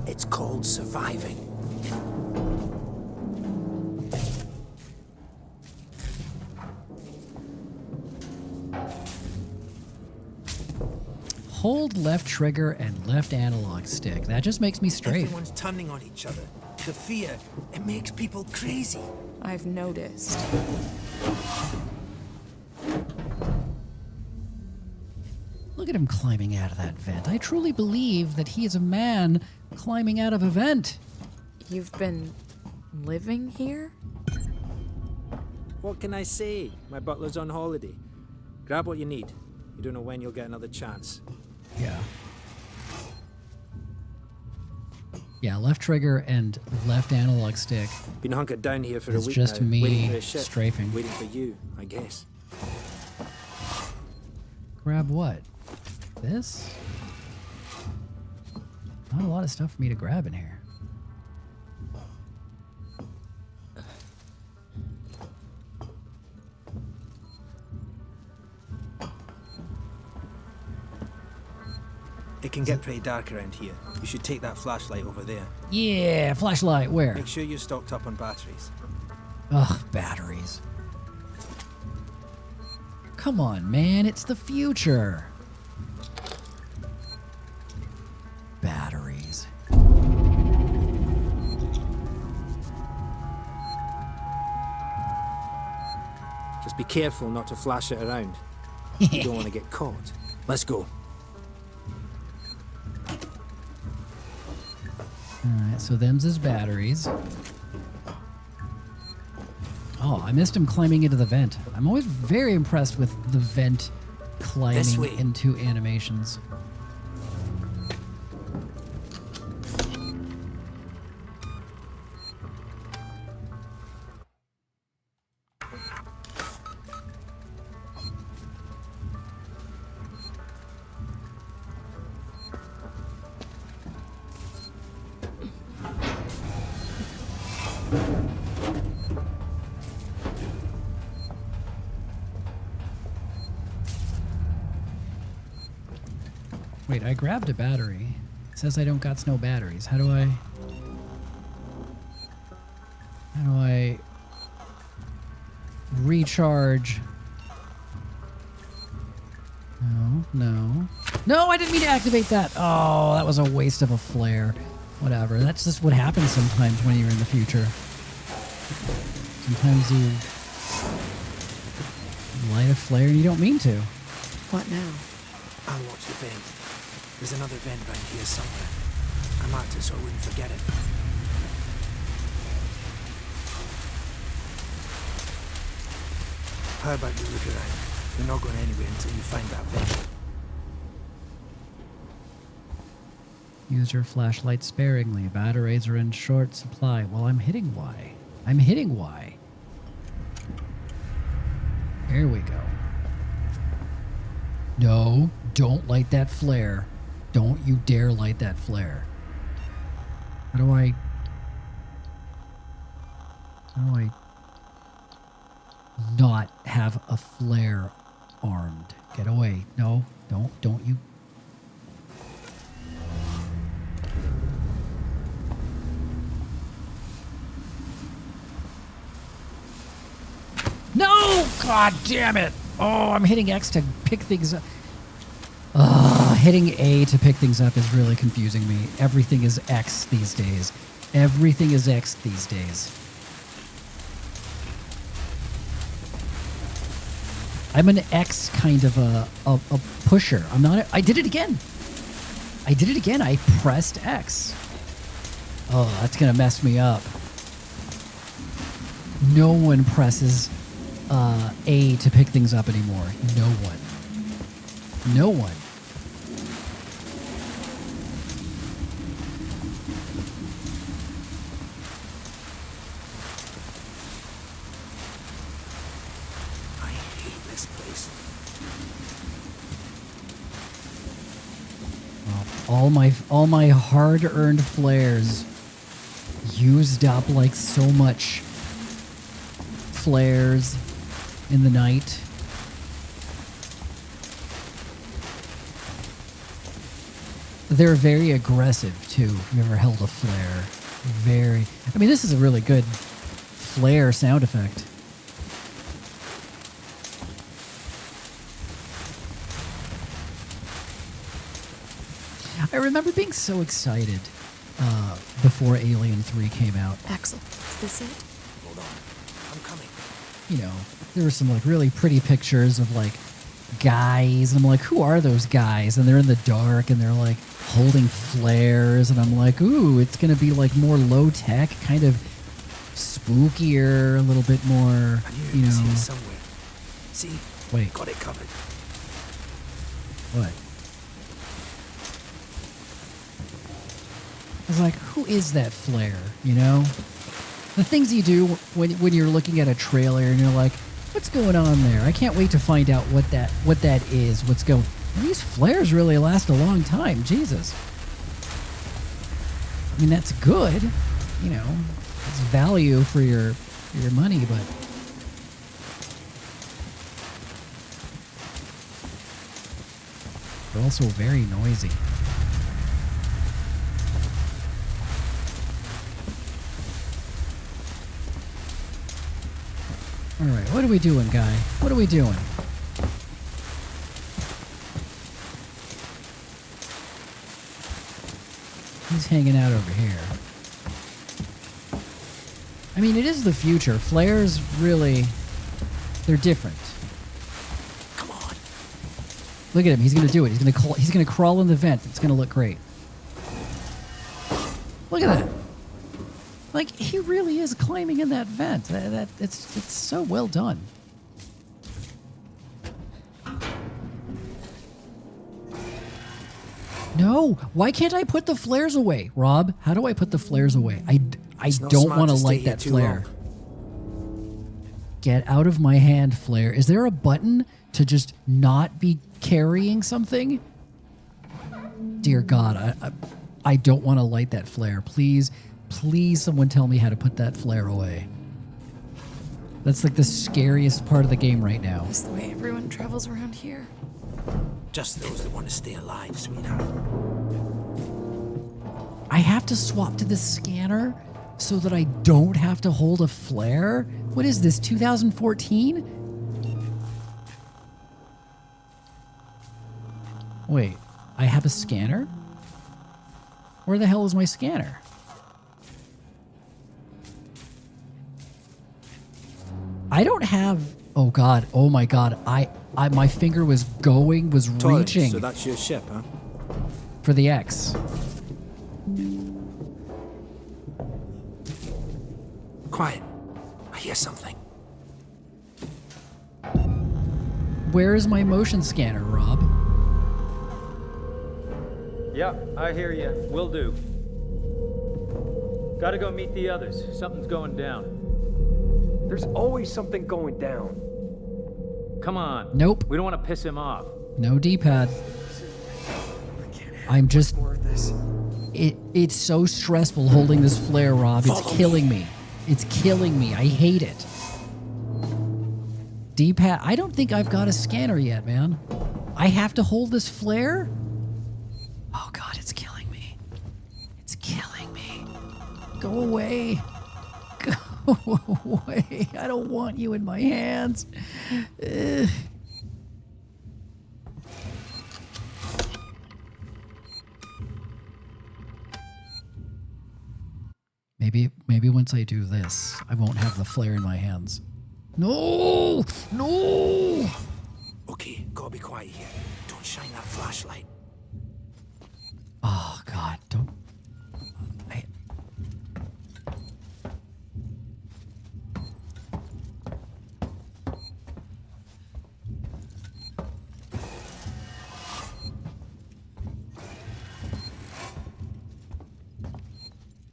Speaker 23: It's called surviving.
Speaker 4: Hold left trigger and left analog stick. That just makes me strafe.
Speaker 23: Everyone's turning on each other. The fear, it makes people crazy.
Speaker 7: I've noticed.
Speaker 4: Look at him climbing out of that vent. I truly believe that he is a man climbing out of a vent.
Speaker 7: You've been living here?
Speaker 23: What can I say? My butler's on holiday. Grab what you need. You don't know when you'll get another chance.
Speaker 4: Yeah. Yeah, left trigger and left analog stick.
Speaker 23: Been hunkered down here for
Speaker 4: It's
Speaker 23: a week
Speaker 4: just
Speaker 23: now,
Speaker 4: me
Speaker 23: waiting for a ship,
Speaker 4: strafing.
Speaker 23: waiting for you, I guess.
Speaker 4: Grab what? This? Not a lot of stuff for me to grab in here.
Speaker 23: It can get pretty dark around here. You should take that flashlight over there.
Speaker 4: Yeah, flashlight, where?
Speaker 23: Make sure you're stocked up on batteries.
Speaker 4: Ugh, batteries. Come on, man, it's the future. Batteries.
Speaker 23: Just be careful not to flash it around. You don't want to get caught. Let's go.
Speaker 4: Alright, so them's his batteries. Oh, I missed him climbing into the vent. I'm always very impressed with the vent climbing into animations. Wait, I grabbed a battery. It says I don't got no batteries. How do I recharge? No, I didn't mean to activate that. Oh, that was a waste of a flare. Whatever. That's just what happens sometimes when you're in the future. Sometimes you light a flare and you don't mean to.
Speaker 7: What now?
Speaker 23: I'll watch the vent. There's another vent round here somewhere. I marked it so I wouldn't forget it. How about you look around? We're not going anywhere until you find that vent.
Speaker 4: Use your flashlight sparingly. Batteries are in short supply. Well, I'm hitting Y. I'm hitting Y. There we go. No, don't light that flare. Don't you dare light that flare. How do I not have a flare armed. Get away. No, don't you. No! God damn it! Oh, I'm hitting X to pick things up. Hitting A to pick things up is really confusing me. Everything is X these days. Everything is X these days. I'm an X kind of a pusher. I'm not. I did it again. I did it again. I pressed X. Oh, that's gonna mess me up. No one presses A to pick things up anymore. No one. No one.
Speaker 23: I hate this place.
Speaker 4: All my hard-earned flares used up like so much flares in the night. They're very aggressive too. If you've ever held a flare, very. I mean, this is a really good flare sound effect. I remember being so excited before Alien 3 came out.
Speaker 7: Axel, is this it?
Speaker 23: Hold on. I'm coming.
Speaker 4: You know, there were some like really pretty pictures of like guys, and I'm like, who are those guys? And they're in the dark and they're like holding flares, and I'm like, ooh, it's gonna be like more low tech, kind of spookier, a little bit more, you know.
Speaker 23: See it somewhere. See?
Speaker 4: Wait.
Speaker 23: Got it covered.
Speaker 4: What? I was like, who is that flare, you know? The things you do when you're looking at a trailer and you're like, what's going on there? I can't wait to find out what that is, what's going. And these flares really last a long time, Jesus. I mean, that's good, you know. It's value for your money, but they're also very noisy. All right, what are we doing, guy? What are we doing? He's hanging out over here. I mean, it is the future. Flares really, they're different.
Speaker 23: Come on.
Speaker 4: Look at him. He's gonna do it. He's gonna crawl in the vent. It's gonna look great. Look at that. Like, he really is climbing in that vent. It's so well done. No, why can't I put the flares away, Rob? How do I put the flares away? I don't want to light that flare. Get out of my hand, flare. Is there a button to just not be carrying something? Dear God, I don't want to light that flare. Please. Please, someone tell me how to put that flare away. That's like the scariest part of the game right now.
Speaker 7: That's the way everyone travels around here.
Speaker 23: Just those that want to stay alive, sweetheart.
Speaker 4: I have to swap to the scanner so that I don't have to hold a flare? What is this, 2014? Wait, I have a scanner? Where the hell is my scanner? I don't have. Oh God! Oh my God! I my finger was reaching.
Speaker 23: So that's your ship, huh?
Speaker 4: For the X.
Speaker 23: Quiet. I hear something.
Speaker 4: Where is my motion scanner, Rob?
Speaker 5: Yeah, I hear you. Will do. Gotta go meet the others. Something's going down. There's always something going down. Come on.
Speaker 4: Nope.
Speaker 5: We don't want to piss him off.
Speaker 4: No D-pad. I'm just. It's so stressful holding this flare, Rob. It's killing me. It's killing me. I hate it. D-pad. I don't think I've got a scanner yet, man. I have to hold this flare? Oh God, it's killing me. It's killing me. Go away. Go away. I don't want you in my hands. Ugh. Maybe once I do this, I won't have the flare in my hands. No! No!
Speaker 23: Okay, gotta be quiet here. Don't shine that flashlight.
Speaker 4: Oh God, don't.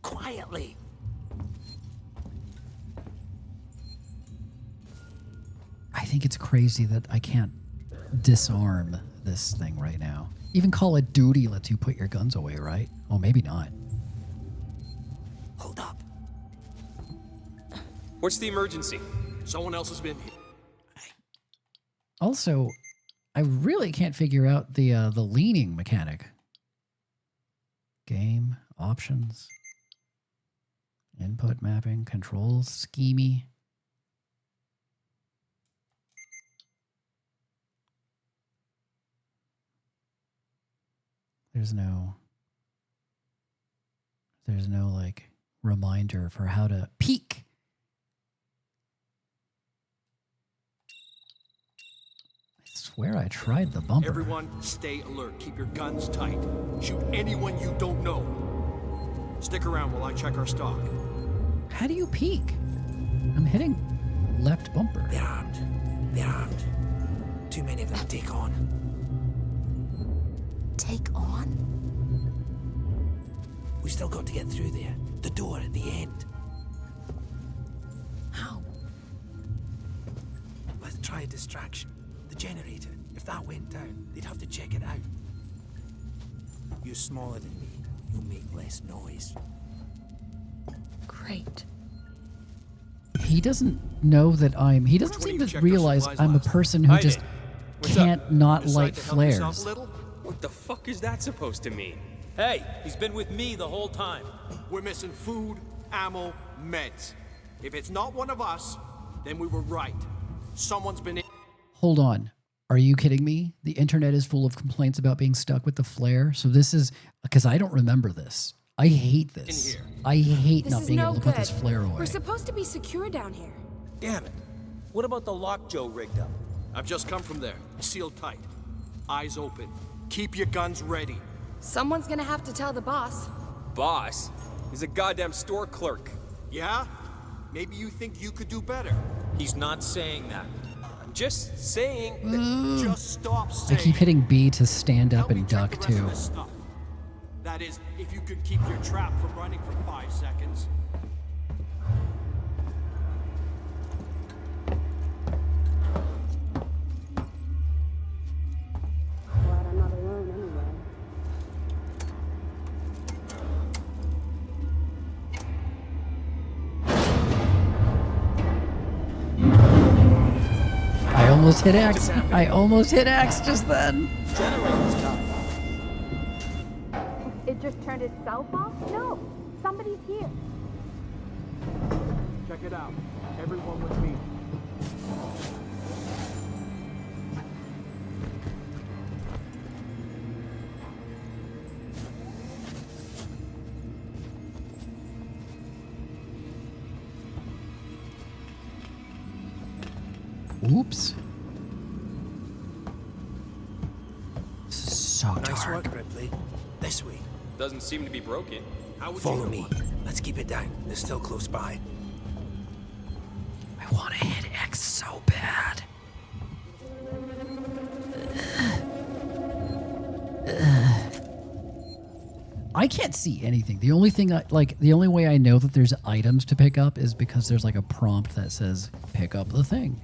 Speaker 23: Quietly.
Speaker 4: I think it's crazy that I can't disarm this thing right now. Even Call of Duty lets you put your guns away, right? Oh, maybe not.
Speaker 23: Hold up.
Speaker 2: What's the emergency? Someone else has been here.
Speaker 4: Also, I really can't figure out the leaning mechanic. Game, options, input mapping, controls, schemey. There's no like reminder for how to peek. I swear I tried the bumper.
Speaker 2: Everyone, stay alert. Keep your guns tight. Shoot anyone you don't know. Stick around while I check our stock.
Speaker 4: How do you peek? I'm hitting left bumper.
Speaker 23: They're armed. They're armed. Too many of them to take on.
Speaker 9: Take on?
Speaker 23: We still got to get through there. The door at the end.
Speaker 9: How?
Speaker 23: Let's try a distraction. The generator. If that went down, they'd have to check it out. You're smaller than me. You'll make less noise.
Speaker 9: Great.
Speaker 4: He doesn't know that I'm... He doesn't seem to realize I'm a person who just can't not light flares.
Speaker 2: What the fuck is that supposed to mean?
Speaker 3: Hey, he's been with me the whole time.
Speaker 6: We're missing food, ammo, meds. If it's not one of us, then we were right. Someone's been in.
Speaker 4: Hold on. Are you kidding me? The internet is full of complaints about being stuck with the flare. So this is... Because I don't remember this. I hate this. I hate not being able to put this flare away.
Speaker 10: We're supposed to be secure down here.
Speaker 3: Damn it. What about the lock Joe rigged up?
Speaker 6: I've just come from there. Sealed tight. Eyes open. Keep your guns ready.
Speaker 10: Someone's gonna have to tell the boss.
Speaker 2: Boss? He's a goddamn store clerk.
Speaker 6: Yeah? Maybe you think you could do better.
Speaker 3: He's not saying that.
Speaker 2: I'm just saying that...
Speaker 6: Just stop
Speaker 4: I
Speaker 6: saying.
Speaker 4: keep hitting B to stand up and duck too.
Speaker 6: That is, if you could keep your trap from running for 5 seconds.
Speaker 21: Glad I'm not alone anyway.
Speaker 4: I almost hit X. I almost hit X just then.
Speaker 21: Generator's died. It just turned itself off? No, somebody's here.
Speaker 6: Check it out. Everyone with me.
Speaker 4: Oops. This is so dark.
Speaker 23: Nice work, Ripley. This way.
Speaker 2: Doesn't seem to be broken. How would
Speaker 23: Follow
Speaker 2: you know?
Speaker 23: me. Let's keep it down. They're still close by.
Speaker 4: I want to hit X so bad. I can't see anything. The only thing the only way I know that there's items to pick up is because there's like a prompt that says pick up the thing.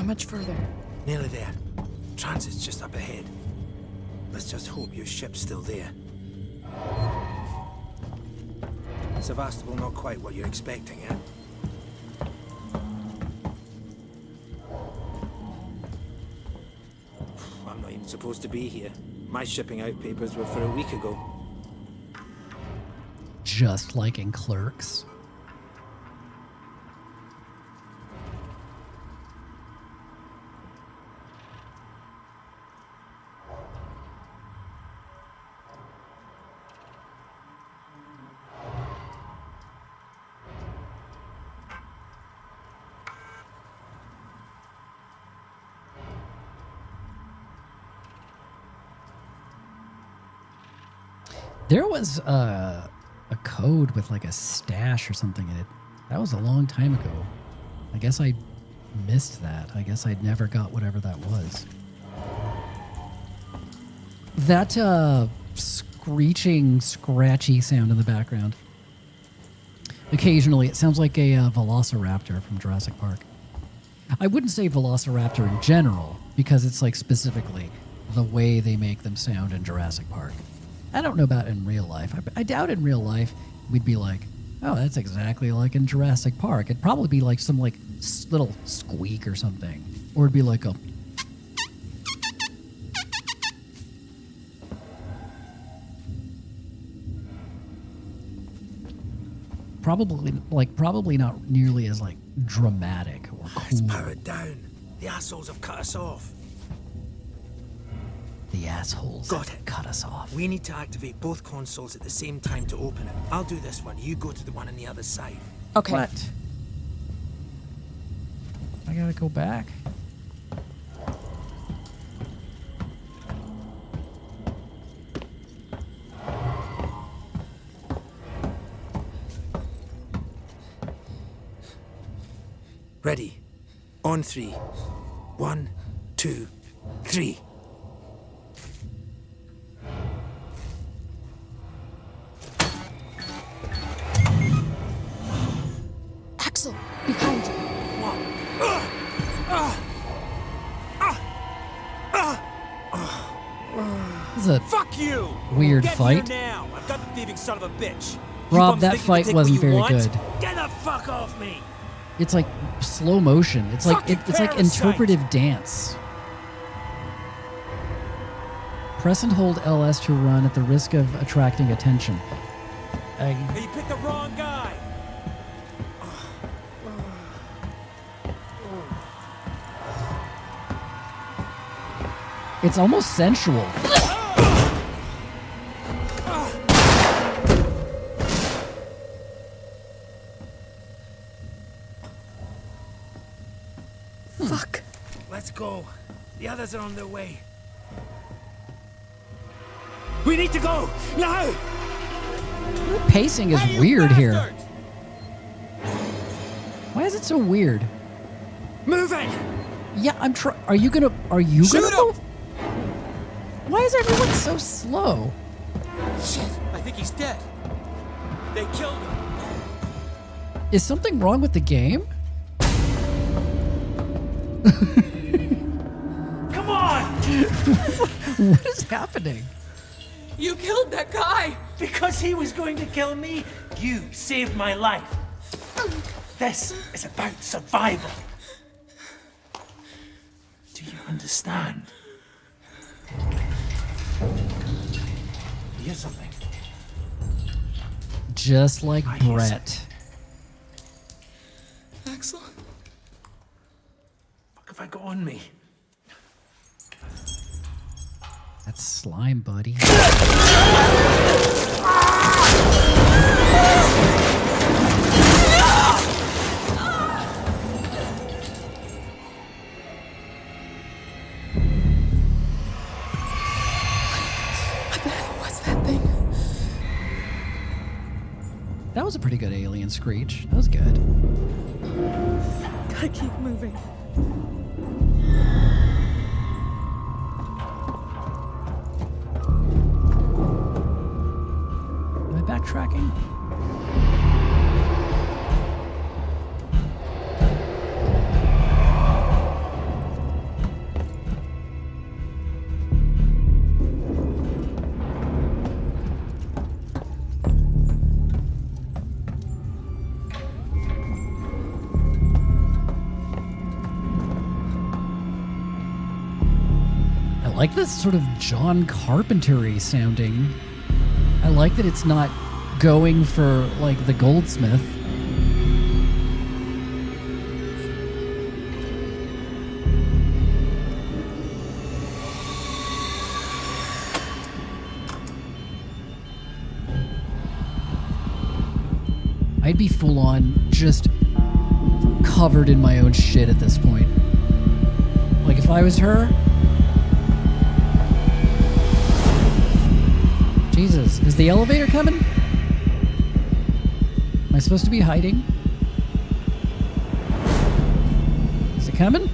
Speaker 13: much further?
Speaker 23: Nearly there. Transit's just up ahead. Let's just hope your ship's still there. Sevastopol not quite what you're expecting, eh? I'm not even supposed to be here. My shipping out papers were for a week ago.
Speaker 4: Just like in Clerks. There was a code with like a stash or something in it. That was a long time ago. I guess I missed that. I guess I never got whatever that was. That screeching, scratchy sound in the background. Occasionally, it sounds like a velociraptor from Jurassic Park. I wouldn't say velociraptor in general, because it's like specifically the way they make them sound in Jurassic Park. I don't know about in real life. I doubt in real life we'd be like, oh, that's exactly like in Jurassic Park. It'd probably be like some like little squeak or something. Or it'd be like a... Probably not nearly as like dramatic or cool.
Speaker 23: It's powered down. The assholes have cut us off.
Speaker 4: The assholes have cut us off.
Speaker 23: We need to activate both consoles at the same time to open it. I'll do this one. You go to the one on the other side.
Speaker 7: Okay.
Speaker 4: What? I gotta go back?
Speaker 23: Ready. On 3. 1, 2, 3.
Speaker 7: Axel, behind you.
Speaker 4: This is a
Speaker 3: Fuck you!
Speaker 4: weird
Speaker 3: Get
Speaker 4: fight.
Speaker 3: Here now. I've got the thieving son of a bitch.
Speaker 4: Rob, that fight wasn't very good.
Speaker 3: Get the fuck off me!
Speaker 4: It's like slow motion. It's like
Speaker 3: Fucking
Speaker 4: it's like
Speaker 3: parasite.
Speaker 4: interpretive dance. Press and hold LS to run at the risk of attracting attention.
Speaker 3: Hey, you picked the wrong guy.
Speaker 4: It's almost sensual.
Speaker 7: Fuck.
Speaker 23: Let's go. The others are on their way.
Speaker 3: We need to go now.
Speaker 4: The pacing is weird here. Why is it so weird?
Speaker 3: Move it.
Speaker 4: Yeah, I'm trying. Are you gonna
Speaker 3: Shoot him!
Speaker 4: move? Why is everyone so slow?
Speaker 3: Shit! I think he's dead. They killed him.
Speaker 4: Is something wrong with the game?
Speaker 3: Come on!
Speaker 4: What is happening?
Speaker 3: You killed that guy! Because he was going to kill me, you saved my life. This is about survival. Do you understand? Here's something.
Speaker 4: Just like Brett.
Speaker 3: Axel? Fuck have I got on me?
Speaker 4: That's slime, buddy.
Speaker 7: What the hell was that thing?
Speaker 4: That was a pretty good alien screech. That was good.
Speaker 7: Gotta keep moving.
Speaker 4: Am I backtracking? like this sort of John Carpenter-y sounding. I like that it's not going for like the Goldsmith. I'd be full on just covered in my own shit at this point. Like if I was her. Jesus, is the elevator coming? Am I supposed to be hiding? Is it coming?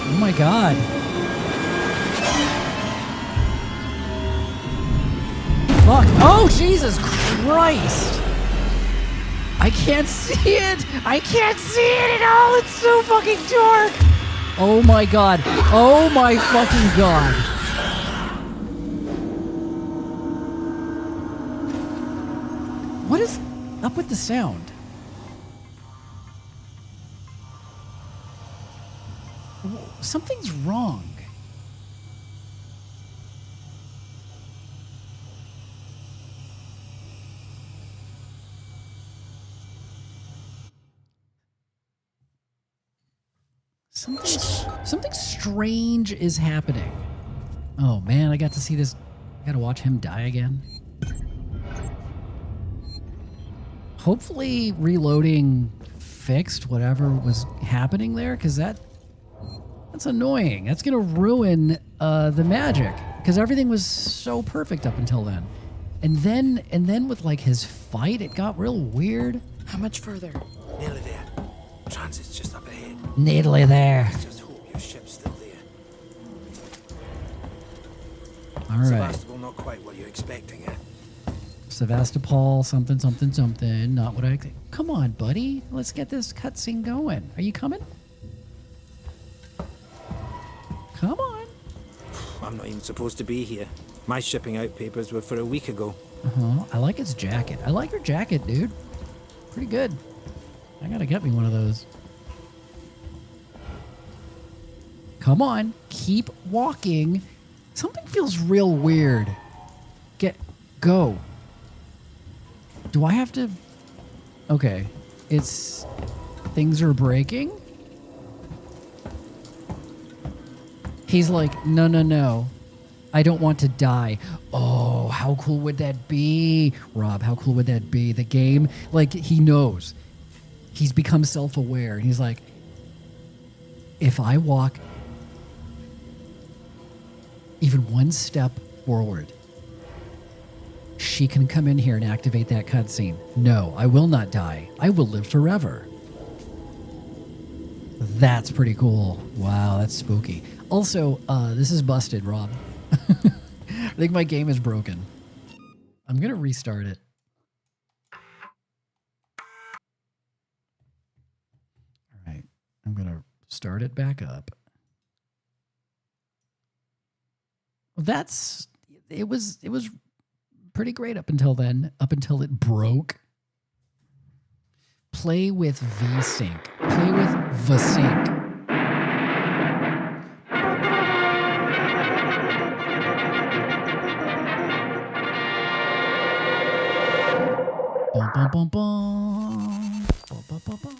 Speaker 4: Oh my God. Fuck. Oh, Jesus Christ. I can't see it. I can't see it at all. It's so fucking dark. Oh my God. Oh my fucking God. What is up with the sound? Something's wrong. Something strange is happening. Oh man, I got to see this. I gotta watch him die again. Hopefully reloading fixed whatever was happening there, because that's annoying. That's gonna ruin the magic, because everything was so perfect up until then. And then with like his fight, it got real weird.
Speaker 7: How much further?
Speaker 23: Nearly there. Transit's just up ahead.
Speaker 4: Nearly there.
Speaker 23: Let's just hope your ship's still there.
Speaker 4: All right.
Speaker 23: Sevastopol, not quite what you're expecting, eh?
Speaker 4: Sevastopol, something, something, something. Not what I... Come on, buddy. Let's get this cutscene going. Are you coming? Come on.
Speaker 23: I'm not even supposed to be here. My shipping out papers were for a week ago.
Speaker 4: Uh-huh. I like his jacket. I like your jacket, dude. Pretty good. I gotta get me one of those. Come on. Keep walking. Something feels real weird. Go. Do I have to... Okay. It's... Things are breaking? He's like, no, no, no. I don't want to die. Oh, how cool would that be? Rob, how cool would that be? The game, like, he knows. He's become self-aware. And he's like, if I walk even one step forward, she can come in here and activate that cutscene. No, I will not die. I will live forever. That's pretty cool. Wow, that's spooky. Also, this is busted, Rob. I think my game is broken. I'm going to restart it. All right. I'm going to start it back up. It was pretty great up until then, up until it broke. Play with VSync. Play with VSync. Bum, bum, bum, bum. Bum, bum, bum, bum.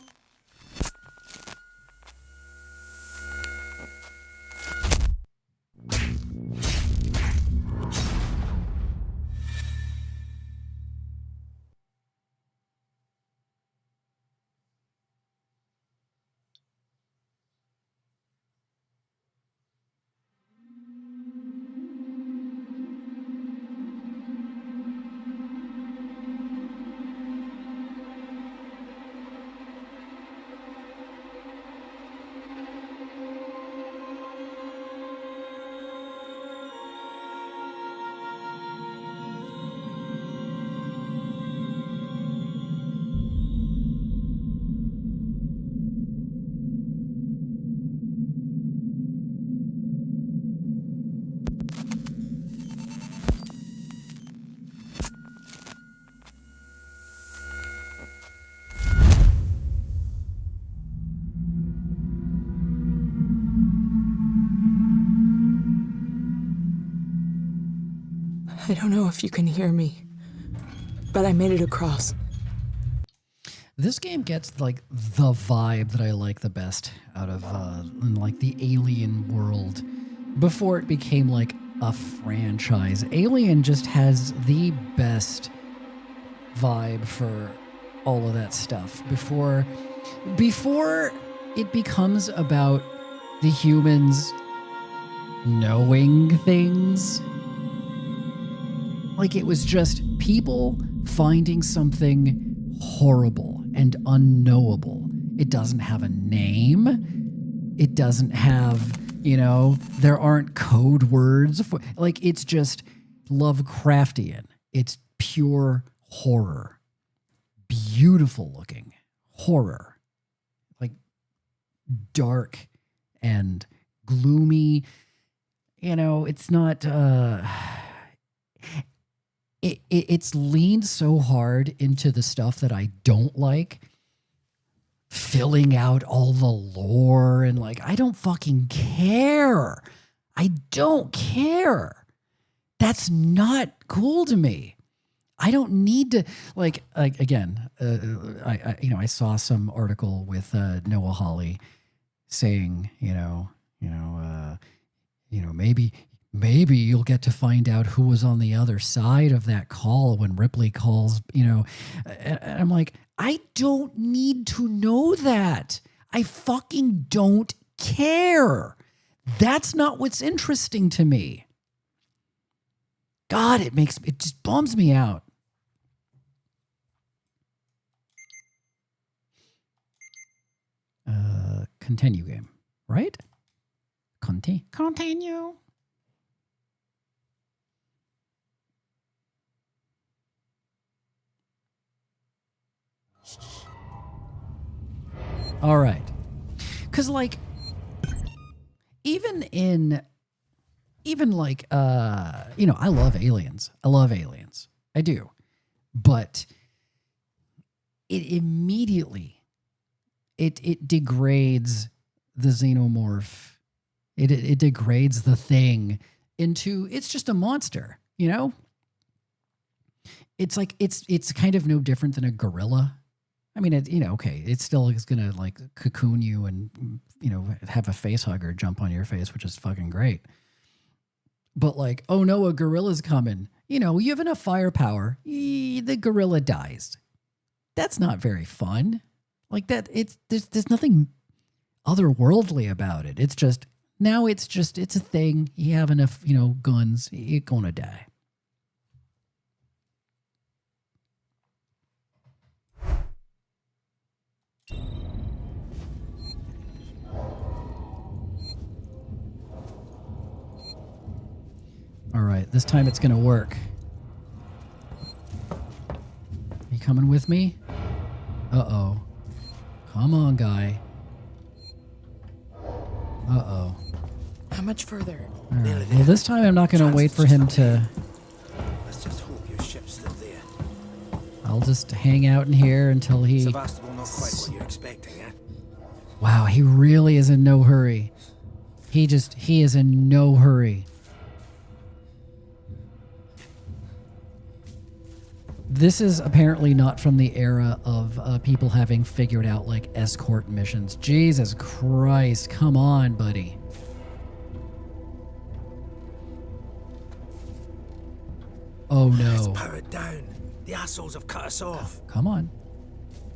Speaker 7: I don't know if you can hear me, but I made it across.
Speaker 4: This game gets like the vibe that I like the best out of like the Alien world before it became like a franchise. Alien just has the best vibe for all of that stuff before it becomes about the humans knowing things. Like it was just people finding something horrible and unknowable. It doesn't have a name. It doesn't have, there aren't code words for, like, it's just Lovecraftian. It's pure horror. Beautiful looking horror. Like dark and gloomy. It's not, it's leaned so hard into the stuff that I don't like, filling out all the lore and like, I don't fucking care. I don't care. That's not cool to me. I don't need to again. I saw some article with Noah Hawley saying, maybe you'll get to find out who was on the other side of that call when Ripley calls, and I'm like, I don't need to know that. I fucking don't care. That's not what's interesting to me. God, it just bums me out. Continue game, right? Continue. All right. Because, like, I love Aliens. I do. But it immediately, it degrades the xenomorph. It degrades the thing into, it's just a monster, It's like, it's kind of no different than a gorilla. I mean, it still is going to like cocoon you and, have a face hugger jump on your face, which is fucking great. But like, oh no, a gorilla's coming. You have enough firepower. The gorilla dies. That's not very fun. Like that, there's nothing otherworldly about it. It's just, it's a thing. You have enough, guns, you're going to die. All right, this time it's going to work. You coming with me? Uh-oh. Come on, guy. Uh-oh.
Speaker 7: How much further?
Speaker 4: All right. Well, this time I'm not going to wait for him to...
Speaker 23: Let's just hope your ship's still there.
Speaker 4: I'll just hang out in here until he...
Speaker 23: Sevastopol not quite what you're expecting, eh?
Speaker 4: Wow, he really is in no hurry. He is in no hurry. This is apparently not from the era of people having figured out like escort missions. Jesus Christ, come on, buddy. Oh no.
Speaker 23: Let's power it down. The assholes have cut us off.
Speaker 4: Come on.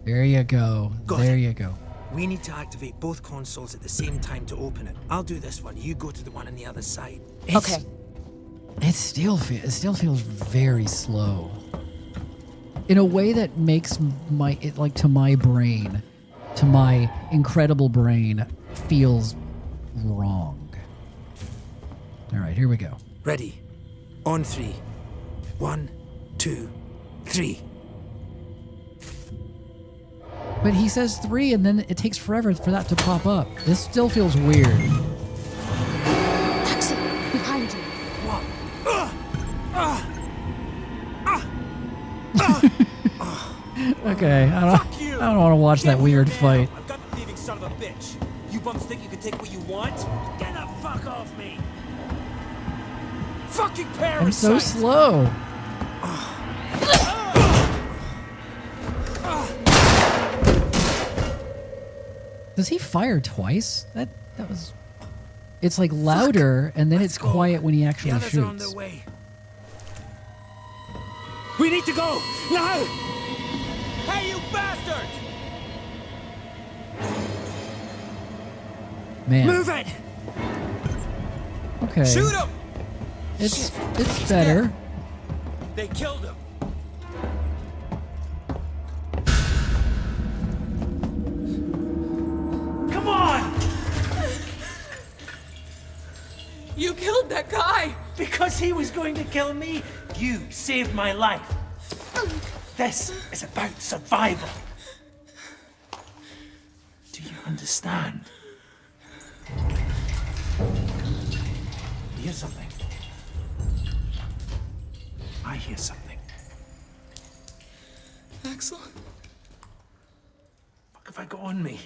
Speaker 4: There you go. There you go.
Speaker 23: We need to activate both consoles at the same time to open it. I'll do this one. You go to the one on the other side.
Speaker 7: Okay.
Speaker 4: It still feels very slow. In a way that makes to my brain, to my incredible brain, feels wrong. All right, here we go.
Speaker 23: Ready. On 3. 1, 2, 3.
Speaker 4: But he says 3, and then it takes forever for that to pop up. This still feels weird.
Speaker 9: Taxi, behind you.
Speaker 23: What?
Speaker 4: Okay, I don't want to watch that weird fight.
Speaker 2: I've got the thieving son of a bitch. You bums think you can take what you want? Get the fuck off me!
Speaker 23: fucking parasite!
Speaker 4: I'm so slow. Does he fire twice? That was... It's like louder, and then it's quiet when he actually
Speaker 23: The others are on
Speaker 4: shoots.
Speaker 23: their way. We need to go! Now! Hey, you bastard!
Speaker 4: Man.
Speaker 23: Move it!
Speaker 4: Okay.
Speaker 23: Shoot him!
Speaker 4: It's better.
Speaker 23: They killed him.
Speaker 22: Come on!
Speaker 3: You killed that guy!
Speaker 22: Because he was going to kill me, you saved my life. This is about survival. Do you understand? You hear something? I hear something.
Speaker 3: Axel?
Speaker 22: What have I got on me?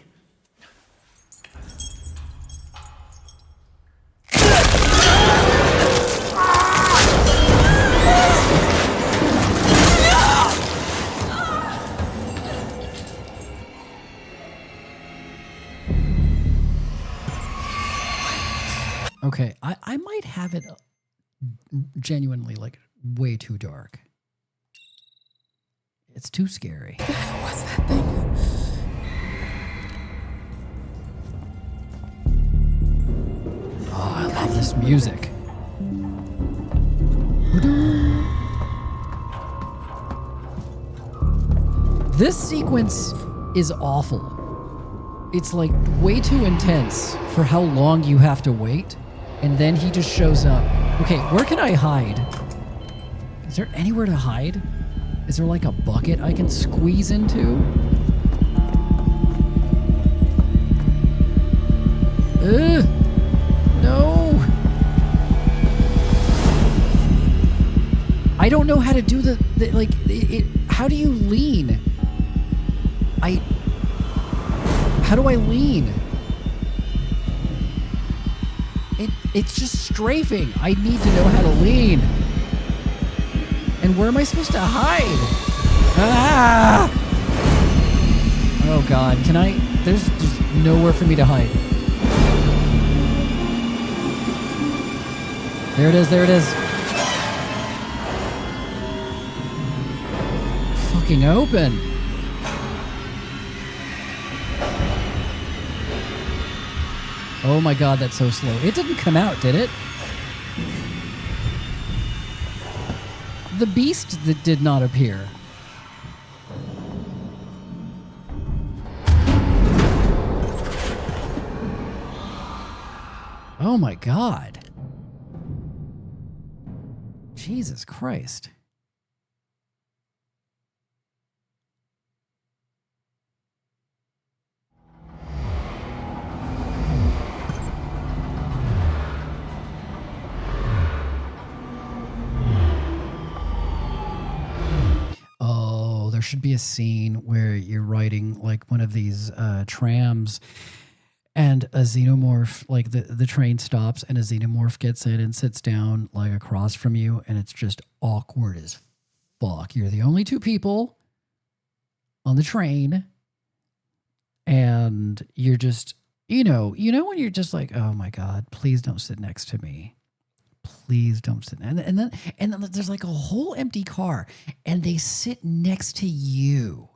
Speaker 4: Okay, I might have it genuinely like way too dark. It's too scary.
Speaker 3: What's that thing?
Speaker 4: Oh, I love this music. This sequence is awful. It's like way too intense for how long you have to wait. And then he just shows up. Okay, where can I hide? Is there anywhere to hide? Is there like a bucket I can squeeze into? No. I don't know how to do how do you lean? How do I lean? It's just strafing. I need to know how to lean. And where am I supposed to hide? Ah! Oh God, can I? There's just nowhere for me to hide. There it is, there it is. Fucking open. Oh my God, that's so slow. It didn't come out, did it? The beast that did not appear. Oh my God. Jesus Christ. Oh, there should be a scene where you're riding like one of these trams and a xenomorph, like the train stops and a xenomorph gets in and sits down like across from you, and it's just awkward as fuck. You're the only two people on the train, and you're just, you know when you're just like, oh my God, please don't sit next to me. Please don't sit. And then there's like a whole empty car, and they sit next to you.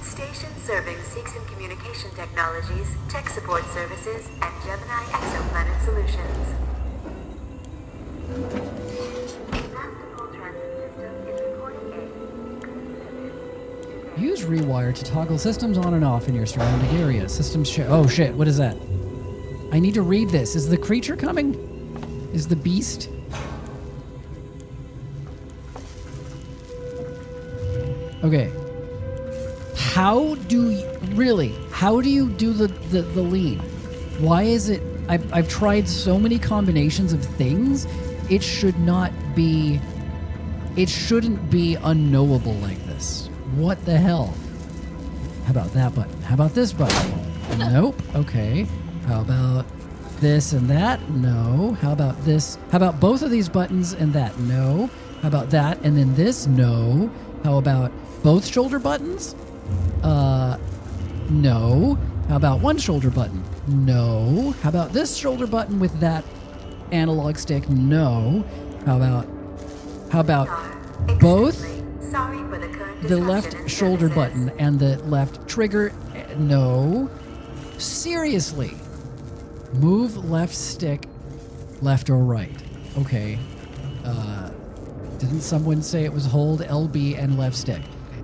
Speaker 17: Station serving Seegson Communication Technologies, Tech Support Services, and Gemini Exoplanet Solutions.
Speaker 4: Use rewire to toggle systems on and off in your surrounding area. Systems oh shit, what is that? I need to read this. Is the creature coming? Is the beast? Okay. How do you do the lean? Why is it I've tried so many combinations of things, it should not be unknowable like this. What the hell? How about that button? How about this button? Nope. Okay. How about this and that? No. How about this? How about both of these buttons and that? No. How about that and then this? No. How about both shoulder buttons? No. How about one shoulder button? No. How about this shoulder button with that analog stick? No. How about both the left shoulder button and the left trigger? No. Seriously. Move left stick left or right. Okay. Didn't someone say it was hold LB and left stick?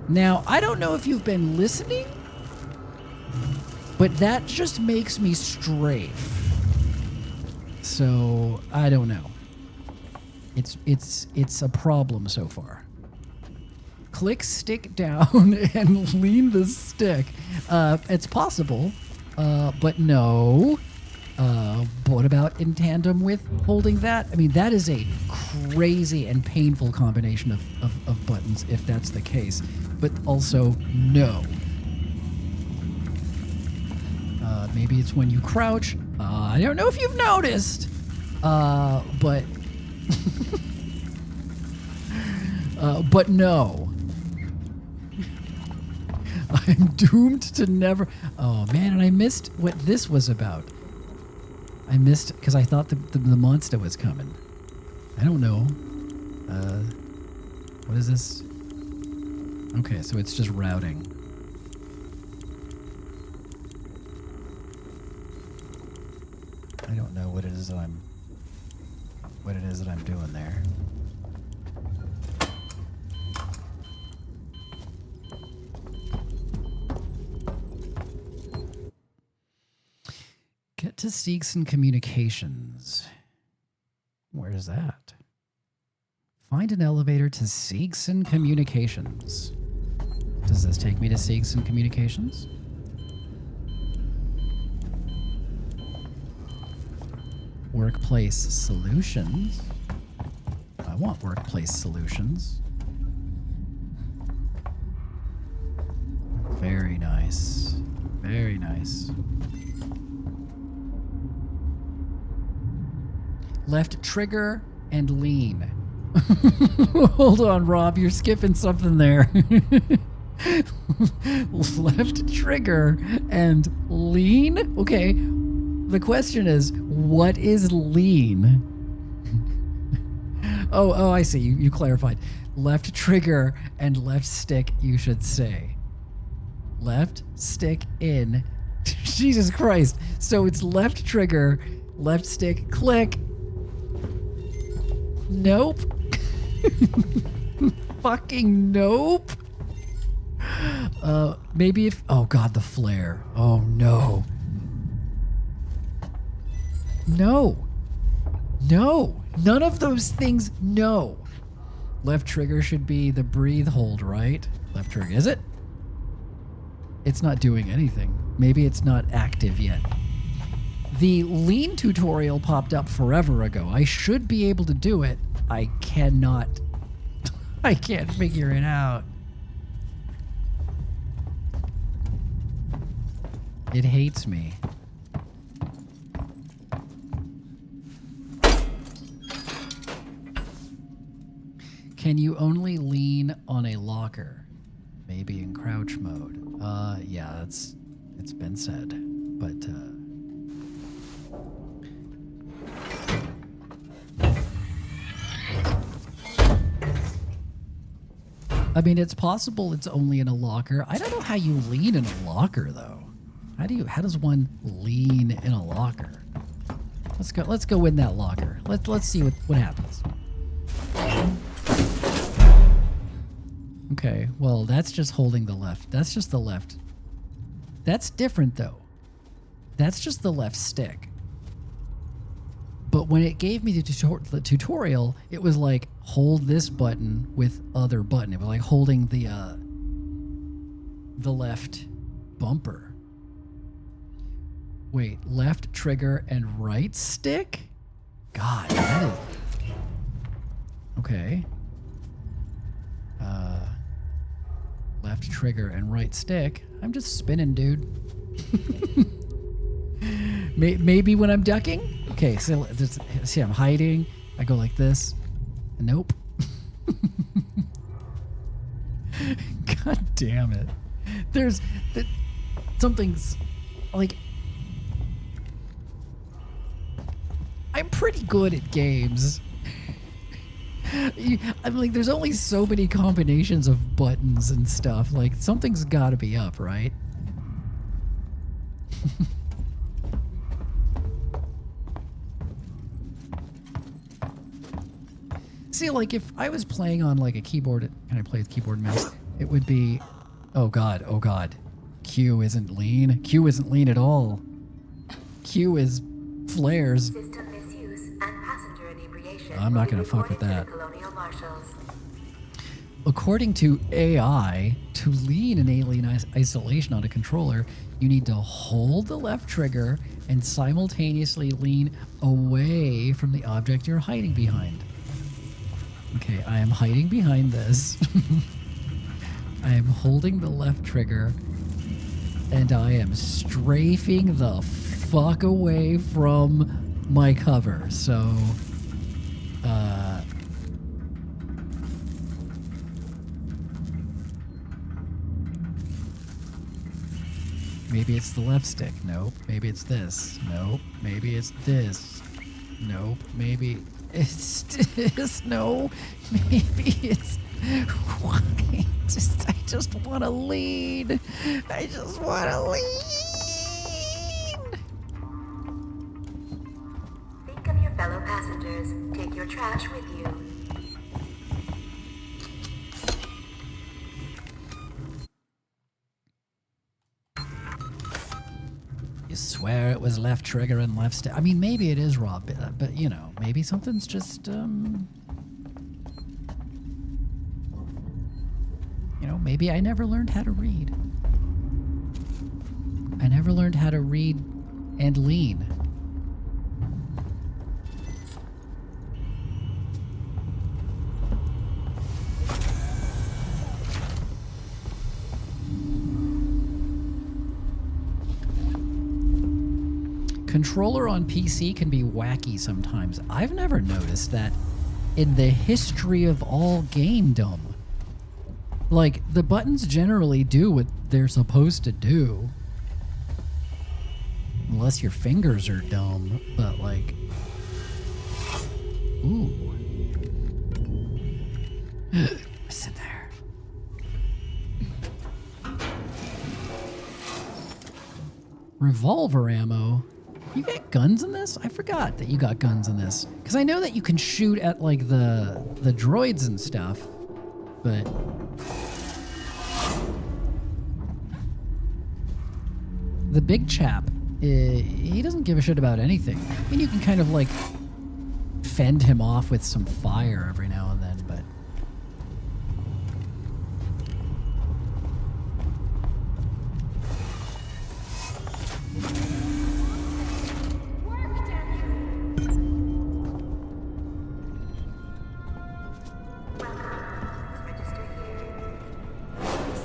Speaker 4: Now, I don't know if you've been listening, but that just makes me strafe. So, I don't know. It's a problem so far. Click stick down and lean the stick. It's possible, but no. What about in tandem with holding that? I mean, that is a crazy and painful combination of buttons if that's the case. But also, no. Maybe it's when you crouch. I don't know if you've noticed, but but no. I'm doomed to never. Oh man, and I missed what this was about. I missed because I thought the monster was coming. I don't know. What is this? Okay, so it's just routing. I don't know what it is that I'm doing there. Get to Seegson Communications. Where's that? Find an elevator to Seegson Communications. Does this take me to Seegson Communications? Workplace Solutions. I want Workplace Solutions. Very nice. Very nice. Left trigger and lean. Hold on, Rob. You're skipping something there. Left trigger and lean? Okay. The question is, what is lean? Oh, I see. You clarified. Left trigger and left stick, you should say. Left stick in. Jesus Christ. So it's left trigger, left stick, click. Nope. Fucking nope. Maybe if... Oh, God, the flare. Oh, no. No. No. None of those things, no. Left trigger should be the breathe hold, right? Left trigger. Is it? It's not doing anything. Maybe it's not active yet. The lean tutorial popped up forever ago. I should be able to do it. I cannot. I can't figure it out. It hates me. Can you only lean on a locker? Maybe in crouch mode. Yeah, it's been said, but I mean, it's possible it's only in a locker. I don't know how you lean in a locker though. How does one lean in a locker? Let's go in that locker. Let's see what happens. Okay, well, that's just holding the left. That's just the left. That's different, though. That's just the left stick. But when it gave me the tutorial, it was like, hold this button with other button. It was like holding the left bumper. Wait, left trigger and right stick? God, that is... Okay. Left trigger and right stick. I'm just spinning, dude. Maybe when I'm ducking? Okay, so see, I'm hiding. I go like this. Nope. God damn it. Something's like... I'm pretty good at games. I'm like, there's only so many combinations of buttons and stuff. Like, something's got to be up, right? See, like, if I was playing on, like, a keyboard, can I play with keyboard and mouse? It would be, oh god, oh god. Q isn't lean. Q isn't lean at all. Q is flares.
Speaker 17: System misuse and passenger inebriation.
Speaker 4: I'm not going to fuck with that.
Speaker 17: Colonial Marshals.
Speaker 4: According to AI, to lean in alien isolation on a controller, you need to hold the left trigger and simultaneously lean away from the object you're hiding behind. Okay, I am hiding behind this. I am holding the left trigger, and I am strafing the fuck away from my cover. So, maybe it's the left stick. Nope. Maybe it's this. Nope. Maybe it's this. Nope. Maybe it's this. No. Maybe it's... Why? I just want to lean. I just want to lean.
Speaker 17: Think of your fellow passengers. Take your trash with you.
Speaker 4: You swear it was left trigger and left stick? I mean, maybe it is, Rob, but you know, maybe something's just, you know, maybe I never learned how to read. I never learned how to read and lean. Controller on PC can be wacky sometimes. I've never noticed that in the history of all gamedom. Like, the buttons generally do what they're supposed to do. Unless your fingers are dumb, but like... Ooh. What's in there? Revolver ammo? You get guns in this? I forgot that you got guns in this. Because I know that you can shoot at, like, the droids and stuff, but... The big chap, he doesn't give a shit about anything. I mean, you can kind of, like, fend him off with some fire every now and then, but...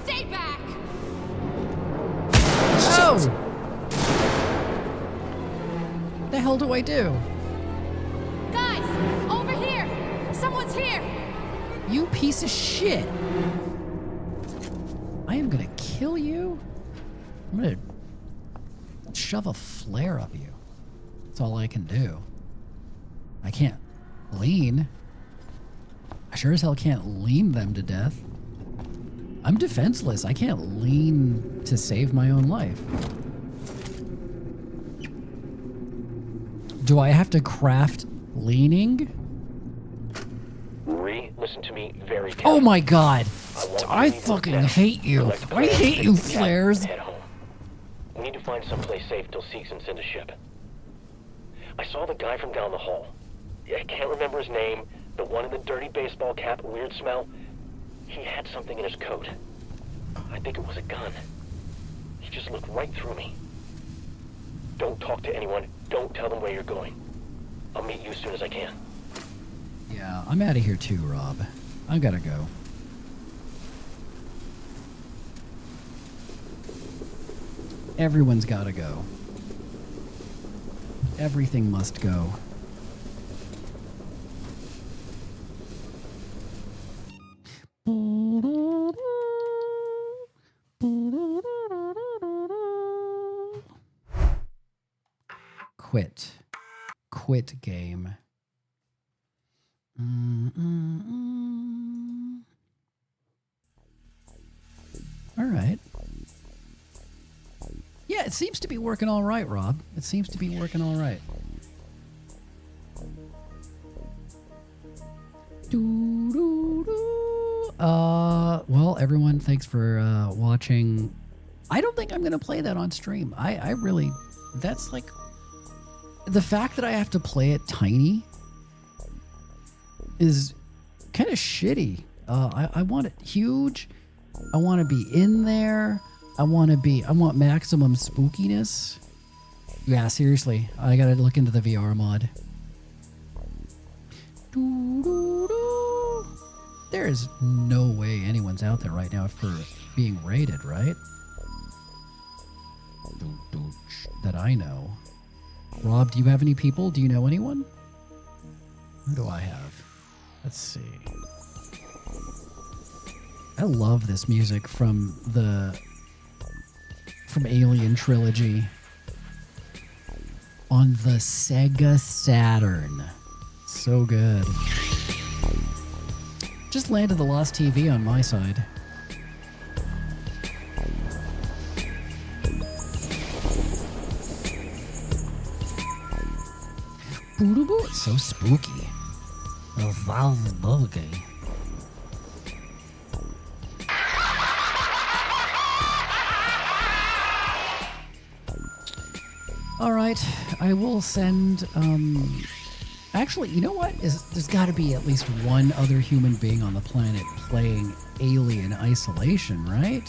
Speaker 9: Stay back!
Speaker 4: Oh! What the hell do I do?
Speaker 9: Guys, over here! Someone's here!
Speaker 4: You piece of shit! I am gonna kill you. I'm gonna shove a flare up you. That's all I can do. I can't lean. I sure as hell can't lean them to death. I'm defenseless. I can't lean to save my own life. Do I have to craft leaning?
Speaker 1: Listen to me very carefully.
Speaker 4: Oh my god! I fucking hate you. I hate you, Flares.
Speaker 1: Head home. We need to find someplace safe till Seegson send a ship. I saw the guy from down the hall. I can't remember his name. The one in the dirty baseball cap, weird smell. He had something in his coat. I think it was a gun. He just looked right through me. Don't talk to anyone. Don't tell them where you're going. I'll meet you as soon as I can.
Speaker 4: Yeah, I'm out of here too, Rob. I gotta go. Everyone's gotta go. Everything must go. Quit. Quit game. All right. Yeah, it seems to be working all right, Rob. It seems to be working all right. Well, everyone, thanks for watching. I don't think I'm going to play that on stream. I really, that's like, the fact that I have to play it tiny is kind of shitty. I want it huge. I want to be in there. I want maximum spookiness. Yeah, seriously. I got to look into the VR mod. There is no way anyone's out there right now for being rated, right? That I know. Rob, do you have any people? Do you know anyone? Who do I have? Let's see. I love this music from Alien Trilogy on the Sega Saturn. So good. Just landed the Lost TV on my side. It's so spooky. All right, I will send. Actually, you know what? There's got to be at least one other human being on the planet playing Alien Isolation, right?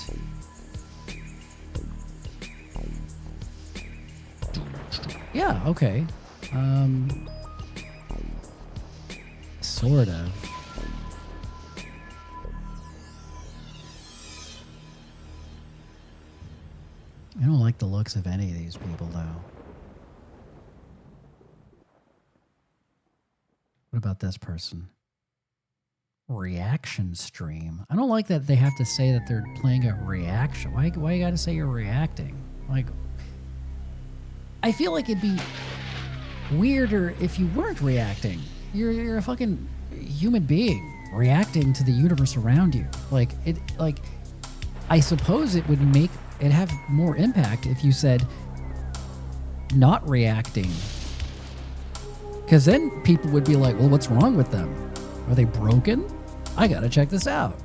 Speaker 4: Yeah. Okay. Sort of. I don't like the looks of any of these people, though. What about this person? Reaction stream. I don't like that they have to say that they're playing a reaction. Why you gotta say you're reacting? Like, I feel like it'd be weirder if you weren't reacting. You're a fucking human being reacting to the universe around you. I suppose it would make it have more impact if you said not reacting. Because then people would be like, well, what's wrong with them? Are they broken? I gotta check this out.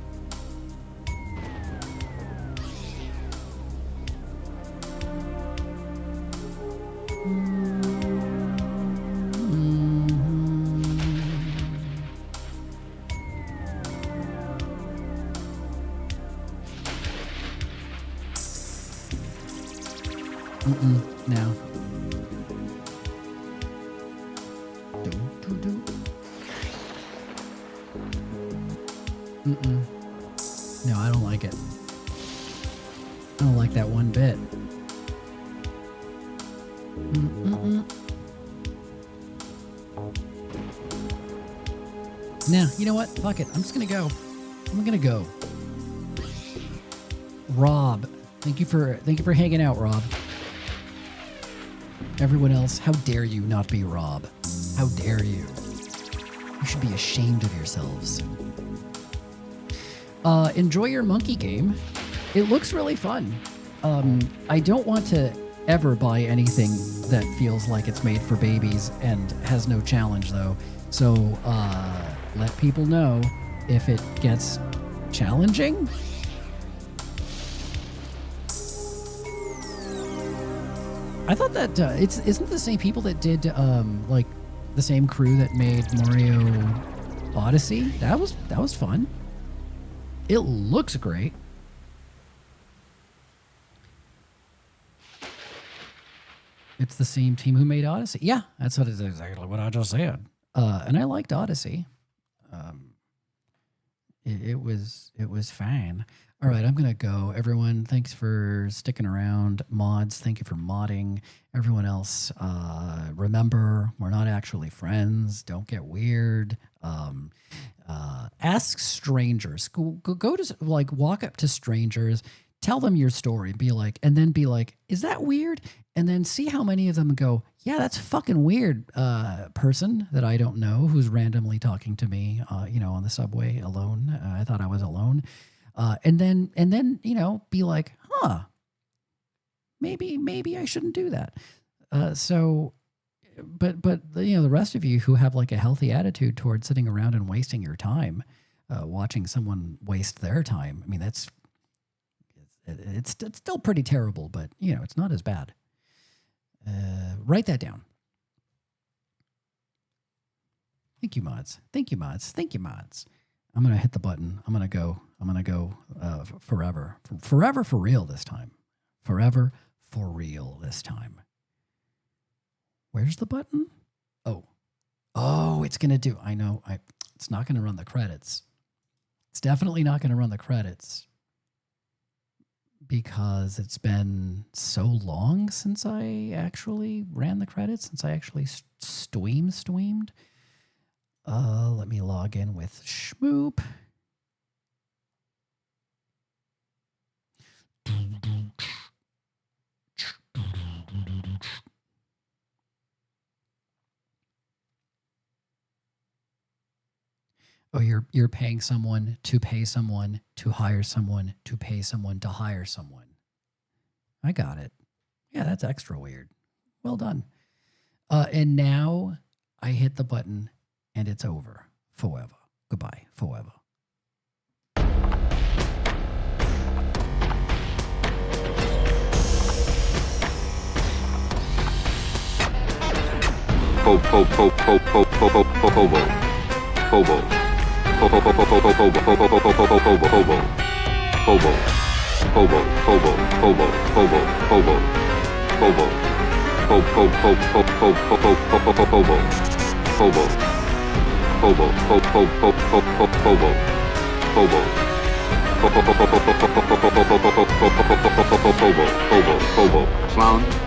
Speaker 4: No. No, I don't like it. I don't like that one bit. Nah, you know what? Fuck it. I'm just gonna go. I'm gonna go. Rob, thank you for hanging out, Rob. Everyone else, how dare you not be Rob? How dare you? You should be ashamed of yourselves. Enjoy your monkey game. It looks really fun. I don't want to ever buy anything that feels like it's made for babies and has no challenge, though. So let people know if it gets challenging. I thought that isn't the same people that did like the same crew that made Mario Odyssey. That was fun. It looks great. It's the same team who made Odyssey. Yeah, that's exactly what I just said. And I liked Odyssey. it was fine. All right, I'm gonna go. Everyone, thanks for sticking around. Mods, thank you for modding. Everyone else, remember, we're not actually friends. Don't get weird. Ask strangers. Go to, like, walk up to strangers, tell them your story, be like, is that weird? And then see how many of them go, yeah, that's fucking weird, person that I don't know who's randomly talking to me, on the subway alone. I thought I was alone. And then, be like, huh, maybe I shouldn't do that. But the rest of you who have like a healthy attitude towards sitting around and wasting your time, watching someone waste their time. I mean, it's still pretty terrible, but it's not as bad. Write that down. Thank you, mods. Thank you, mods. Thank you, mods. I'm gonna hit the button. I'm gonna go forever. Forever for real this time. Forever for real this time. Where's the button? Oh, it's gonna do. I know. It's not gonna run the credits. It's definitely not gonna run the credits because it's been so long since I actually ran the credits, since I actually streamed. Let me log in with Schmoop. Oh, you're paying someone to pay someone to hire someone to pay someone to hire someone. I got it. Yeah, that's extra weird. Well done. And now I hit the button and it's over. Forever. Goodbye. Forever.
Speaker 8: Clown.